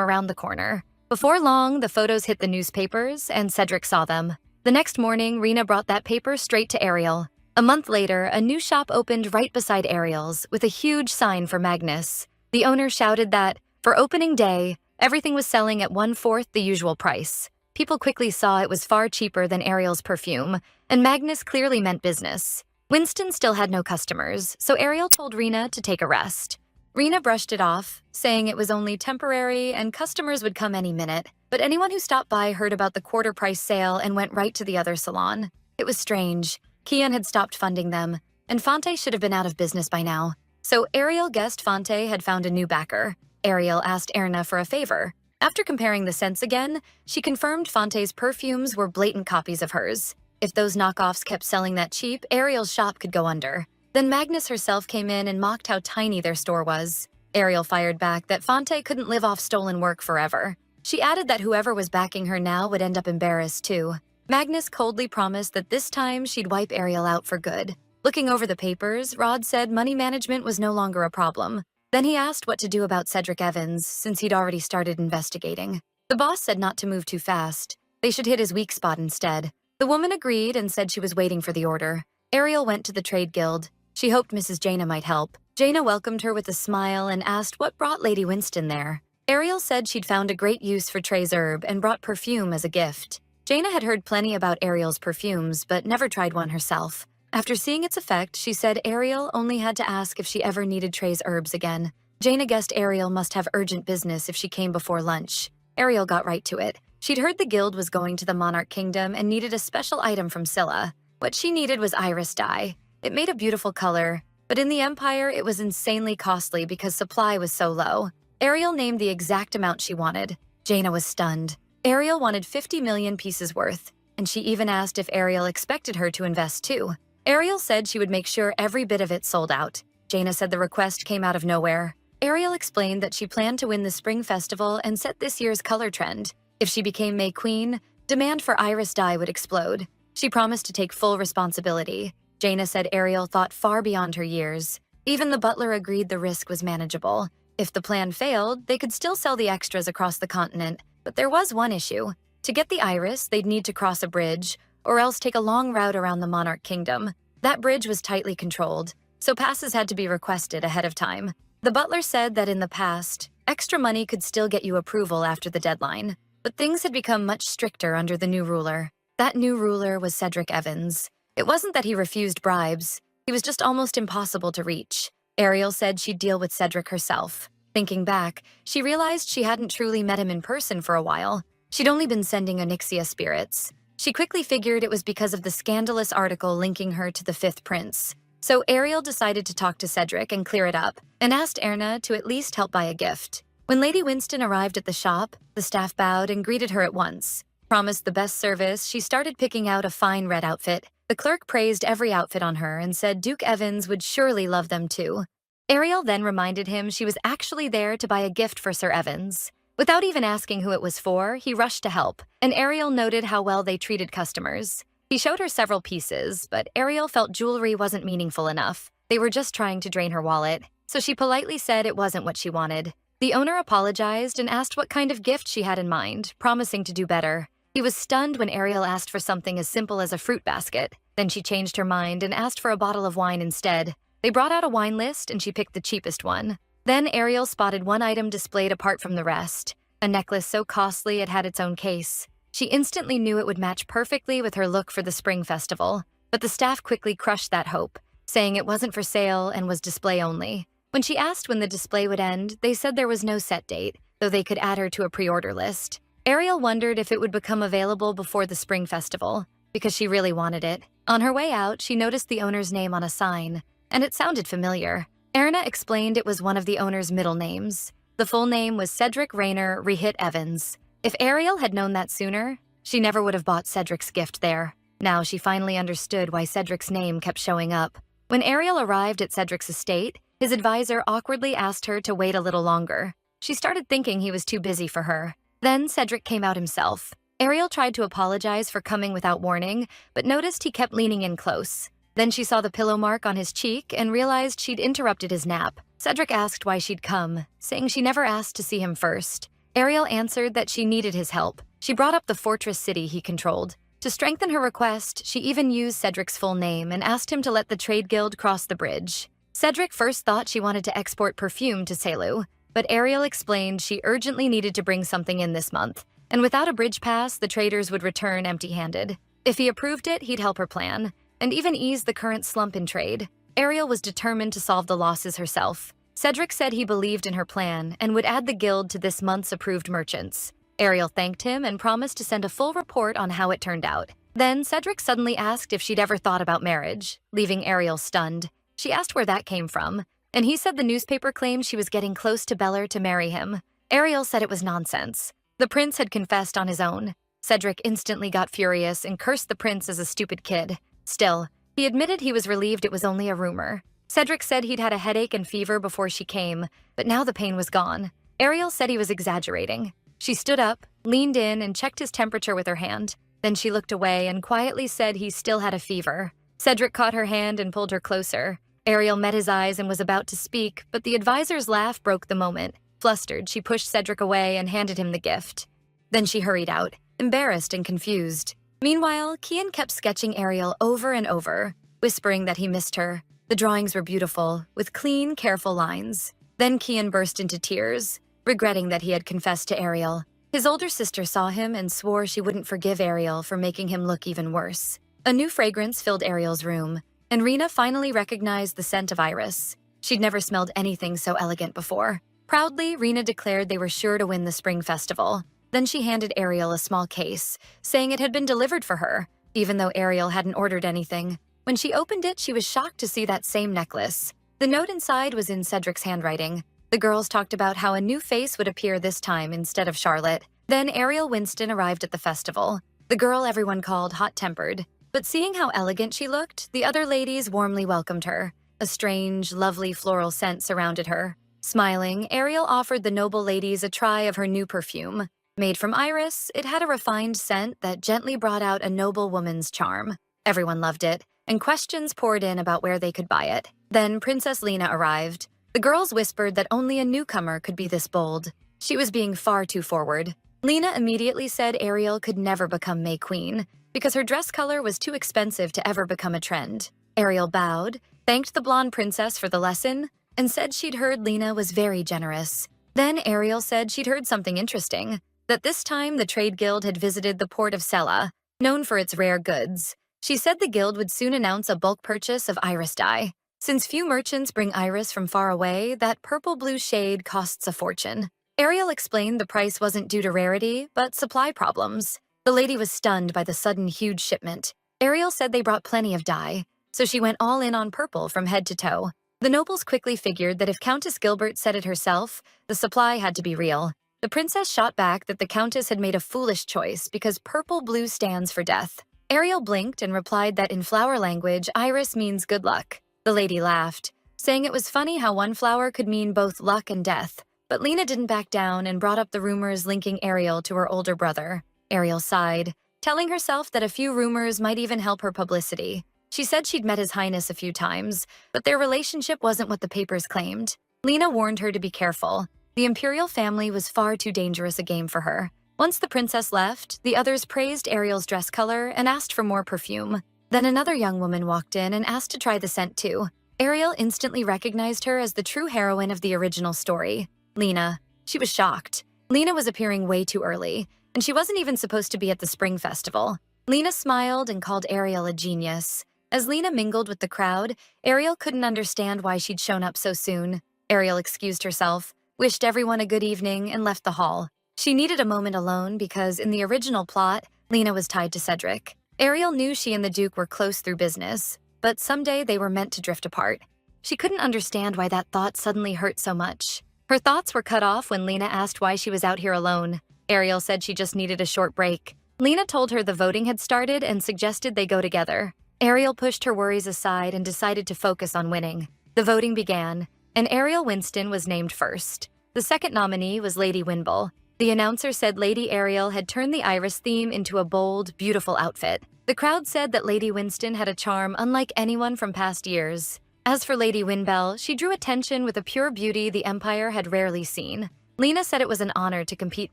around the corner. Before long, the photos hit the newspapers, and Cedric saw them. The next morning, Rena brought that paper straight to Ariel. A month later, a new shop opened right beside Ariel's, with a huge sign for Magnus. The owner shouted that, for opening day, everything was selling at 1/4 the usual price. People quickly saw it was far cheaper than Ariel's perfume, and Magnus clearly meant business. Winston still had no customers, so Ariel told Rena to take a rest. Rena brushed it off, saying it was only temporary and customers would come any minute, but anyone who stopped by heard about the quarter-price sale and went right to the other salon. It was strange. Kian had stopped funding them, and Fonte should have been out of business by now. So Ariel guessed Fonte had found a new backer. Ariel asked Erna for a favor. After comparing the scents again, she confirmed Fonte's perfumes were blatant copies of hers. If those knockoffs kept selling that cheap, Ariel's shop could go under. Then Magnus herself came in and mocked how tiny their store was. Ariel fired back that Fonte couldn't live off stolen work forever. She added that whoever was backing her now would end up embarrassed too. Magnus coldly promised that this time she'd wipe Ariel out for good. Looking over the papers, Rod said money management was no longer a problem. Then he asked what to do about Cedric Evans, since he'd already started investigating. The boss said not to move too fast. They should hit his weak spot instead. The woman agreed and said she was waiting for the order. Ariel went to the trade guild. She hoped Mrs. Jaina might help. Jaina welcomed her with a smile and asked what brought Lady Winston there. Ariel said she'd found a great use for Trey's herb and brought perfume as a gift. Jaina had heard plenty about Ariel's perfumes, but never tried one herself. After seeing its effect, she said Ariel only had to ask if she ever needed Trey's herbs again. Jaina guessed Ariel must have urgent business if she came before lunch. Ariel got right to it. She'd heard the guild was going to the Monarch Kingdom and needed a special item from Scylla. What she needed was iris dye. It made a beautiful color, but in the Empire it was insanely costly because supply was so low. Ariel named the exact amount she wanted. Jaina was stunned. Ariel wanted 50 million pieces worth, and she even asked if Ariel expected her to invest too. Ariel said she would make sure every bit of it sold out. Jaina said the request came out of nowhere. Ariel explained that she planned to win the Spring Festival and set this year's color trend. If she became May Queen, demand for iris dye would explode. She promised to take full responsibility. Jaina said Ariel thought far beyond her years. Even the butler agreed the risk was manageable. If the plan failed, they could still sell the extras across the continent. But there was one issue. To get the iris, they'd need to cross a bridge, or else take a long route around the Monarch Kingdom. That bridge was tightly controlled, so passes had to be requested ahead of time. The butler said that in the past, extra money could still get you approval after the deadline, but things had become much stricter under the new ruler. That new ruler was Cedric Evans. It wasn't that he refused bribes, he was just almost impossible to reach. Ariel said she'd deal with Cedric herself. Thinking back, she realized she hadn't truly met him in person for a while. She'd only been sending Onyxia spirits. She quickly figured it was because of the scandalous article linking her to the Fifth Prince. So Ariel decided to talk to Cedric and clear it up, and asked Erna to at least help buy a gift. When Lady Winston arrived at the shop, the staff bowed and greeted her at once. Promised the best service, she started picking out a fine red outfit. The clerk praised every outfit on her and said Duke Evans would surely love them too. Ariel then reminded him she was actually there to buy a gift for Sir Evans. Without even asking who it was for, he rushed to help, and Ariel noted how well they treated customers. He showed her several pieces, but Ariel felt jewelry wasn't meaningful enough. They were just trying to drain her wallet, so she politely said it wasn't what she wanted. The owner apologized and asked what kind of gift she had in mind, promising to do better. He was stunned when Ariel asked for something as simple as a fruit basket. Then she changed her mind and asked for a bottle of wine instead. They brought out a wine list and she picked the cheapest one. Then Ariel spotted one item displayed apart from the rest, a necklace so costly it had its own case. She instantly knew it would match perfectly with her look for the Spring Festival, but the staff quickly crushed that hope, saying it wasn't for sale and was display only. When she asked when the display would end, they said there was no set date, though they could add her to a pre-order list. Ariel wondered if it would become available before the Spring Festival, because she really wanted it. On her way out, she noticed the owner's name on a sign, and it sounded familiar. Erna explained it was one of the owner's middle names. The full name was Cedric Rayner Rehit Evans. If Ariel had known that sooner, she never would have bought Cedric's gift there. Now she finally understood why Cedric's name kept showing up. When Ariel arrived at Cedric's estate, his advisor awkwardly asked her to wait a little longer. She started thinking he was too busy for her. Then Cedric came out himself. Ariel tried to apologize for coming without warning, but noticed he kept leaning in close. Then she saw the pillow mark on his cheek and realized she'd interrupted his nap. Cedric asked why she'd come, saying she never asked to see him first. Ariel answered that she needed his help. She brought up the fortress city he controlled. To strengthen her request, she even used Cedric's full name and asked him to let the trade guild cross the bridge. Cedric first thought she wanted to export perfume to Selu, but Ariel explained she urgently needed to bring something in this month, and without a bridge pass, the traders would return empty-handed. If he approved it, he'd help her plan, and even ease the current slump in trade. Ariel was determined to solve the losses herself. Cedric said he believed in her plan and would add the guild to this month's approved merchants. Ariel thanked him and promised to send a full report on how it turned out. Then Cedric suddenly asked if she'd ever thought about marriage, leaving Ariel stunned. She asked where that came from, and he said the newspaper claimed she was getting close to Beller to marry him. Ariel said it was nonsense. The prince had confessed on his own. Cedric instantly got furious and cursed the prince as a stupid kid. Still, he admitted he was relieved it was only a rumor. Cedric said he'd had a headache and fever before she came, but now the pain was gone. Ariel said he was exaggerating. She stood up, leaned in, and checked his temperature with her hand. Then she looked away and quietly said he still had a fever. Cedric caught her hand and pulled her closer. Ariel met his eyes and was about to speak, but the advisor's laugh broke the moment. Flustered, she pushed Cedric away and handed him the gift. Then she hurried out, embarrassed and confused. Meanwhile, Kian kept sketching Ariel over and over, whispering that he missed her. The drawings were beautiful, with clean, careful lines. Then Kian burst into tears, regretting that he had confessed to Ariel. His older sister saw him and swore she wouldn't forgive Ariel for making him look even worse. A new fragrance filled Ariel's room, and Rena finally recognized the scent of iris. She'd never smelled anything so elegant before. Proudly, Rena declared they were sure to win the spring festival. Then she handed Ariel a small case, saying it had been delivered for her, even though Ariel hadn't ordered anything. When she opened it, she was shocked to see that same necklace. The note inside was in Cedric's handwriting. The girls talked about how a new face would appear this time instead of Charlotte. Then Ariel Winston arrived at the festival, the girl everyone called hot-tempered. But seeing how elegant she looked, the other ladies warmly welcomed her. A strange, lovely floral scent surrounded her. Smiling, Ariel offered the noble ladies a try of her new perfume. Made from iris, it had a refined scent that gently brought out a noble woman's charm. Everyone loved it, and questions poured in about where they could buy it. Then Princess Lena arrived. The girls whispered that only a newcomer could be this bold. She was being far too forward. Lena immediately said Ariel could never become May Queen because her dress color was too expensive to ever become a trend. Ariel bowed, thanked the blonde princess for the lesson, and said she'd heard Lena was very generous. Then Ariel said she'd heard something interesting, that this time the trade guild had visited the port of Sela, known for its rare goods. She said the guild would soon announce a bulk purchase of iris dye. Since few merchants bring iris from far away, that purple-blue shade costs a fortune. Ariel explained the price wasn't due to rarity, but supply problems. The lady was stunned by the sudden huge shipment. Ariel said they brought plenty of dye, so she went all in on purple from head to toe. The nobles quickly figured that if Countess Gilbert said it herself, the supply had to be real. The princess shot back that the countess had made a foolish choice because purple-blue stands for death. Ariel blinked and replied that in flower language, iris means good luck. The lady laughed, saying it was funny how one flower could mean both luck and death. But Lena didn't back down and brought up the rumors linking Ariel to her older brother. Ariel sighed, telling herself that a few rumors might even help her publicity. She said she'd met His Highness a few times, but their relationship wasn't what the papers claimed. Lena warned her to be careful. The imperial family was far too dangerous a game for her. Once the princess left, the others praised Ariel's dress color and asked for more perfume. Then another young woman walked in and asked to try the scent too. Ariel instantly recognized her as the true heroine of the original story, Lena. She was shocked. Lena was appearing way too early, and she wasn't even supposed to be at the spring festival. Lena smiled and called Ariel a genius. As Lena mingled with the crowd, Ariel couldn't understand why she'd shown up so soon. Ariel excused herself, wished everyone a good evening, and left the hall. She needed a moment alone because in the original plot, Lena was tied to Cedric. Ariel knew she and the Duke were close through business, but someday they were meant to drift apart. She couldn't understand why that thought suddenly hurt so much. Her thoughts were cut off when Lena asked why she was out here alone. Ariel said she just needed a short break. Lena told her the voting had started and suggested they go together. Ariel pushed her worries aside and decided to focus on winning. The voting began, and Ariel Winston was named first. The second nominee was Lady Winble. The announcer said Lady Ariel had turned the iris theme into a bold, beautiful outfit. The crowd said that Lady Winston had a charm unlike anyone from past years. As for Lady Winbell, she drew attention with a pure beauty the Empire had rarely seen. Lena said it was an honor to compete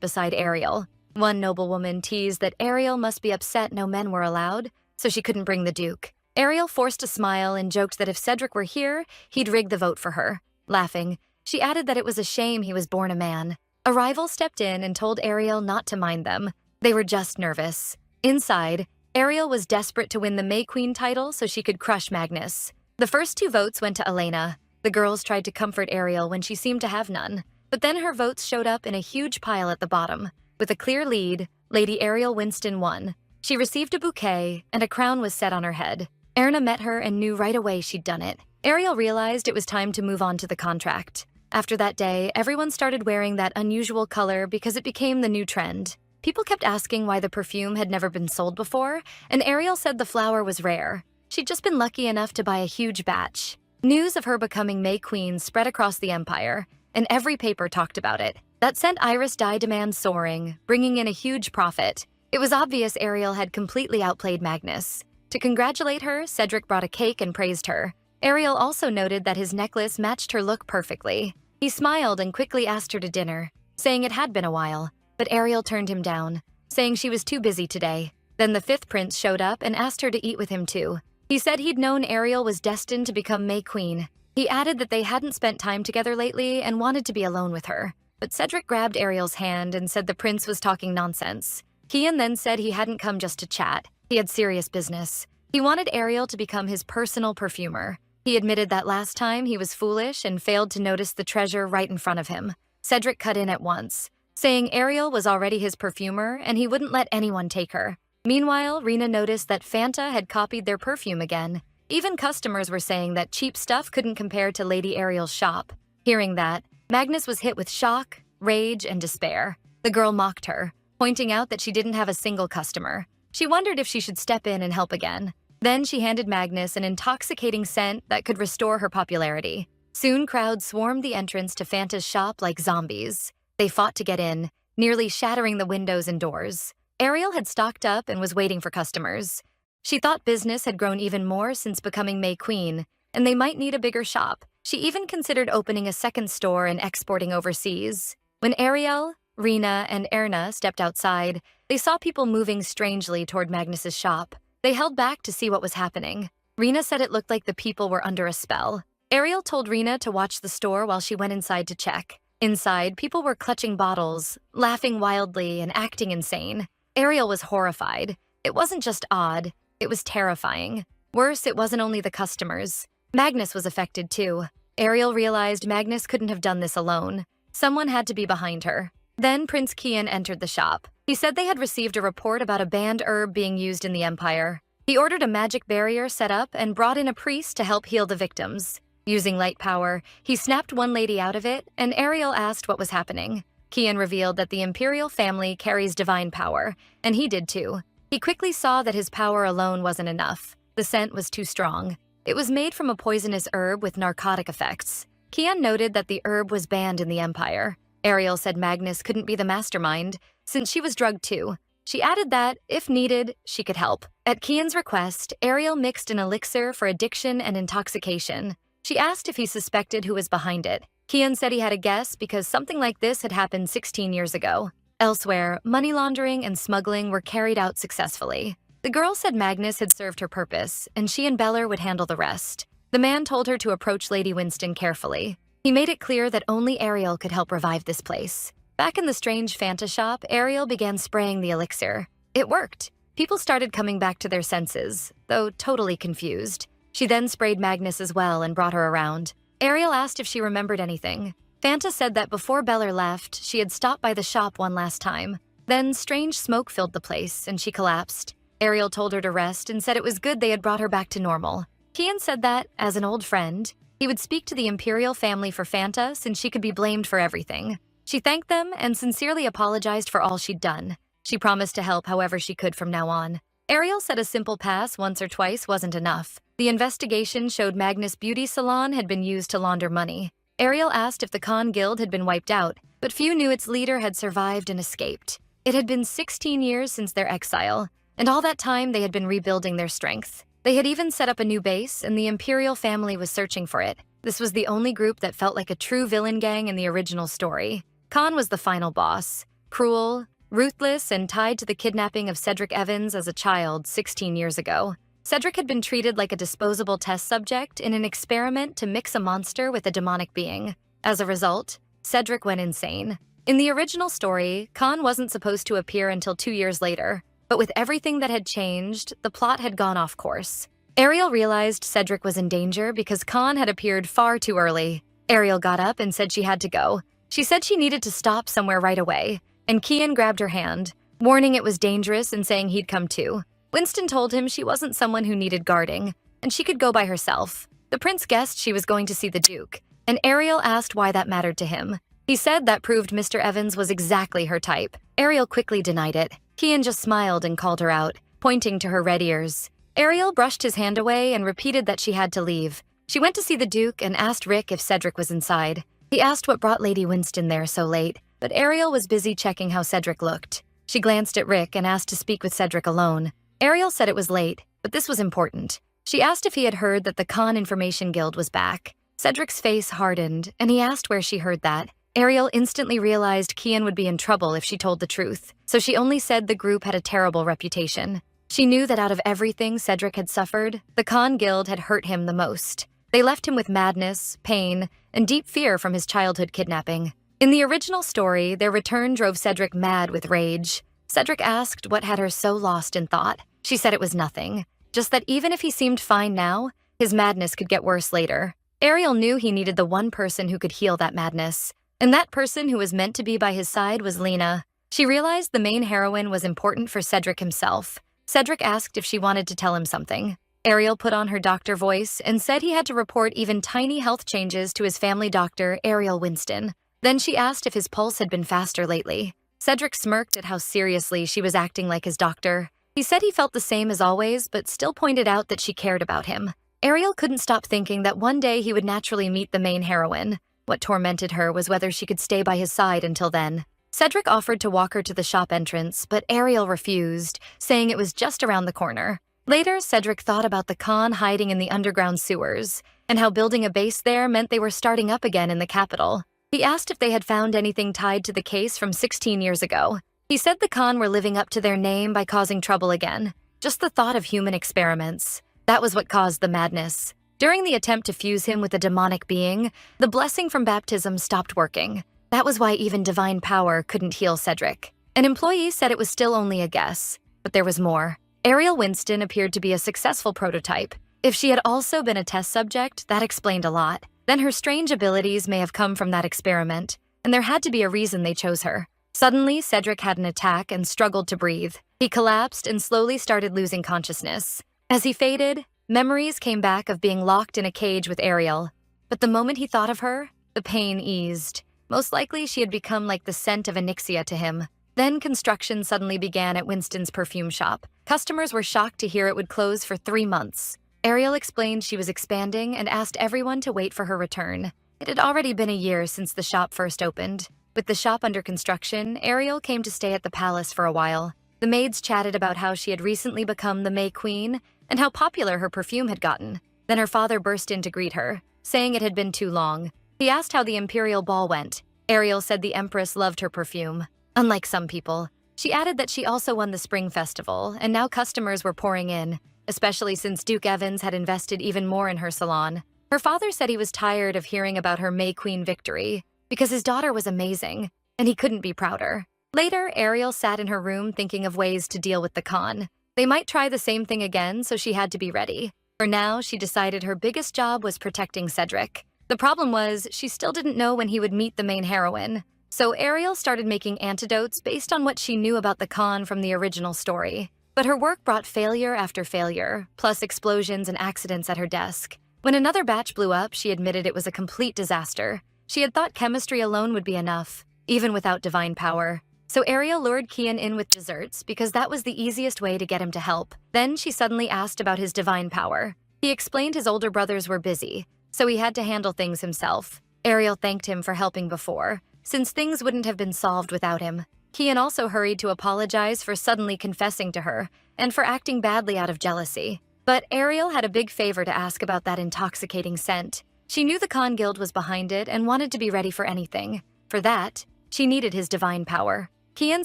beside Ariel. One noblewoman teased that Ariel must be upset no men were allowed, so she couldn't bring the Duke. Ariel forced a smile and joked that if Cedric were here, he'd rig the vote for her. Laughing, she added that it was a shame he was born a man. A rival stepped in and told Ariel not to mind them. They were just nervous. Inside, Ariel was desperate to win the May Queen title so she could crush Magnus. The first two votes went to Elena. The girls tried to comfort Ariel when she seemed to have none. But then her votes showed up in a huge pile at the bottom. With a clear lead, Lady Ariel Winston won. She received a bouquet, and a crown was set on her head. Erna met her and knew right away she'd done it. Ariel realized it was time to move on to the contract. After that day, everyone started wearing that unusual color because it became the new trend. People kept asking why the perfume had never been sold before, and Ariel said the flower was rare. She'd just been lucky enough to buy a huge batch. News of her becoming May Queen spread across the empire, and every paper talked about it. That sent Iris dye demand soaring, bringing in a huge profit. It was obvious Ariel had completely outplayed Magnus. To congratulate her, Cedric brought a cake and praised her. Ariel also noted that his necklace matched her look perfectly. He smiled and quickly asked her to dinner, saying it had been a while, but Ariel turned him down, saying she was too busy today. Then the fifth prince showed up and asked her to eat with him too. He said he'd known Ariel was destined to become May Queen. He added that they hadn't spent time together lately and wanted to be alone with her. But Cedric grabbed Ariel's hand and said the prince was talking nonsense. Kian then said he hadn't come just to chat. He had serious business. He wanted Ariel to become his personal perfumer. He admitted that last time he was foolish and failed to notice the treasure right in front of him. Cedric cut in at once, saying Ariel was already his perfumer and he wouldn't let anyone take her. Meanwhile, Rena noticed that Fanta had copied their perfume again. Even customers were saying that cheap stuff couldn't compare to Lady Ariel's shop. Hearing that, Magnus was hit with shock, rage, and despair. The girl mocked her, pointing out that she didn't have a single customer. She wondered if she should step in and help again. Then she handed Magnus an intoxicating scent that could restore her popularity. Soon crowds swarmed the entrance to Fanta's shop like zombies. They fought to get in, nearly shattering the windows and doors. Ariel had stocked up and was waiting for customers. She thought business had grown even more since becoming May Queen, and they might need a bigger shop. She even considered opening a second store and exporting overseas. When Ariel, Rena, and Erna stepped outside, they saw people moving strangely toward Magnus's shop. They held back to see what was happening. Rena said it looked like the people were under a spell. Ariel told Rena to watch the store while she went inside to check. Inside, people were clutching bottles, laughing wildly, and acting insane. Ariel was horrified. It wasn't just odd, it was terrifying. Worse, it wasn't only the customers. Magnus was affected too. Ariel realized Magnus couldn't have done this alone. Someone had to be behind her. Then Prince Kian entered the shop. He said they had received a report about a banned herb being used in the empire. He ordered a magic barrier set up and brought in a priest to help heal the victims. Using light power, he snapped one lady out of it, and Ariel asked what was happening. Kian revealed that the imperial family carries divine power, and he did too. He quickly saw that his power alone wasn't enough. The scent was too strong. It was made from a poisonous herb with narcotic effects. Kian noted that the herb was banned in the empire. Ariel said Magnus couldn't be the mastermind, since she was drugged too. She added that, if needed, she could help. At Kian's request, Ariel mixed an elixir for addiction and intoxication. She asked if he suspected who was behind it. Kian said he had a guess because something like this had happened 16 years ago. Elsewhere, money laundering and smuggling were carried out successfully. The girl said Magnus had served her purpose, and she and Beller would handle the rest. The man told her to approach Lady Winston carefully. He made it clear that only Ariel could help revive this place. Back in the strange Fanta shop, Ariel began spraying the elixir. It worked. People started coming back to their senses, though totally confused. She then sprayed Magnus as well and brought her around. Ariel asked if she remembered anything. Fanta said that before Beller left, she had stopped by the shop one last time. Then strange smoke filled the place, and she collapsed. Ariel told her to rest and said it was good they had brought her back to normal. Kian said that, as an old friend, he would speak to the imperial family for Fanta since she could be blamed for everything. She thanked them and sincerely apologized for all she'd done. She promised to help however she could from now on. Ariel said a simple pass once or twice wasn't enough. The investigation showed Magnus' beauty salon had been used to launder money. Ariel asked if the Khan Guild had been wiped out, but few knew its leader had survived and escaped. It had been 16 years since their exile, and all that time they had been rebuilding their strength. They had even set up a new base, and the imperial family was searching for it. This was the only group that felt like a true villain gang in the original story. Khan was the final boss, cruel, ruthless, and tied to the kidnapping of Cedric Evans as a child 16 years ago. Cedric had been treated like a disposable test subject in an experiment to mix a monster with a demonic being. As a result, Cedric went insane. In the original story, Khan wasn't supposed to appear until 2 years later, but with everything that had changed, the plot had gone off course. Ariel realized Cedric was in danger because Khan had appeared far too early. Ariel got up and said she had to go. She said she needed to stop somewhere right away, and Kian grabbed her hand. warning it was dangerous and saying he'd come too. Winston told him she wasn't someone who needed guarding, and she could go by herself. The prince guessed she was going to see the Duke, and Ariel asked why that mattered to him. He said that proved Mr. Evans was exactly her type. Ariel quickly denied it. Kian just smiled and called her out, pointing to her red ears. Ariel brushed his hand away and repeated that she had to leave. She went to see the Duke and asked Rick if Cedric was inside. He asked what brought Lady Winston there so late, but Ariel was busy checking how Cedric looked. She glanced at Rick and asked to speak with Cedric alone. Ariel said it was late, but this was important. She asked if he had heard that the Khan Information Guild was back. Cedric's face hardened, and he asked where she heard that. Ariel instantly realized Kian would be in trouble if she told the truth, so she only said the group had a terrible reputation. She knew that out of everything Cedric had suffered, the Khan Guild had hurt him the most. They left him with madness, pain, and deep fear from his childhood kidnapping. In the original story, their return drove Cedric mad with rage. Cedric asked what had her so lost in thought. She said it was nothing, just that even if he seemed fine now, his madness could get worse later. Ariel knew he needed the one person who could heal that madness, and that person who was meant to be by his side was Lena. She realized the main heroine was important for Cedric himself. Cedric asked if she wanted to tell him something. Ariel put on her doctor voice and said he had to report even tiny health changes to his family doctor, Ariel Winston. Then she asked if his pulse had been faster lately. Cedric smirked at how seriously she was acting like his doctor. He said he felt the same as always, but still pointed out that she cared about him. Ariel couldn't stop thinking that one day he would naturally meet the main heroine. What tormented her was whether she could stay by his side until then. Cedric offered to walk her to the shop entrance, but Ariel refused, saying it was just around the corner. Later, Cedric thought about the Khan hiding in the underground sewers, and how building a base there meant they were starting up again in the capital. He asked if they had found anything tied to the case from 16 years ago. He said the Khan were living up to their name by causing trouble again. Just the thought of human experiments. That was what caused the madness. During the attempt to fuse him with a demonic being, the blessing from baptism stopped working. That was why even divine power couldn't heal Cedric. An employee said it was still only a guess, but there was more. Ariel Winston appeared to be a successful prototype. If she had also been a test subject, that explained a lot. Then her strange abilities may have come from that experiment, and there had to be a reason they chose her. Suddenly, Cedric had an attack and struggled to breathe. He collapsed and slowly started losing consciousness. As he faded, memories came back of being locked in a cage with Ariel. But the moment he thought of her, the pain eased. Most likely, she had become like the scent of Onyxia to him. Then construction suddenly began at Winston's perfume shop. Customers were shocked to hear it would close for 3 months. Ariel explained she was expanding and asked everyone to wait for her return. It had already been a year since the shop first opened. With the shop under construction, Ariel came to stay at the palace for a while. The maids chatted about how she had recently become the May Queen and how popular her perfume had gotten. Then her father burst in to greet her, saying it had been too long. He asked how the imperial ball went. Ariel said the empress loved her perfume. Unlike some people, she added that she also won the spring festival, and now customers were pouring in, especially since Duke Evans had invested even more in her salon. Her father said he was tired of hearing about her May Queen victory, because his daughter was amazing, and he couldn't be prouder. Later, Ariel sat in her room thinking of ways to deal with the Khan. They might try the same thing again, so she had to be ready. For now, she decided her biggest job was protecting Cedric. The problem was, she still didn't know when he would meet the main heroine. So Ariel started making antidotes based on what she knew about the Khan from the original story. But her work brought failure after failure, plus explosions and accidents at her desk. When another batch blew up, she admitted it was a complete disaster. She had thought chemistry alone would be enough, even without divine power. So Ariel lured Kian in with desserts because that was the easiest way to get him to help. Then she suddenly asked about his divine power. He explained his older brothers were busy, so he had to handle things himself. Ariel thanked him for helping before, since things wouldn't have been solved without him. Kian also hurried to apologize for suddenly confessing to her and for acting badly out of jealousy. But Ariel had a big favor to ask about that intoxicating scent. She knew the Khan Guild was behind it and wanted to be ready for anything. For that, she needed his divine power. Kian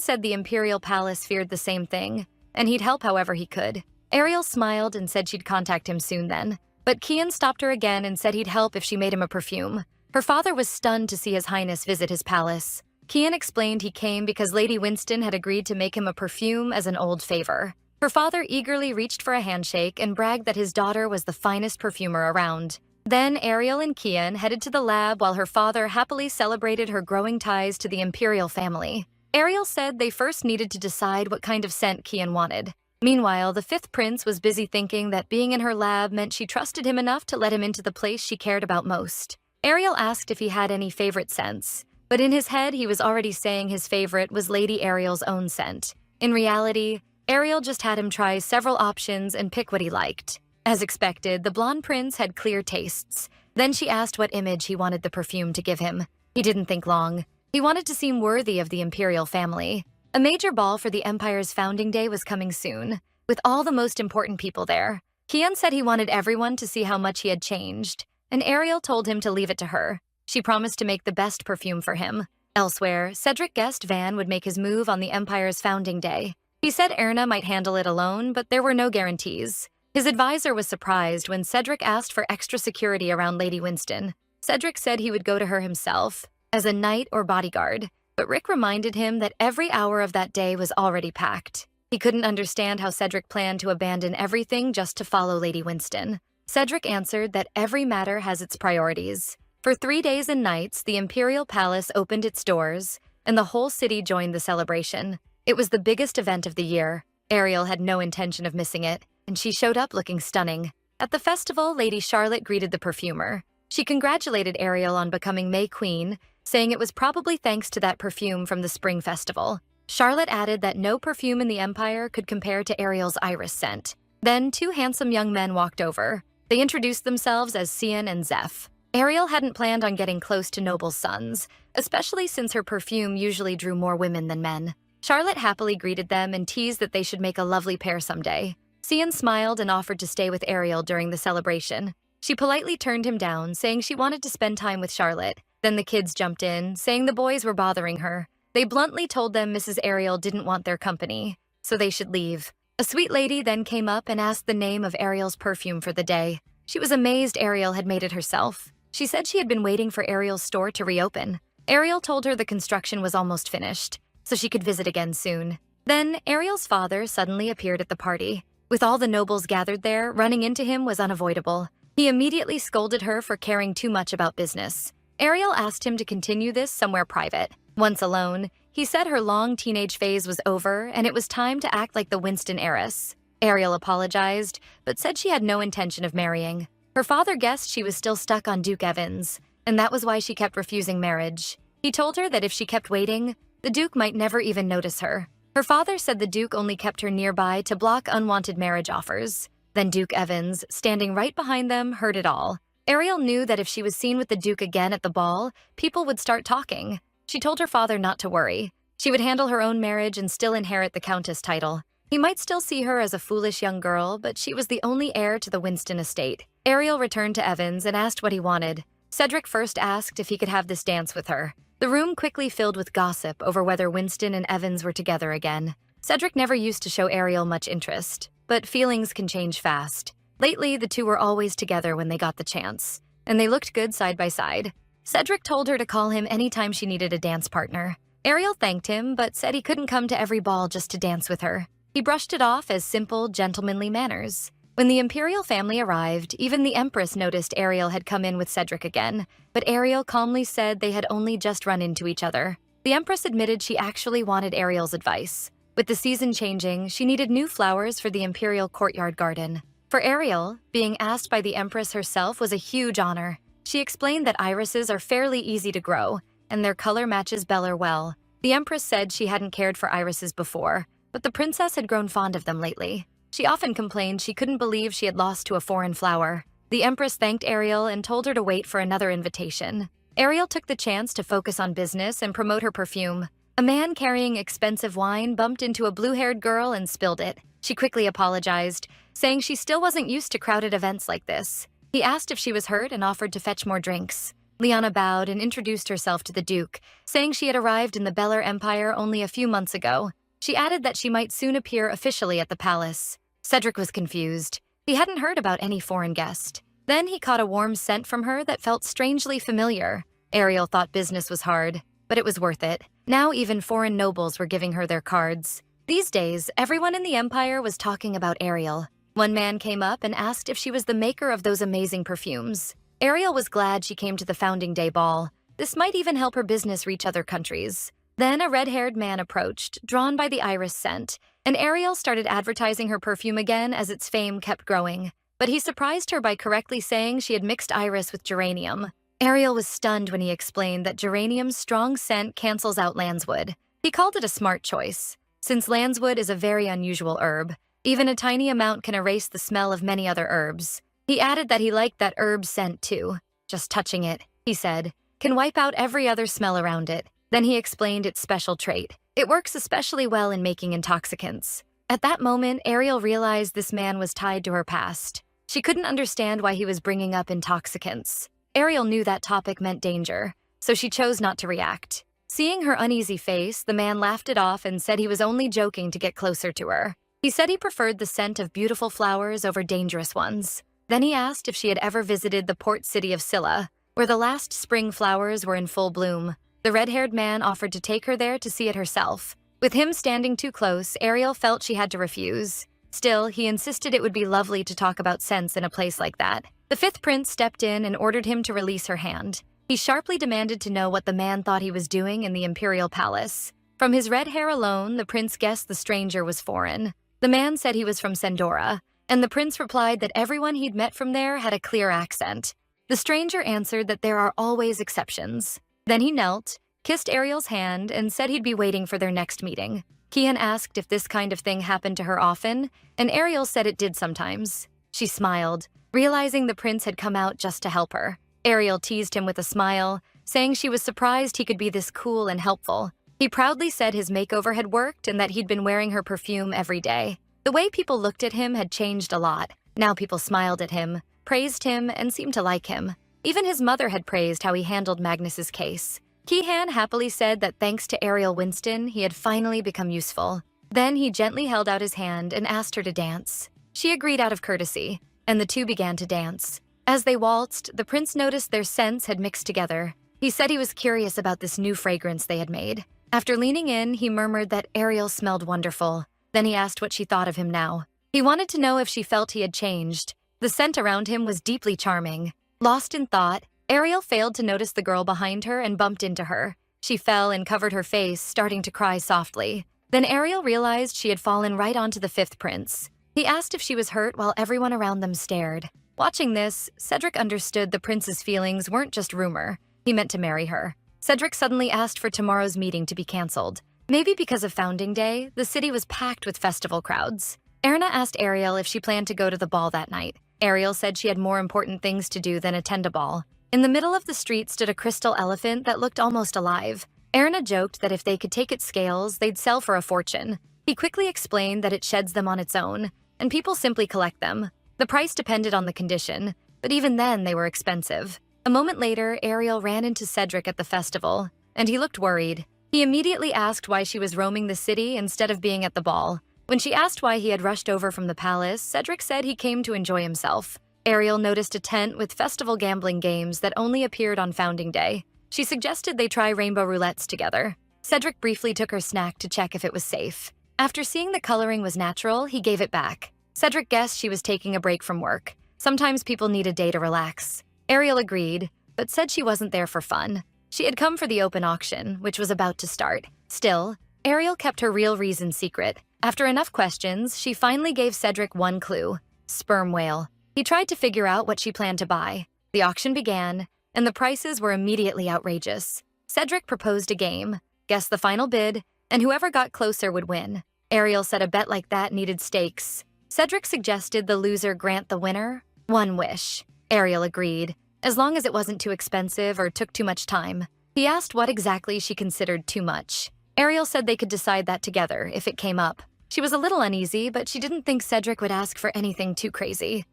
said the Imperial Palace feared the same thing, and he'd help however he could. Ariel smiled and said she'd contact him soon then. But Kian stopped her again and said he'd help if she made him a perfume. Her father was stunned to see His Highness visit his palace. Kian explained he came because Lady Winston had agreed to make him a perfume as an old favor. Her father eagerly reached for a handshake and bragged that his daughter was the finest perfumer around. Then Ariel and Kian headed to the lab while her father happily celebrated her growing ties to the imperial family. Ariel said they first needed to decide what kind of scent Kian wanted. Meanwhile, the fifth prince was busy thinking that being in her lab meant she trusted him enough to let him into the place she cared about most. Ariel asked if he had any favorite scents, but in his head he was already saying his favorite was Lady Ariel's own scent. In reality, Ariel just had him try several options and pick what he liked. As expected, the blonde prince had clear tastes. Then she asked what image he wanted the perfume to give him. He didn't think long. He wanted to seem worthy of the imperial family. A major ball for the empire's founding day was coming soon, with all the most important people there. Kian said he wanted everyone to see how much he had changed, and Ariel told him to leave it to her. She promised to make the best perfume for him. Elsewhere, Cedric guessed Van would make his move on the empire's founding day. He said Erna might handle it alone, but there were no guarantees. His advisor was surprised when Cedric asked for extra security around Lady Winston. Cedric said he would go to her himself, as a knight or bodyguard, but Rick reminded him that every hour of that day was already packed. He couldn't understand how Cedric planned to abandon everything just to follow Lady Winston. Cedric answered that every matter has its priorities. For 3 days and nights, the Imperial Palace opened its doors, and the whole city joined the celebration. It was the biggest event of the year. Ariel had no intention of missing it, and she showed up looking stunning. At the festival, Lady Charlotte greeted the perfumer. She congratulated Ariel on becoming May Queen, saying it was probably thanks to that perfume from the Spring Festival. Charlotte added that no perfume in the Empire could compare to Ariel's iris scent. Then 2 handsome young men walked over. They introduced themselves as Cian and Zeph. Ariel hadn't planned on getting close to noble sons, especially since her perfume usually drew more women than men. Charlotte happily greeted them and teased that they should make a lovely pair someday. Cian smiled and offered to stay with Ariel during the celebration. She politely turned him down, saying she wanted to spend time with Charlotte. Then the kids jumped in, saying the boys were bothering her. They bluntly told them Mrs. Ariel didn't want their company, so they should leave. A sweet lady then came up and asked the name of Ariel's perfume for the day. She was amazed Ariel had made it herself. She said she had been waiting for Ariel's store to reopen. Ariel told her the construction was almost finished, so she could visit again soon. Then Ariel's father suddenly appeared at the party. With all the nobles gathered there, running into him was unavoidable. He immediately scolded her for caring too much about business. Ariel asked him to continue this somewhere private. Once alone, he said her long teenage phase was over and it was time to act like the Winston heiress. Ariel apologized, but said she had no intention of marrying. Her father guessed she was still stuck on Duke Evans, and that was why she kept refusing marriage. He told her that if she kept waiting, the Duke might never even notice her. Her father said the Duke only kept her nearby to block unwanted marriage offers. Then Duke Evans, standing right behind them, heard it all. Ariel knew that if she was seen with the Duke again at the ball, people would start talking. She told her father not to worry. She would handle her own marriage and still inherit the Countess title. He might still see her as a foolish young girl, but she was the only heir to the Winston estate. Ariel returned to Evans and asked what he wanted. Cedric first asked if he could have this dance with her. The room quickly filled with gossip over whether Winston and Evans were together again. Cedric never used to show Ariel much interest, but feelings can change fast. Lately, the two were always together when they got the chance, and they looked good side by side. Cedric told her to call him anytime she needed a dance partner. Ariel thanked him, but said he couldn't come to every ball just to dance with her. He brushed it off as simple, gentlemanly manners. When the imperial family arrived, even the Empress noticed Ariel had come in with Cedric again, but Ariel calmly said they had only just run into each other. The Empress admitted she actually wanted Ariel's advice. With the season changing, she needed new flowers for the imperial courtyard garden. For Ariel, being asked by the Empress herself was a huge honor. She explained that irises are fairly easy to grow, and their color matches Beller well. The Empress said she hadn't cared for irises before, but the princess had grown fond of them lately. She often complained she couldn't believe she had lost to a foreign flower. The Empress thanked Ariel and told her to wait for another invitation. Ariel took the chance to focus on business and promote her perfume. A man carrying expensive wine bumped into a blue-haired girl and spilled it. She quickly apologized, saying she still wasn't used to crowded events like this. He asked if she was hurt and offered to fetch more drinks. Liana bowed and introduced herself to the Duke, saying she had arrived in the Beller Empire only a few months ago. She added that she might soon appear officially at the palace. Cedric was confused. He hadn't heard about any foreign guest. Then he caught a warm scent from her that felt strangely familiar. Ariel thought business was hard, but it was worth it. Now even foreign nobles were giving her their cards. These days, everyone in the Empire was talking about Ariel. One man came up and asked if she was the maker of those amazing perfumes. Ariel was glad she came to the Founding Day ball. This might even help her business reach other countries. Then a red-haired man approached, drawn by the iris scent, and Ariel started advertising her perfume again as its fame kept growing. But he surprised her by correctly saying she had mixed iris with geranium. Ariel was stunned when he explained that geranium's strong scent cancels out lancewood. He called it a smart choice. Since lancewood is a very unusual herb, even a tiny amount can erase the smell of many other herbs. He added that he liked that herb scent too. Just touching it, he said, can wipe out every other smell around it. Then he explained its special trait. It works especially well in making intoxicants. At that moment, Ariel realized this man was tied to her past. She couldn't understand why he was bringing up intoxicants. Ariel knew that topic meant danger, so she chose not to react. Seeing her uneasy face, the man laughed it off and said he was only joking to get closer to her. He said he preferred the scent of beautiful flowers over dangerous ones. Then he asked if she had ever visited the port city of Silla, where the last spring flowers were in full bloom. The red-haired man offered to take her there to see it herself. With him standing too close, Ariel felt she had to refuse. Still, he insisted it would be lovely to talk about scents in a place like that. The fifth prince stepped in and ordered him to release her hand. He sharply demanded to know what the man thought he was doing in the imperial palace. From his red hair alone, the prince guessed the stranger was foreign. The man said he was from Sendora, and the prince replied that everyone he'd met from there had a clear accent. The stranger answered that there are always exceptions. Then he knelt, kissed Ariel's hand, and said he'd be waiting for their next meeting. Kian asked if this kind of thing happened to her often, and Ariel said it did sometimes. She smiled, realizing the prince had come out just to help her. Ariel teased him with a smile, saying she was surprised he could be this cool and helpful. He proudly said his makeover had worked and that he'd been wearing her perfume every day. The way people looked at him had changed a lot. Now people smiled at him, praised him, and seemed to like him. Even his mother had praised how he handled Magnus's case. Kihan happily said that thanks to Ariel Winston, he had finally become useful. Then he gently held out his hand and asked her to dance. She agreed out of courtesy, and the two began to dance. As they waltzed, the prince noticed their scents had mixed together. He said he was curious about this new fragrance they had made. After leaning in, he murmured that Ariel smelled wonderful. Then he asked what she thought of him now. He wanted to know if she felt he had changed. The scent around him was deeply charming. Lost in thought, Ariel failed to notice the girl behind her and bumped into her. She fell and covered her face, starting to cry softly. Then Ariel realized she had fallen right onto the fifth prince. He asked if she was hurt while everyone around them stared. Watching this, Cedric understood the prince's feelings weren't just rumor. He meant to marry her. Cedric suddenly asked for tomorrow's meeting to be cancelled. Maybe because of Founding Day, the city was packed with festival crowds. Erna asked Ariel if she planned to go to the ball that night. Ariel said she had more important things to do than attend a ball. In the middle of the street stood a crystal elephant that looked almost alive. Erna joked that if they could take its scales, they'd sell for a fortune. He quickly explained that it sheds them on its own, and people simply collect them. The price depended on the condition, but even then they were expensive. A moment later, Ariel ran into Cedric at the festival, and he looked worried. He immediately asked why she was roaming the city instead of being at the ball. When she asked why he had rushed over from the palace, Cedric said he came to enjoy himself. Ariel noticed a tent with festival gambling games that only appeared on Founding Day. She suggested they try rainbow roulettes together. Cedric briefly took her snack to check if it was safe. After seeing the coloring was natural, he gave it back. Cedric guessed she was taking a break from work. Sometimes people need a day to relax. Ariel agreed, but said she wasn't there for fun. She had come for the open auction, which was about to start. Still, Ariel kept her real reason secret. After enough questions, she finally gave Cedric one clue: sperm whale. He tried to figure out what she planned to buy. The auction began, and the prices were immediately outrageous. Cedric proposed a game, guess the final bid, and whoever got closer would win. Ariel said a bet like that needed stakes. Cedric suggested the loser grant the winner one wish. Ariel agreed, as long as it wasn't too expensive or took too much time. He asked what exactly she considered too much. Ariel said they could decide that together if it came up. She was a little uneasy, but she didn't think Cedric would ask for anything too crazy.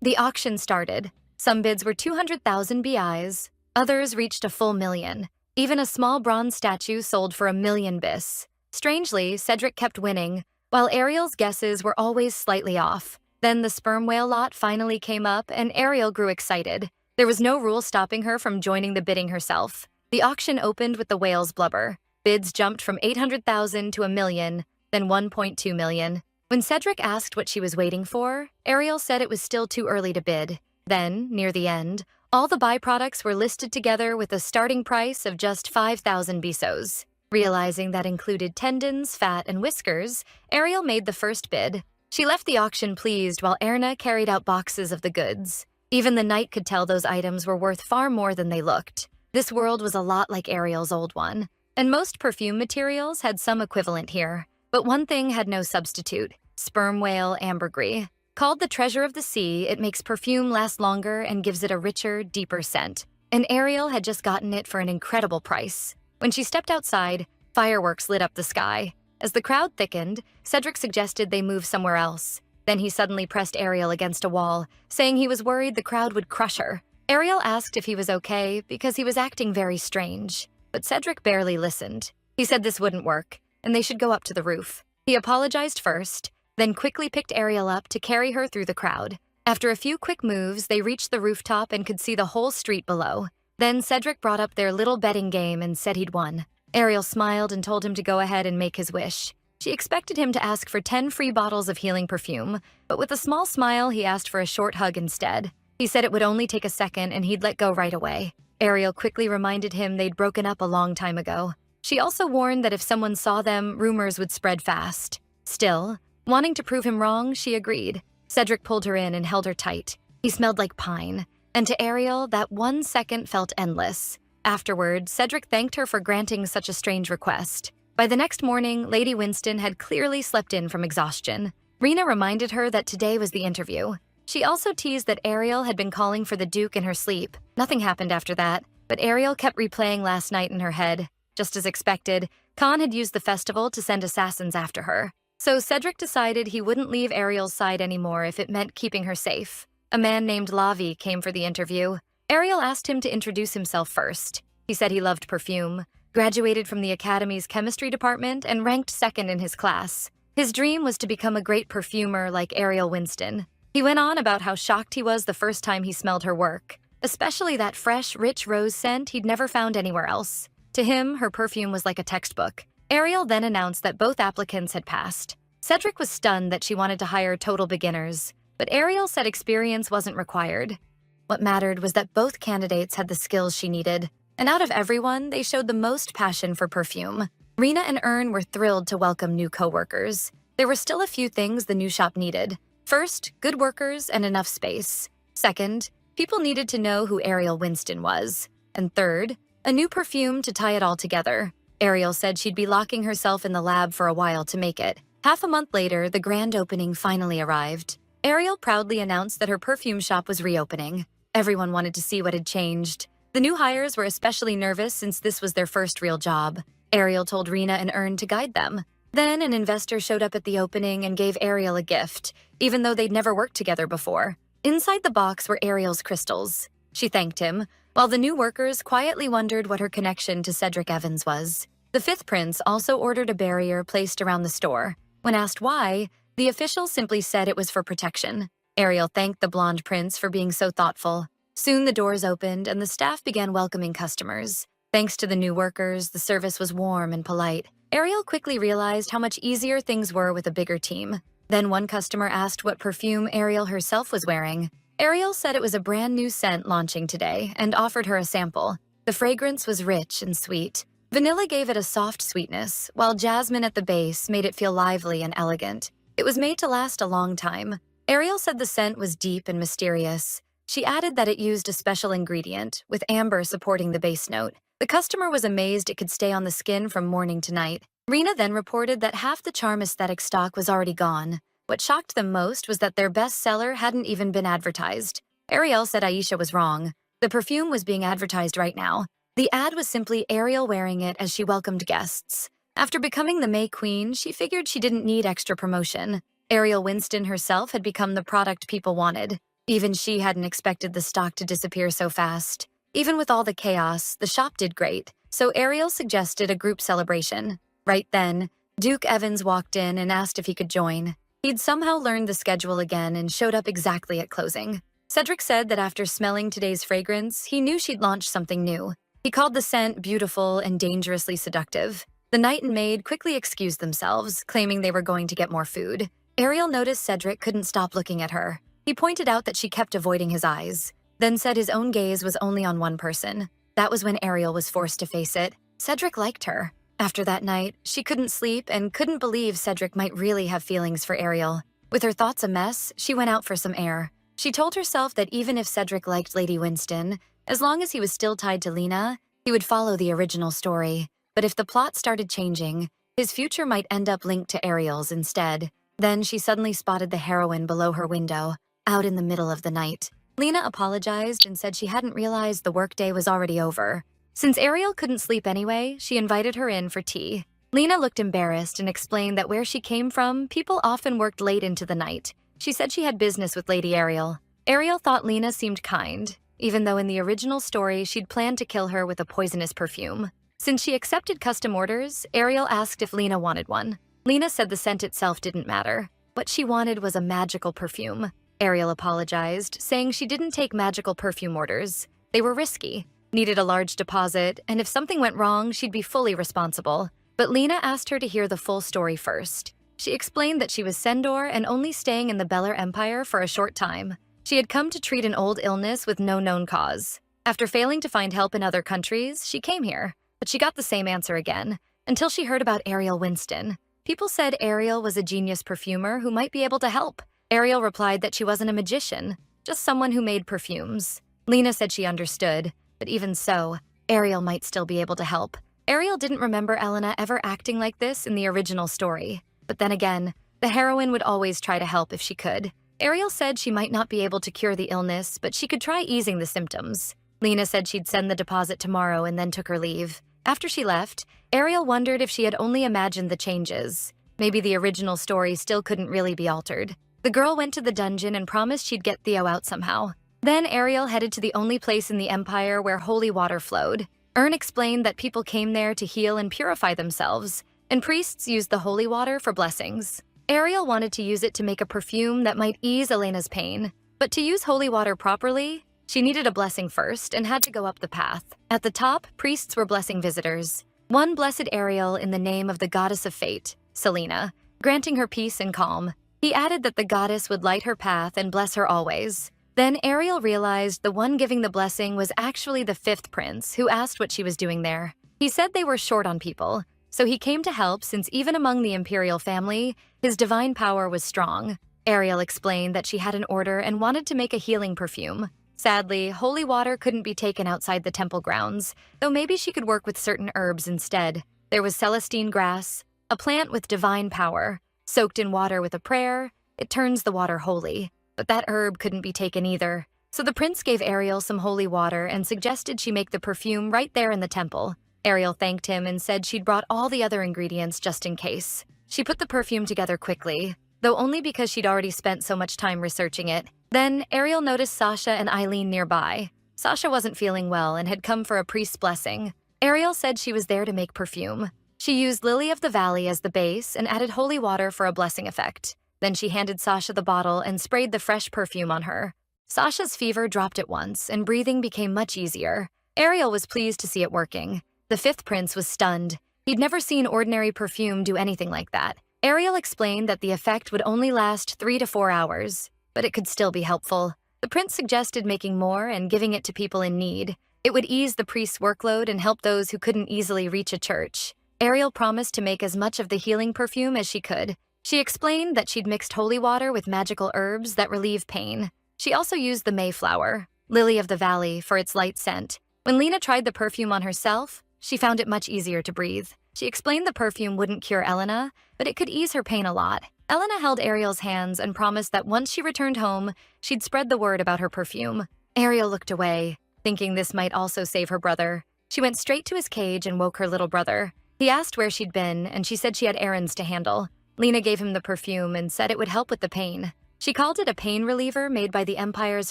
The auction started. Some bids were 200,000 BIs, others reached a full million. Even a small bronze statue sold for 1,000,000 bis. Strangely, Cedric kept winning, while Ariel's guesses were always slightly off. Then the sperm whale lot finally came up, and Ariel grew excited. There was no rule stopping her from joining the bidding herself. The auction opened with the whale's blubber. Bids jumped from 800,000 to 1,000,000, then 1.2 million. When Cedric asked what she was waiting for, Ariel said it was still too early to bid. Then, near the end, all the byproducts were listed together with a starting price of just 5,000 bisos. Realizing that included tendons, fat, and whiskers, Ariel made the first bid. She left the auction pleased while Erna carried out boxes of the goods. Even the knight could tell those items were worth far more than they looked. This world was a lot like Ariel's old one, and most perfume materials had some equivalent here. But one thing had no substitute: sperm whale ambergris. Called the treasure of the sea, it makes perfume last longer and gives it a richer, deeper scent. And Ariel had just gotten it for an incredible price. When she stepped outside, fireworks lit up the sky. As the crowd thickened, Cedric suggested they move somewhere else. Then he suddenly pressed Ariel against a wall, saying he was worried the crowd would crush her. Ariel asked if he was okay because he was acting very strange. But Cedric barely listened. He said this wouldn't work, and they should go up to the roof. He apologized first, then quickly picked Ariel up to carry her through the crowd. After a few quick moves, they reached the rooftop and could see the whole street below. Then Cedric brought up their little betting game and said he'd won. Ariel smiled and told him to go ahead and make his wish. She expected him to ask for 10 free bottles of healing perfume, but with a small smile, he asked for a short hug instead. He said it would only take a second and he'd let go right away. Ariel quickly reminded him they'd broken up a long time ago. She also warned that if someone saw them, rumors would spread fast. Still, wanting to prove him wrong, she agreed. Cedric pulled her in and held her tight. He smelled like pine, and to Ariel, that 1 second felt endless. Afterward, Cedric thanked her for granting such a strange request. By the next morning, Lady Winston had clearly slept in from exhaustion. Rena reminded her that today was the interview. She also teased that Ariel had been calling for the Duke in her sleep. Nothing happened after that, but Ariel kept replaying last night in her head. Just as expected, Khan had used the festival to send assassins after her. So Cedric decided he wouldn't leave Ariel's side anymore if it meant keeping her safe. A man named Lavi came for the interview. Ariel asked him to introduce himself first. He said he loved perfume, graduated from the Academy's chemistry department, and ranked second in his class. His dream was to become a great perfumer like Ariel Winston. He went on about how shocked he was the first time he smelled her work, especially that fresh, rich rose scent he'd never found anywhere else. To him, her perfume was like a textbook. Ariel then announced that both applicants had passed. Cedric was stunned that she wanted to hire total beginners, but Ariel said experience wasn't required. What mattered was that both candidates had the skills she needed, and out of everyone, they showed the most passion for perfume. Rena and Ern were thrilled to welcome new co-workers. There were still a few things the new shop needed. First, good workers and enough space. Second, people needed to know who Ariel Winston was. And third, a new perfume to tie it all together. Ariel said she'd be locking herself in the lab for a while to make it. Half a month later, the grand opening finally arrived. Ariel proudly announced that her perfume shop was reopening. Everyone wanted to see what had changed. The new hires were especially nervous since this was their first real job. Ariel told Rena and Ern to guide them. Then an investor showed up at the opening and gave Ariel a gift, even though they'd never worked together before. Inside the box were Ariel's crystals. She thanked him, while the new workers quietly wondered what her connection to Cedric Evans was. The fifth prince also ordered a barrier placed around the store. When asked why, the official simply said it was for protection. Ariel thanked the blonde prince for being so thoughtful. Soon the doors opened and the staff began welcoming customers. Thanks to the new workers, the service was warm and polite. Ariel quickly realized how much easier things were with a bigger team. Then one customer asked what perfume Ariel herself was wearing. Ariel said it was a brand new scent launching today and offered her a sample. The fragrance was rich and sweet. Vanilla gave it a soft sweetness, while jasmine at the base made it feel lively and elegant. It was made to last a long time. Ariel said the scent was deep and mysterious. She added that it used a special ingredient, with amber supporting the base note. The customer was amazed it could stay on the skin from morning to night. Rena then reported that half the charm aesthetic stock was already gone. What shocked them most was that their bestseller hadn't even been advertised. Ariel said Aisha was wrong. The perfume was being advertised right now. The ad was simply Ariel wearing it as she welcomed guests. After becoming the May Queen, she figured she didn't need extra promotion. Ariel Winston herself had become the product people wanted. Even she hadn't expected the stock to disappear so fast. Even with all the chaos, the shop did great, so Ariel suggested a group celebration. Right then, Duke Evans walked in and asked if he could join. He'd somehow learned the schedule again and showed up exactly at closing. Cedric said that after smelling today's fragrance, he knew she'd launched something new. He called the scent beautiful and dangerously seductive. The knight and maid quickly excused themselves, claiming they were going to get more food. Ariel noticed Cedric couldn't stop looking at her. He pointed out that she kept avoiding his eyes, then said his own gaze was only on one person. That was when Ariel was forced to face it. Cedric liked her. After that night, she couldn't sleep and couldn't believe Cedric might really have feelings for Ariel. With her thoughts a mess, she went out for some air. She told herself that even if Cedric liked Lady Winston, as long as he was still tied to Lena, he would follow the original story. But if the plot started changing, his future might end up linked to Ariel's instead. Then she suddenly spotted the heroine below her window, out in the middle of the night. Lena apologized and said she hadn't realized the workday was already over. Since Ariel couldn't sleep anyway, she invited her in for tea. Lena looked embarrassed and explained that where she came from, people often worked late into the night. She said she had business with Lady Ariel. Ariel thought Lena seemed kind, even though in the original story she'd planned to kill her with a poisonous perfume. Since she accepted custom orders, Ariel asked if Lena wanted one. Lena said the scent itself didn't matter. What she wanted was a magical perfume. Ariel apologized, saying she didn't take magical perfume orders. They were risky, needed a large deposit, and if something went wrong, she'd be fully responsible. But Lena asked her to hear the full story first. She explained that she was Sendor and only staying in the Beller Empire for a short time. She had come to treat an old illness with no known cause. After failing to find help in other countries, she came here, but she got the same answer again, until she heard about Ariel Winston. People said Ariel was a genius perfumer who might be able to help. Ariel replied that she wasn't a magician, just someone who made perfumes. Lena said she understood, but even so, Ariel might still be able to help. Ariel didn't remember Elena ever acting like this in the original story. But then again, the heroine would always try to help if she could. Ariel said she might not be able to cure the illness, but she could try easing the symptoms. Lena said she'd send the deposit tomorrow and then took her leave. After she left, Ariel wondered if she had only imagined the changes. Maybe the original story still couldn't really be altered. The girl went to the dungeon and promised she'd get Theo out somehow. Then Ariel headed to the only place in the Empire where holy water flowed. Ern explained that people came there to heal and purify themselves, and priests used the holy water for blessings. Ariel wanted to use it to make a perfume that might ease Elena's pain, but to use holy water properly, she needed a blessing first and had to go up the path. At the top, priests were blessing visitors. One blessed Ariel in the name of the goddess of fate, Selena, granting her peace and calm. He added that the goddess would light her path and bless her always. Then Ariel realized the one giving the blessing was actually the fifth prince, who asked what she was doing there. He said they were short on people, so he came to help since even among the imperial family, his divine power was strong. Ariel explained that she had an order and wanted to make a healing perfume. Sadly, holy water couldn't be taken outside the temple grounds, though maybe she could work with certain herbs instead. There was Celestine grass, a plant with divine power. Soaked in water with a prayer, it turns the water holy. But that herb couldn't be taken either. So the prince gave Ariel some holy water and suggested she make the perfume right there in the temple. Ariel thanked him and said she'd brought all the other ingredients just in case. She put the perfume together quickly, though only because she'd already spent so much time researching it. Then Ariel noticed Sasha and Eileen nearby. Sasha wasn't feeling well and had come for a priest's blessing. Ariel said she was there to make perfume. She used Lily of the Valley as the base and added holy water for a blessing effect. Then she handed Sasha the bottle and sprayed the fresh perfume on her. Sasha's fever dropped at once and breathing became much easier. Ariel was pleased to see it working. The fifth prince was stunned. He'd never seen ordinary perfume do anything like that. Ariel explained that the effect would only last 3 to 4 hours, but it could still be helpful. The prince suggested making more and giving it to people in need. It would ease the priest's workload and help those who couldn't easily reach a church. Ariel promised to make as much of the healing perfume as she could. She explained that she'd mixed holy water with magical herbs that relieve pain. She also used the Mayflower, Lily of the Valley, for its light scent. When Lena tried the perfume on herself, she found it much easier to breathe. She explained the perfume wouldn't cure Elena, but it could ease her pain a lot. Elena held Ariel's hands and promised that once she returned home, she'd spread the word about her perfume. Ariel looked away, thinking this might also save her brother. She went straight to his cage and woke her little brother. He asked where she'd been, and she said she had errands to handle. Lena gave him the perfume and said it would help with the pain. She called it a pain reliever made by the Empire's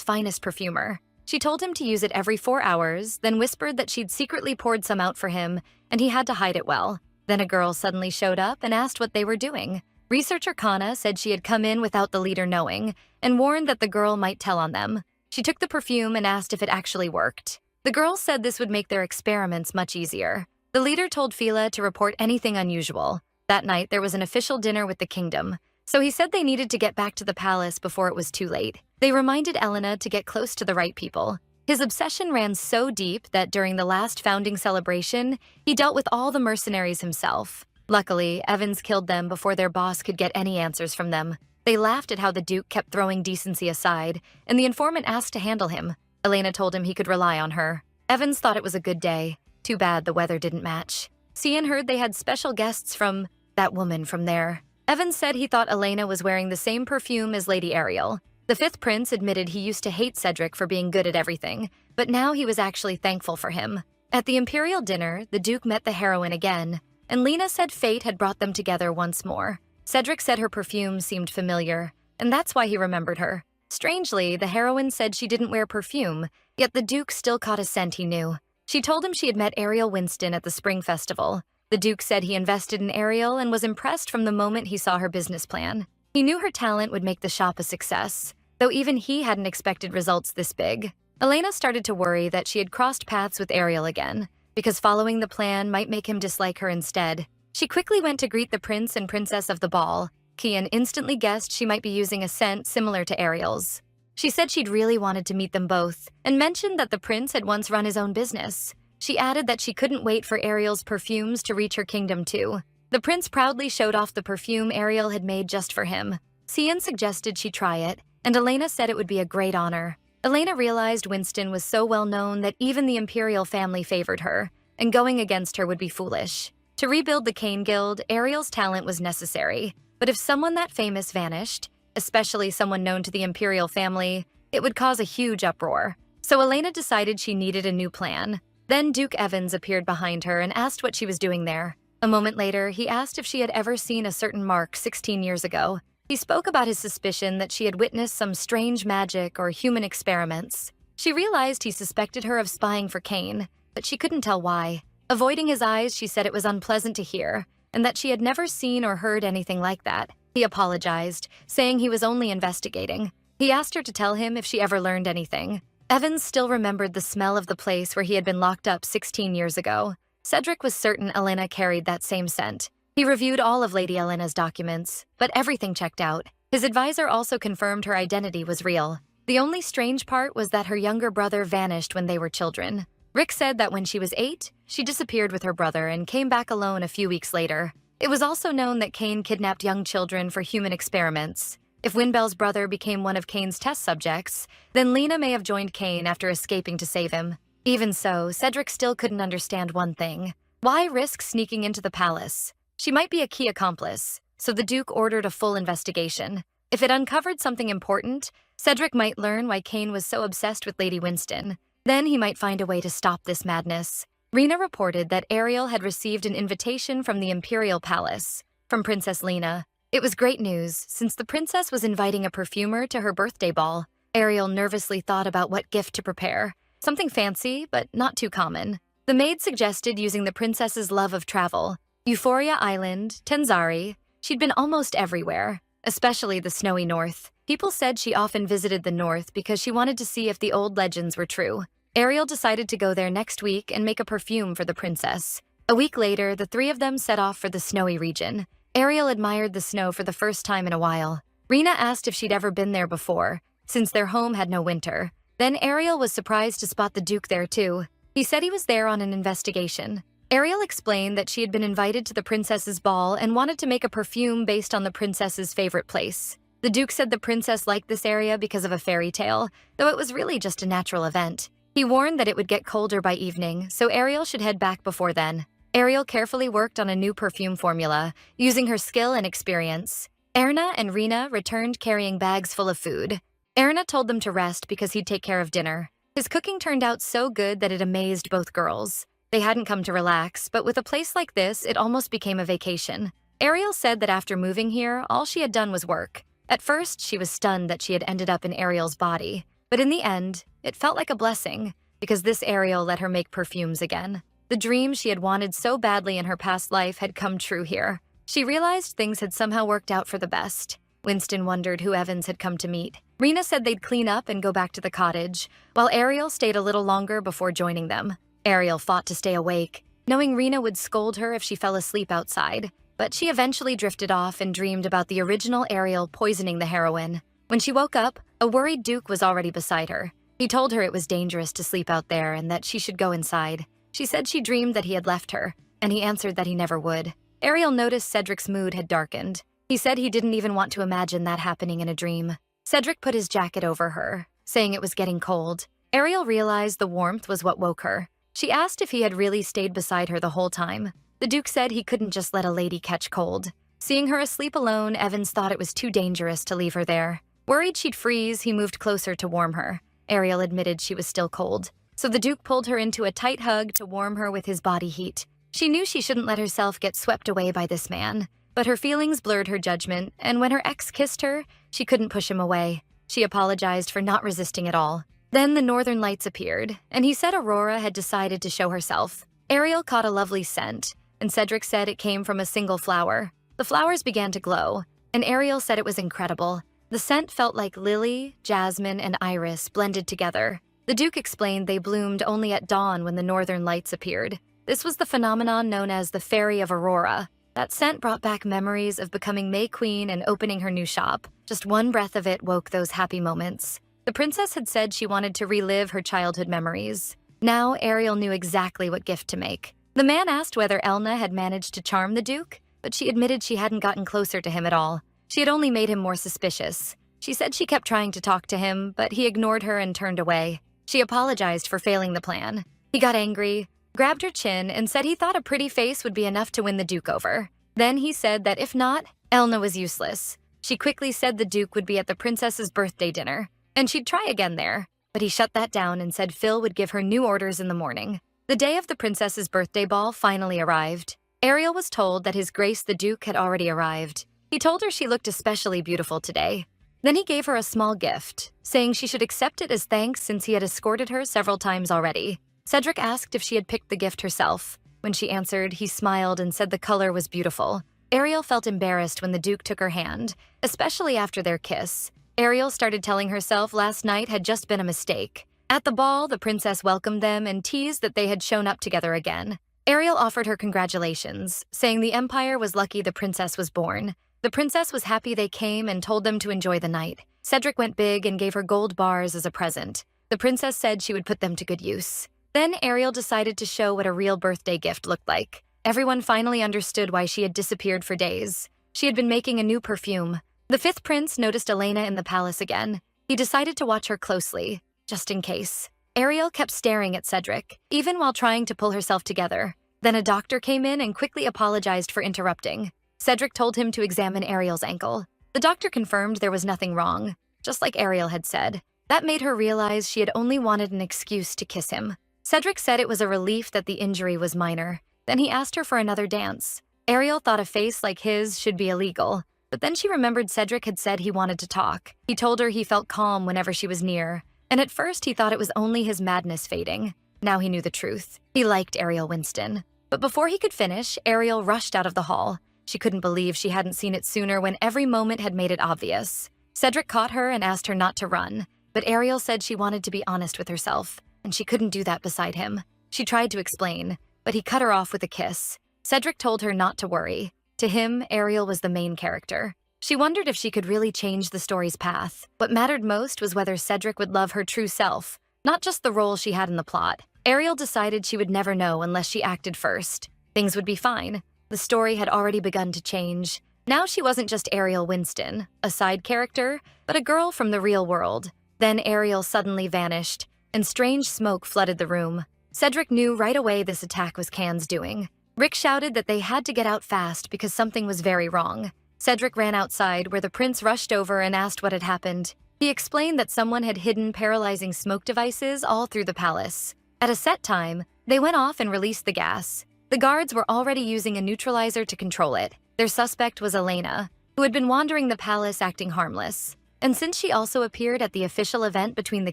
finest perfumer. She told him to use it every 4 hours, then whispered that she'd secretly poured some out for him, and he had to hide it well. Then a girl suddenly showed up and asked what they were doing. Researcher Kana said she had come in without the leader knowing, and warned that the girl might tell on them. She took the perfume and asked if it actually worked. The girl said this would make their experiments much easier. The leader told Fila to report anything unusual. That night, there was an official dinner with the kingdom, so he said they needed to get back to the palace before it was too late. They reminded Elena to get close to the right people. His obsession ran so deep that during the last founding celebration, he dealt with all the mercenaries himself. Luckily, Evans killed them before their boss could get any answers from them. They laughed at how the Duke kept throwing decency aside, and the informant asked to handle him. Elena told him he could rely on her. Evans thought it was a good day. Too bad the weather didn't match. Cian heard they had special guests from that woman from there. Evans said he thought Elena was wearing the same perfume as Lady Ariel. The fifth prince admitted he used to hate Cedric for being good at everything, but now he was actually thankful for him. At the imperial dinner, the Duke met the heroine again, and Lena said fate had brought them together once more. Cedric said her perfume seemed familiar, and that's why he remembered her. Strangely, the heroine said she didn't wear perfume, yet the Duke still caught a scent he knew. She told him she had met Ariel Winston at the Spring Festival. The Duke said he invested in Ariel and was impressed from the moment he saw her business plan. He knew her talent would make the shop a success, though even he hadn't expected results this big. Elena started to worry that she had crossed paths with Ariel again, because following the plan might make him dislike her instead. She quickly went to greet the prince and princess of the ball. Kian instantly guessed she might be using a scent similar to Ariel's. She said she'd really wanted to meet them both, and mentioned that the prince had once run his own business. She added that she couldn't wait for Ariel's perfumes to reach her kingdom too. The prince proudly showed off the perfume Ariel had made just for him. Cian suggested she try it, and Elena said it would be a great honor. Elena realized Winston was so well known that even the imperial family favored her, and going against her would be foolish. To rebuild the Kane Guild, Ariel's talent was necessary, but if someone that famous vanished, especially someone known to the imperial family, it would cause a huge uproar. So Elena decided she needed a new plan. Then Duke Evans appeared behind her and asked what she was doing there. A moment later, he asked if she had ever seen a certain mark 16 years ago. He spoke about his suspicion that she had witnessed some strange magic or human experiments. She realized he suspected her of spying for Kane, but she couldn't tell why. Avoiding his eyes, she said it was unpleasant to hear, and that she had never seen or heard anything like that. He apologized, saying he was only investigating. He asked her to tell him if she ever learned anything. Evans still remembered the smell of the place where he had been locked up 16 years ago. Cedric was certain Elena carried that same scent. He reviewed all of Lady Elena's documents, but everything checked out. His advisor also confirmed her identity was real. The only strange part was that her younger brother vanished when they were children. Rick said that when she was 8, she disappeared with her brother and came back alone a few weeks later. It was also known that Kane kidnapped young children for human experiments. If Winbell's brother became one of Kane's test subjects, then Lena may have joined Kane after escaping to save him. Even so, Cedric still couldn't understand one thing. Why risk sneaking into the palace? She might be a key accomplice, so the Duke ordered a full investigation. If it uncovered something important, Cedric might learn why Kane was so obsessed with Lady Winston. Then he might find a way to stop this madness. Rena reported that Ariel had received an invitation from the Imperial Palace, from Princess Lena. It was great news, since the princess was inviting a perfumer to her birthday ball. Ariel nervously thought about what gift to prepare. Something fancy, but not too common. The maid suggested using the princess's love of travel. Euphoria Island, Tenzari. She'd been almost everywhere, especially the snowy north. People said she often visited the north because she wanted to see if the old legends were true. Ariel decided to go there next week and make a perfume for the princess. A week later, the three of them set off for the snowy region. Ariel admired the snow for the first time in a while. Rena asked if she'd ever been there before, since their home had no winter. Then Ariel was surprised to spot the Duke there too. He said he was there on an investigation. Ariel explained that she had been invited to the princess's ball and wanted to make a perfume based on the princess's favorite place. The Duke said the princess liked this area because of a fairy tale, though it was really just a natural event. He warned that it would get colder by evening, so Ariel should head back before then. Ariel carefully worked on a new perfume formula, using her skill and experience. Erna and Rena returned carrying bags full of food. Erna told them to rest because he'd take care of dinner. His cooking turned out so good that it amazed both girls. They hadn't come to relax, but with a place like this, it almost became a vacation. Ariel said that after moving here, all she had done was work. At first, she was stunned that she had ended up in Ariel's body, but in the end, it felt like a blessing, because this Ariel let her make perfumes again. The dream she had wanted so badly in her past life had come true here. She realized things had somehow worked out for the best. Winston wondered who Evans had come to meet. Rena said they'd clean up and go back to the cottage, while Ariel stayed a little longer before joining them. Ariel fought to stay awake, knowing Rena would scold her if she fell asleep outside, but she eventually drifted off and dreamed about the original Ariel poisoning the heroine. When she woke up, a worried Duke was already beside her. He told her it was dangerous to sleep out there and that she should go inside. She said she dreamed that he had left her, and he answered that he never would. Ariel noticed Cedric's mood had darkened. He said he didn't even want to imagine that happening in a dream. Cedric put his jacket over her, saying it was getting cold. Ariel realized the warmth was what woke her. She asked if he had really stayed beside her the whole time. The Duke said he couldn't just let a lady catch cold. Seeing her asleep alone, Evans thought it was too dangerous to leave her there. Worried she'd freeze, he moved closer to warm her. Ariel admitted she was still cold, so the Duke pulled her into a tight hug to warm her with his body heat. She knew she shouldn't let herself get swept away by this man, but her feelings blurred her judgment, and when her ex kissed her, she couldn't push him away. She apologized for not resisting at all. Then the northern lights appeared, and he said Aurora had decided to show herself. Ariel caught a lovely scent, and Cedric said it came from a single flower. The flowers began to glow, and Ariel said it was incredible. The scent felt like lily, jasmine, and iris blended together. The Duke explained they bloomed only at dawn when the northern lights appeared. This was the phenomenon known as the Fairy of Aurora. That scent brought back memories of becoming May Queen and opening her new shop. Just one breath of it woke those happy moments. The princess had said she wanted to relive her childhood memories. Now Ariel knew exactly what gift to make. The man asked whether Elna had managed to charm the Duke, but she admitted she hadn't gotten closer to him at all. She had only made him more suspicious. She said she kept trying to talk to him, but he ignored her and turned away. She apologized for failing the plan. He got angry, grabbed her chin, and said he thought a pretty face would be enough to win the Duke over. Then he said that if not, Elna was useless. She quickly said the Duke would be at the princess's birthday dinner, and she'd try again there. But he shut that down and said Phil would give her new orders in the morning. The day of the princess's birthday ball finally arrived. Ariel was told that His Grace the Duke had already arrived. He told her she looked especially beautiful today. Then he gave her a small gift, saying she should accept it as thanks since he had escorted her several times already. Cedric asked if she had picked the gift herself. When she answered, he smiled and said the color was beautiful. Ariel felt embarrassed when the Duke took her hand, especially after their kiss. Ariel started telling herself last night had just been a mistake. At the ball, the princess welcomed them and teased that they had shown up together again. Ariel offered her congratulations, saying the Empire was lucky the princess was born. The princess was happy they came and told them to enjoy the night. Cedric went big and gave her gold bars as a present. The princess said she would put them to good use. Then Ariel decided to show what a real birthday gift looked like. Everyone finally understood why she had disappeared for days. She had been making a new perfume. The fifth prince noticed Elena in the palace again. He decided to watch her closely, just in case. Ariel kept staring at Cedric, even while trying to pull herself together. Then a doctor came in and quickly apologized for interrupting. Cedric told him to examine Ariel's ankle. The doctor confirmed there was nothing wrong, just like Ariel had said. That made her realize she had only wanted an excuse to kiss him. Cedric said it was a relief that the injury was minor. Then he asked her for another dance. Ariel thought a face like his should be illegal, but then she remembered Cedric had said he wanted to talk. He told her he felt calm whenever she was near, and at first he thought it was only his madness fading. Now he knew the truth. He liked Ariel Winston. But before he could finish, Ariel rushed out of the hall. She couldn't believe she hadn't seen it sooner when every moment had made it obvious. Cedric caught her and asked her not to run, but Ariel said she wanted to be honest with herself, and she couldn't do that beside him. She tried to explain, but he cut her off with a kiss. Cedric told her not to worry. To him, Ariel was the main character. She wondered if she could really change the story's path. What mattered most was whether Cedric would love her true self, not just the role she had in the plot. Ariel decided she would never know unless she acted first. Things would be fine. The story had already begun to change. Now she wasn't just Ariel Winston, a side character, but a girl from the real world. Then Ariel suddenly vanished, and strange smoke flooded the room. Cedric knew right away this attack was Can's doing. Rick shouted that they had to get out fast because something was very wrong. Cedric ran outside, where the prince rushed over and asked what had happened. He explained that someone had hidden paralyzing smoke devices all through the palace. At a set time, they went off and released the gas. The guards were already using a neutralizer to control it. Their suspect was Elena, who had been wandering the palace acting harmless. And since she also appeared at the official event between the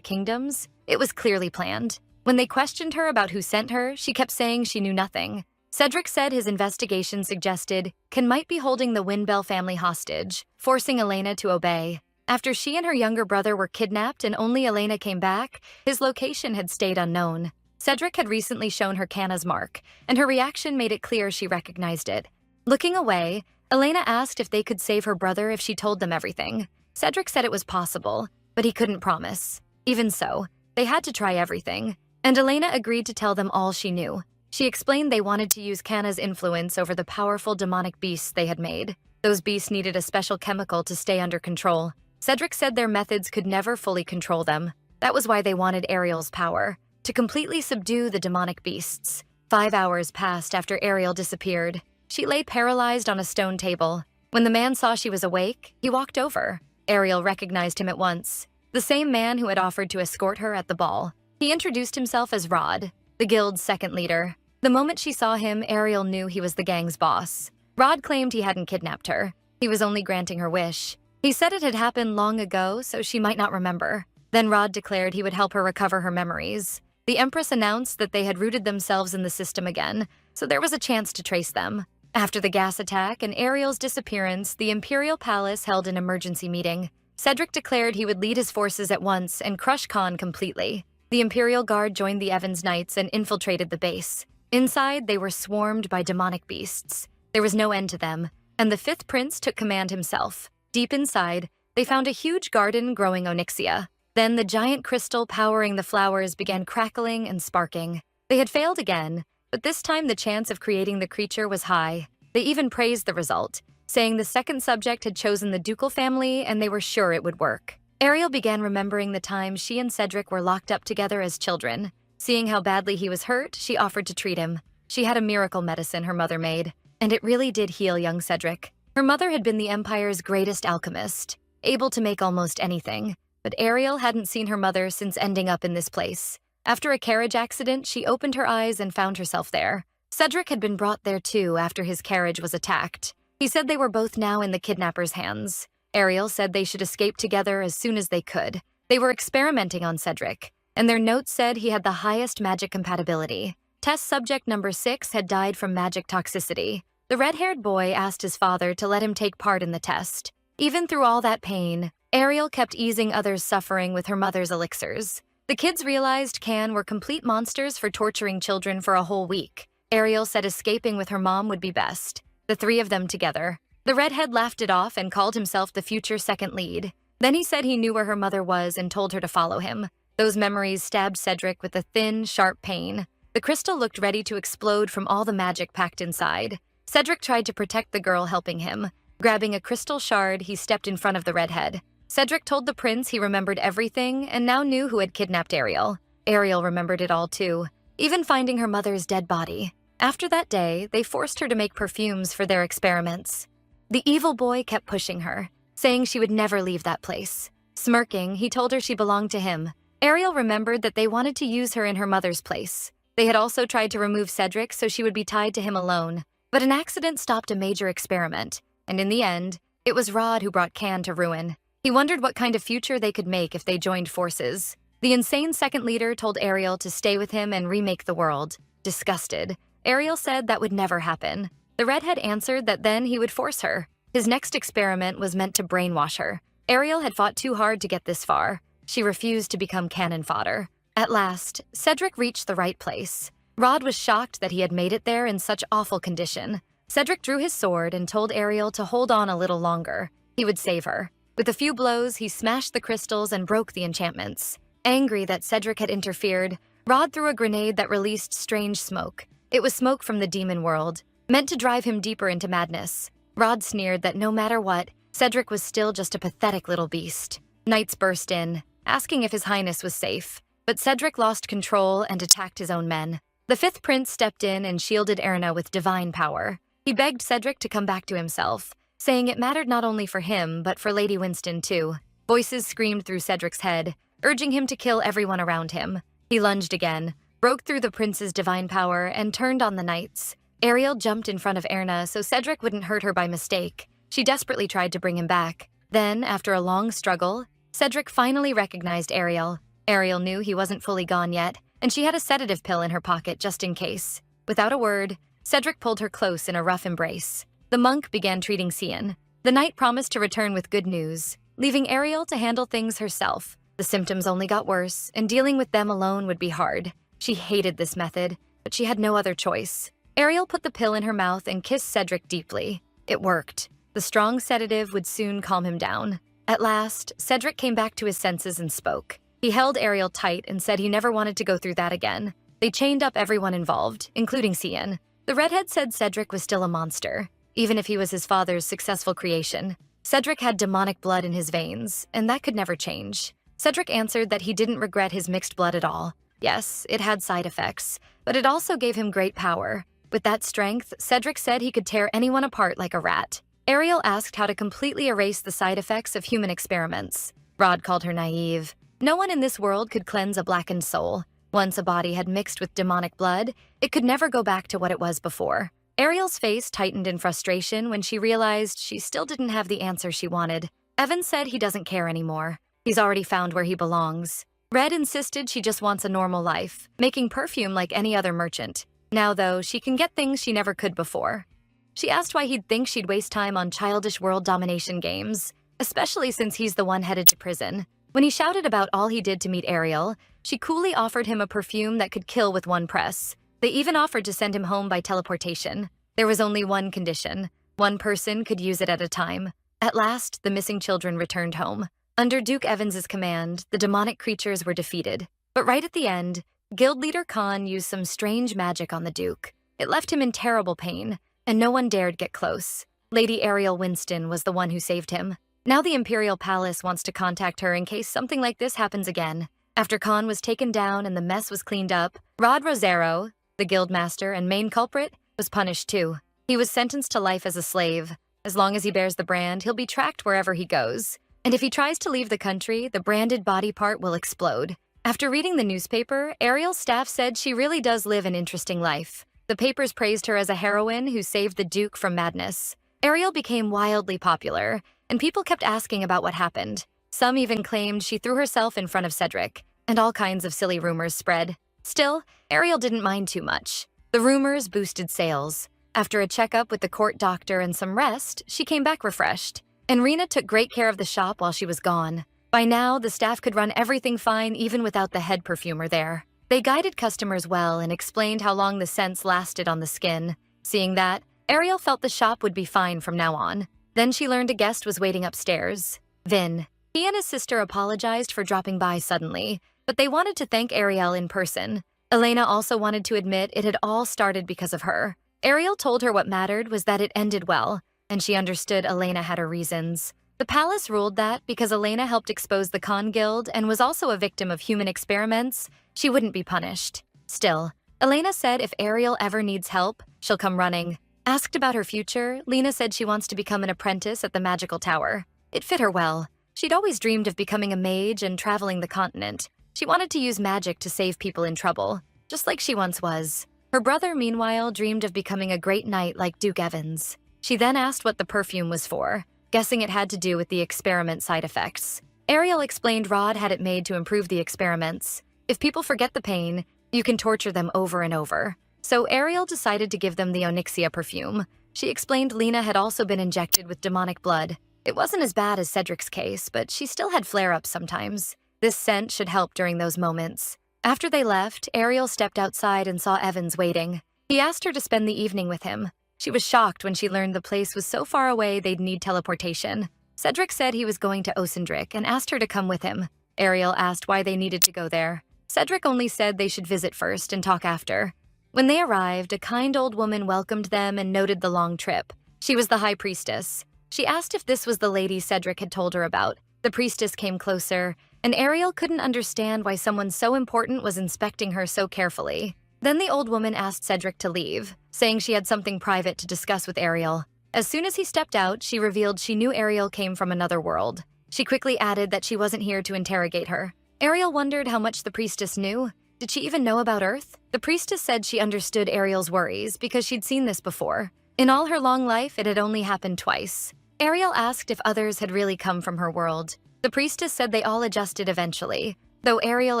kingdoms, it was clearly planned. When they questioned her about who sent her, she kept saying she knew nothing. Cedric said his investigation suggested Can might be holding the Windbell family hostage, forcing Elena to obey. After she and her younger brother were kidnapped and only Elena came back, his location had stayed unknown. Cedric had recently shown her Canna's mark, and her reaction made it clear she recognized it. Looking away, Elena asked if they could save her brother if she told them everything. Cedric said it was possible, but he couldn't promise. Even so, They had to try everything, and Elena agreed to tell them all she knew. She explained they wanted to use Kanna's influence over the powerful demonic beasts they had made. Those beasts needed a special chemical to stay under control. Cedric said their methods could never fully control them. That was why they wanted Ariel's power, to completely subdue the demonic beasts. 5 hours passed after Ariel disappeared. She lay paralyzed on a stone table. When the man saw she was awake, he walked over. Ariel recognized him at once, the same man who had offered to escort her at the ball. He introduced himself as Rod, the guild's second leader. The moment she saw him, Ariel knew he was the gang's boss. Rod claimed he hadn't kidnapped her. He was only granting her wish. He said it had happened long ago, so she might not remember. Then Rod declared he would help her recover her memories. The Empress announced that they had rooted themselves in the system again, so there was a chance to trace them. After the gas attack and Ariel's disappearance, the Imperial Palace held an emergency meeting. Cedric declared he would lead his forces at once and crush Khan completely. The Imperial Guard joined the Evans Knights and infiltrated the base. Inside, they were swarmed by demonic beasts. There was no end to them, and the fifth prince took command himself. Deep inside, they found a huge garden growing onyxia. Then the giant crystal powering the flowers began crackling and sparking. They had failed again, but this time the chance of creating the creature was high. They even praised the result, saying the second subject had chosen the ducal family and they were sure it would work. Ariel began remembering the time she and Cedric were locked up together as children. Seeing how badly he was hurt, she offered to treat him. She had a miracle medicine her mother made, and it really did heal young Cedric. Her mother had been the Empire's greatest alchemist, able to make almost anything. But Ariel hadn't seen her mother since ending up in this place. After a carriage accident, she opened her eyes and found herself there. Cedric had been brought there too after his carriage was attacked. He said they were both now in the kidnappers' hands. Ariel said they should escape together as soon as they could. They were experimenting on Cedric, and their notes said he had the highest magic compatibility. Test subject number 6 had died from magic toxicity. The red-haired boy asked his father to let him take part in the test. Even through all that pain, Ariel kept easing others' suffering with her mother's elixirs. The kids realized Can were complete monsters for torturing children for a whole week. Ariel said escaping with her mom would be best, the 3 of them together. The redhead laughed it off and called himself the future second lead. Then he said he knew where her mother was and told her to follow him. Those memories stabbed Cedric with a thin, sharp pain. The crystal looked ready to explode from all the magic packed inside. Cedric tried to protect the girl helping him. Grabbing a crystal shard, he stepped in front of the redhead. Cedric told the prince he remembered everything and now knew who had kidnapped Ariel. Ariel remembered it all too, even finding her mother's dead body. After that day, they forced her to make perfumes for their experiments. The evil boy kept pushing her, saying she would never leave that place. Smirking, he told her she belonged to him. Ariel remembered that they wanted to use her in her mother's place. They had also tried to remove Cedric so she would be tied to him alone. But an accident stopped a major experiment, and in the end, it was Rod who brought Can to ruin. He wondered what kind of future they could make if they joined forces. The insane second leader told Ariel to stay with him and remake the world. Disgusted, Ariel said that would never happen. The redhead answered that then he would force her. His next experiment was meant to brainwash her. Ariel had fought too hard to get this far. She refused to become cannon fodder. At last, Cedric reached the right place. Rod was shocked that he had made it there in such awful condition. Cedric drew his sword and told Ariel to hold on a little longer. He would save her. With a few blows, he smashed the crystals and broke the enchantments. Angry that Cedric had interfered, Rod threw a grenade that released strange smoke. It was smoke from the demon world, meant to drive him deeper into madness. Rod sneered that no matter what, Cedric was still just a pathetic little beast. Knights burst in, asking if His Highness was safe, but Cedric lost control and attacked his own men. The fifth prince stepped in and shielded Erna with divine power. He begged Cedric to come back to himself, saying it mattered not only for him, but for Lady Winston too. Voices screamed through Cedric's head, urging him to kill everyone around him. He lunged again, broke through the prince's divine power, and turned on the knights. Ariel jumped in front of Erna so Cedric wouldn't hurt her by mistake. She desperately tried to bring him back. Then, after a long struggle, Cedric finally recognized Ariel. Ariel knew he wasn't fully gone yet, and she had a sedative pill in her pocket just in case. Without a word, Cedric pulled her close in a rough embrace. The monk began treating Cian. The knight promised to return with good news, leaving Ariel to handle things herself. The symptoms only got worse, and dealing with them alone would be hard. She hated this method, but she had no other choice. Ariel put the pill in her mouth and kissed Cedric deeply. It worked. The strong sedative would soon calm him down. At last, Cedric came back to his senses and spoke. He held Ariel tight and said he never wanted to go through that again. They chained up everyone involved, including Cian. The redhead said Cedric was still a monster, even if he was his father's successful creation. Cedric had demonic blood in his veins, and that could never change. Cedric answered that he didn't regret his mixed blood at all. Yes, it had side effects, but it also gave him great power. With that strength, Cedric said he could tear anyone apart like a rat. Ariel asked how to completely erase the side effects of human experiments. Rod called her naive. No one in this world could cleanse a blackened soul. Once a body had mixed with demonic blood, it could never go back to what it was before. Ariel's face tightened in frustration when she realized she still didn't have the answer she wanted. Evan said he doesn't care anymore. He's already found where he belongs. Red insisted she just wants a normal life, making perfume like any other merchant. Now, though, she can get things she never could before. She asked why he'd think she'd waste time on childish world domination games, especially since he's the one headed to prison. When he shouted about all he did to meet Ariel, she coolly offered him a perfume that could kill with one press. They even offered to send him home by teleportation. There was only one condition. One person could use it at a time. At last, the missing children returned home. Under Duke Evans's command, the demonic creatures were defeated. But right at the end, Guild Leader Khan used some strange magic on the Duke. It left him in terrible pain, and no one dared get close. Lady Ariel Winston was the one who saved him. Now the Imperial Palace wants to contact her in case something like this happens again. After Khan was taken down and the mess was cleaned up, Rod Rosero, the guildmaster and main culprit, was punished too. He was sentenced to life as a slave. As long as he bears the brand, he'll be tracked wherever he goes. And if he tries to leave the country, the branded body part will explode. After reading the newspaper, Ariel's staff said she really does live an interesting life. The papers praised her as a heroine who saved the Duke from madness. Ariel became wildly popular, and people kept asking about what happened. Some even claimed she threw herself in front of Cedric, and all kinds of silly rumors spread. Still, Ariel didn't mind too much. The rumors boosted sales. After a checkup with the court doctor and some rest, she came back refreshed. And Rena took great care of the shop while she was gone. By now, the staff could run everything fine even without the head perfumer there. They guided customers well and explained how long the scents lasted on the skin. Seeing that, Ariel felt the shop would be fine from now on. Then she learned a guest was waiting upstairs. Vin. He and his sister apologized for dropping by suddenly, but they wanted to thank Ariel in person. Elena also wanted to admit it had all started because of her. Ariel told her what mattered was that it ended well, and she understood Elena had her reasons. The palace ruled that because Elena helped expose the Khan Guild and was also a victim of human experiments, she wouldn't be punished. Still, Elena said if Ariel ever needs help, she'll come running. Asked about her future, Lena said she wants to become an apprentice at the magical tower. It fit her well. She'd always dreamed of becoming a mage and traveling the continent. She wanted to use magic to save people in trouble, just like she once was. Her brother, meanwhile, dreamed of becoming a great knight like Duke Evans. She then asked what the perfume was for, guessing it had to do with the experiment side effects. Ariel explained Rod had it made to improve the experiments. If people forget the pain, you can torture them over and over. So Ariel decided to give them the Onyxia perfume. She explained Lena had also been injected with demonic blood. It wasn't as bad as Cedric's case, but she still had flare-ups sometimes. This scent should help during those moments. After they left, Ariel stepped outside and saw Evans waiting. He asked her to spend the evening with him. She was shocked when she learned the place was so far away they'd need teleportation. Cedric said he was going to Osendrick and asked her to come with him. Ariel asked why they needed to go there. Cedric only said they should visit first and talk after. When they arrived, a kind old woman welcomed them and noted the long trip. She was the high priestess. She asked if this was the lady Cedric had told her about. The priestess came closer, and Ariel couldn't understand why someone so important was inspecting her so carefully. Then the old woman asked Cedric to leave, saying she had something private to discuss with Ariel. As soon as he stepped out, she revealed she knew Ariel came from another world. She quickly added that she wasn't here to interrogate her. Ariel wondered how much the priestess knew. Did she even know about Earth? The priestess said she understood Ariel's worries because she'd seen this before. In all her long life, it had only happened twice. Ariel asked if others had really come from her world. The priestess said they all adjusted eventually, though Ariel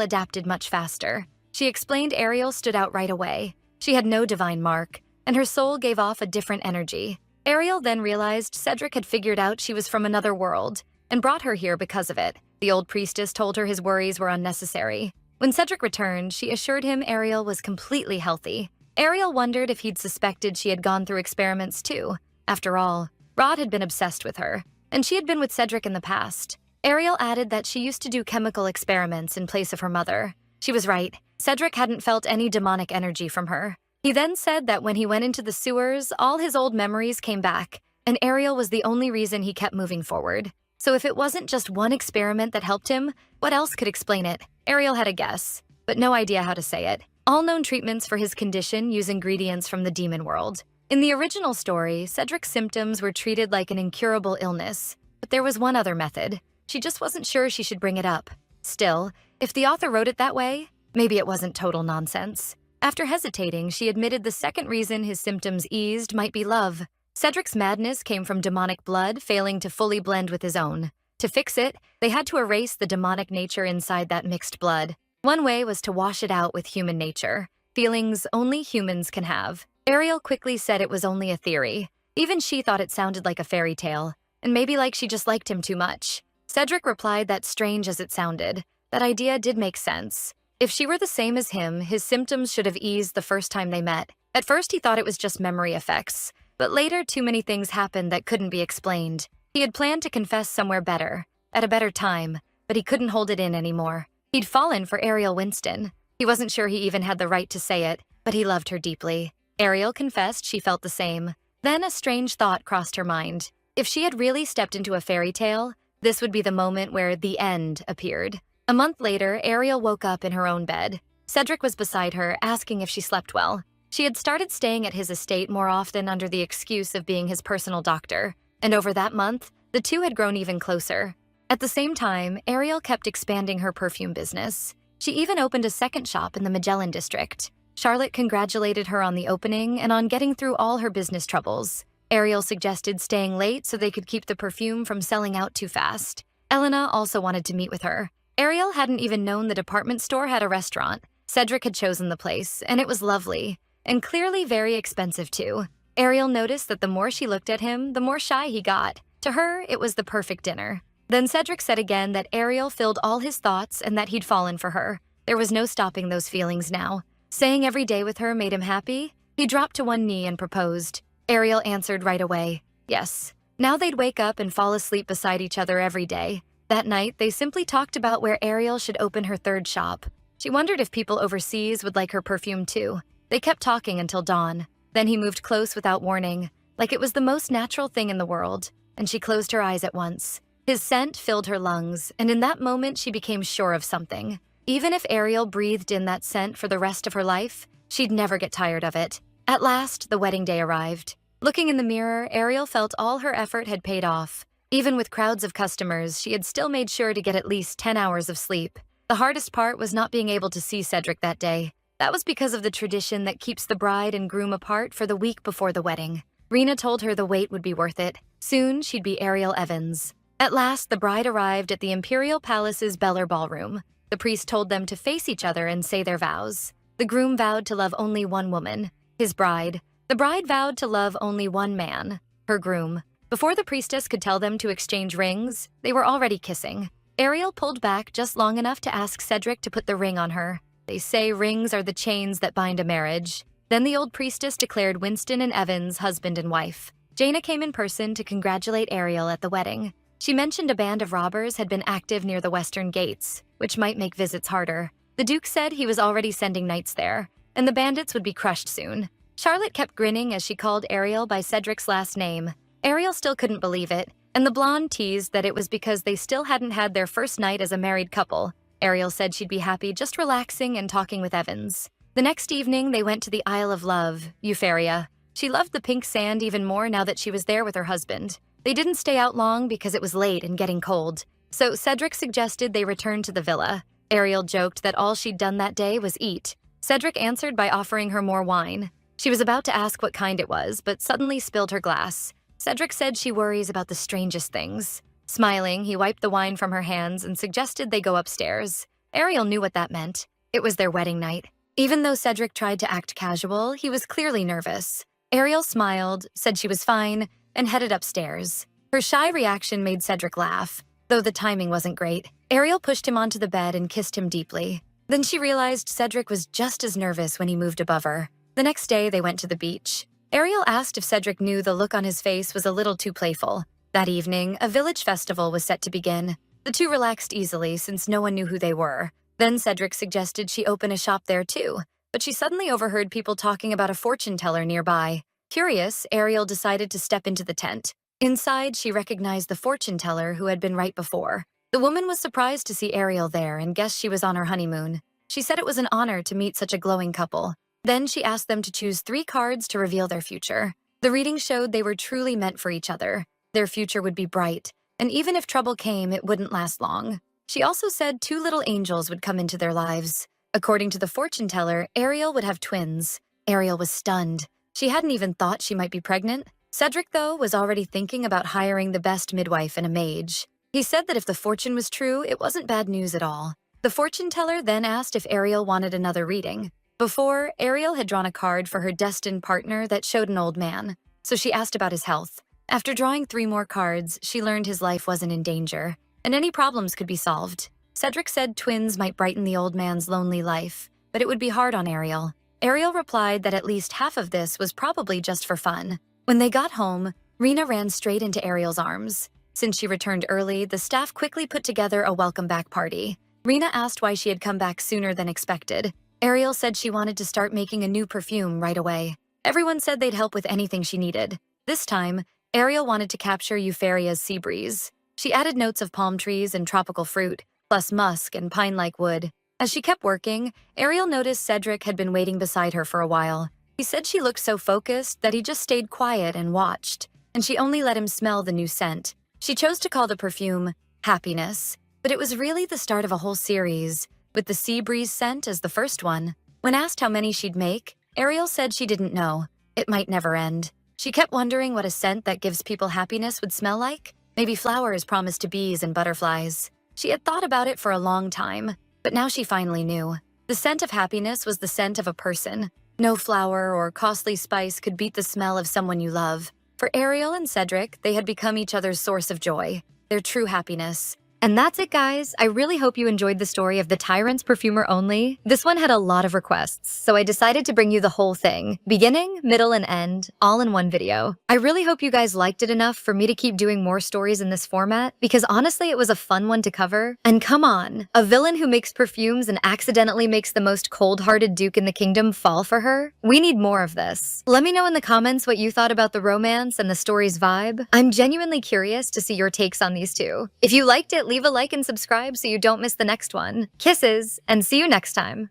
adapted much faster. She explained Ariel stood out right away. She had no divine mark, and her soul gave off a different energy. Ariel then realized Cedric had figured out she was from another world and brought her here because of it. The old priestess told her his worries were unnecessary. When Cedric returned, she assured him Ariel was completely healthy. Ariel wondered if he'd suspected she had gone through experiments too. After all, Rod had been obsessed with her, and she had been with Cedric in the past. Ariel added that she used to do chemical experiments in place of her mother. She was right. Cedric hadn't felt any demonic energy from her. He then said that when he went into the sewers, all his old memories came back, and Ariel was the only reason he kept moving forward. So if it wasn't just one experiment that helped him, what else could explain it? Ariel had a guess, but no idea how to say it. All known treatments for his condition use ingredients from the demon world. In the original story, Cedric's symptoms were treated like an incurable illness, but there was one other method. She just wasn't sure she should bring it up. Still, if the author wrote it that way, maybe it wasn't total nonsense. After hesitating, she admitted the second reason his symptoms eased might be love. Cedric's madness came from demonic blood failing to fully blend with his own. To fix it, they had to erase the demonic nature inside that mixed blood. One way was to wash it out with human nature, feelings only humans can have. Ariel quickly said it was only a theory. Even she thought it sounded like a fairy tale, and maybe like she just liked him too much. Cedric replied that strange as it sounded, that idea did make sense. If she were the same as him, his symptoms should have eased the first time they met. At first he thought it was just memory effects, but later too many things happened that couldn't be explained. He had planned to confess somewhere better, at a better time, but he couldn't hold it in anymore. He'd fallen for Ariel Winston. He wasn't sure he even had the right to say it, but he loved her deeply. Ariel confessed she felt the same. Then a strange thought crossed her mind. If she had really stepped into a fairy tale, this would be the moment where the end appeared. A month later, Ariel woke up in her own bed. Cedric was beside her, asking if she slept well. She had started staying at his estate more often under the excuse of being his personal doctor, and over that month, the two had grown even closer. At the same time, Ariel kept expanding her perfume business. She even opened a second shop in the Magellan district. Charlotte congratulated her on the opening and on getting through all her business troubles. Ariel suggested staying late so they could keep the perfume from selling out too fast. Elena also wanted to meet with her. Ariel hadn't even known the department store had a restaurant. Cedric had chosen the place, and it was lovely, and clearly very expensive too. Ariel noticed that the more she looked at him, the more shy he got. To her, it was the perfect dinner. Then Cedric said again that Ariel filled all his thoughts and that he'd fallen for her. There was no stopping those feelings now. Saying every day with her made him happy. He dropped to one knee and proposed. Ariel answered right away, yes. Now they'd wake up and fall asleep beside each other every day. That night, they simply talked about where Ariel should open her third shop. She wondered if people overseas would like her perfume too. They kept talking until dawn. Then he moved close without warning, like it was the most natural thing in the world, and she closed her eyes at once. His scent filled her lungs, and in that moment she became sure of something. Even if Ariel breathed in that scent for the rest of her life, she'd never get tired of it. At last, the wedding day arrived. Looking in the mirror, Ariel felt all her effort had paid off. Even with crowds of customers, she had still made sure to get at least 10 hours of sleep. The hardest part was not being able to see Cedric that day. That was because of the tradition that keeps the bride and groom apart for the week before the wedding. Rena told her the wait would be worth it. Soon, she'd be Ariel Evans. At last, the bride arrived at the Imperial Palace's Beller Ballroom. The priest told them to face each other and say their vows. The groom vowed to love only one woman, his bride. The bride vowed to love only one man, her groom. Before the priestess could tell them to exchange rings, they were already kissing. Ariel pulled back just long enough to ask Cedric to put the ring on her. They say rings are the chains that bind a marriage. Then the old priestess declared Winston and Evans husband and wife. Jaina came in person to congratulate Ariel at the wedding. She mentioned a band of robbers had been active near the western gates, which might make visits harder. The Duke said he was already sending knights there, and the bandits would be crushed soon. Charlotte kept grinning as she called Ariel by Cedric's last name. Ariel still couldn't believe it, and the blonde teased that it was because they still hadn't had their first night as a married couple. Ariel said she'd be happy just relaxing and talking with Evans. The next evening, they went to the Isle of Love, Euphoria. She loved the pink sand even more now that she was there with her husband. They didn't stay out long because it was late and getting cold, so Cedric suggested they return to the villa. Ariel joked that all she'd done that day was eat. Cedric answered by offering her more wine. She was about to ask what kind it was, but suddenly spilled her glass. Cedric said she worries about the strangest things. Smiling, he wiped the wine from her hands and suggested they go upstairs. Ariel knew what that meant. It was their wedding night. Even though Cedric tried to act casual, he was clearly nervous. Ariel smiled, said she was fine, and headed upstairs. Her shy reaction made Cedric laugh, though the timing wasn't great. Ariel pushed him onto the bed and kissed him deeply. Then she realized Cedric was just as nervous when he moved above her. The next day, they went to the beach. Ariel asked if Cedric knew the look on his face was a little too playful. That evening, a village festival was set to begin. The two relaxed easily since no one knew who they were. Then Cedric suggested she open a shop there too, but she suddenly overheard people talking about a fortune teller nearby. Curious, Ariel decided to step into the tent. Inside, she recognized the fortune teller who had been right before. The woman was surprised to see Ariel there and guessed she was on her honeymoon. She said it was an honor to meet such a glowing couple. Then she asked them to choose 3 cards to reveal their future. The reading showed they were truly meant for each other. Their future would be bright, and even if trouble came, it wouldn't last long. She also said 2 little angels would come into their lives. According to the fortune teller, Ariel would have twins. Ariel was stunned. She hadn't even thought she might be pregnant. Cedric, though, was already thinking about hiring the best midwife and a mage. He said that if the fortune was true, it wasn't bad news at all. The fortune teller then asked if Ariel wanted another reading. Before, Ariel had drawn a card for her destined partner that showed an old man, so she asked about his health. After drawing 3 more cards, she learned his life wasn't in danger, and any problems could be solved. Cedric said twins might brighten the old man's lonely life, but it would be hard on Ariel. Ariel replied that at least half of this was probably just for fun. When they got home, Rena ran straight into Ariel's arms. Since she returned early, the staff quickly put together a welcome-back party. Rena asked why she had come back sooner than expected. Ariel said she wanted to start making a new perfume right away. Everyone said they'd help with anything she needed. This time, Ariel wanted to capture Euphoria's sea breeze. She added notes of palm trees and tropical fruit, plus musk and pine-like wood. As she kept working, Ariel noticed Cedric had been waiting beside her for a while. He said she looked so focused that he just stayed quiet and watched, and she only let him smell the new scent. She chose to call the perfume Happiness, but it was really the start of a whole series, with the sea breeze scent as the first one. When asked how many she'd make, Ariel said she didn't know. It might never end. She kept wondering what a scent that gives people happiness would smell like. Maybe flowers promised to bees and butterflies. She had thought about it for a long time, but now she finally knew. The scent of happiness was the scent of a person. No flower or costly spice could beat the smell of someone you love. For Ariel and Cedric, they had become each other's source of joy, their true happiness. And that's it, guys. I really hope you enjoyed the story of the Tyrant's Perfumer only. This one had a lot of requests, so I decided to bring you the whole thing, beginning, middle, and end, all in one video. I really hope you guys liked it enough for me to keep doing more stories in this format, because honestly, it was a fun one to cover. And come on, a villain who makes perfumes and accidentally makes the most cold-hearted duke in the kingdom fall for her? We need more of this. Let me know in the comments what you thought about the romance and the story's vibe. I'm genuinely curious to see your takes on these two. If you liked it, leave a like and subscribe so you don't miss the next one. Kisses, and see you next time.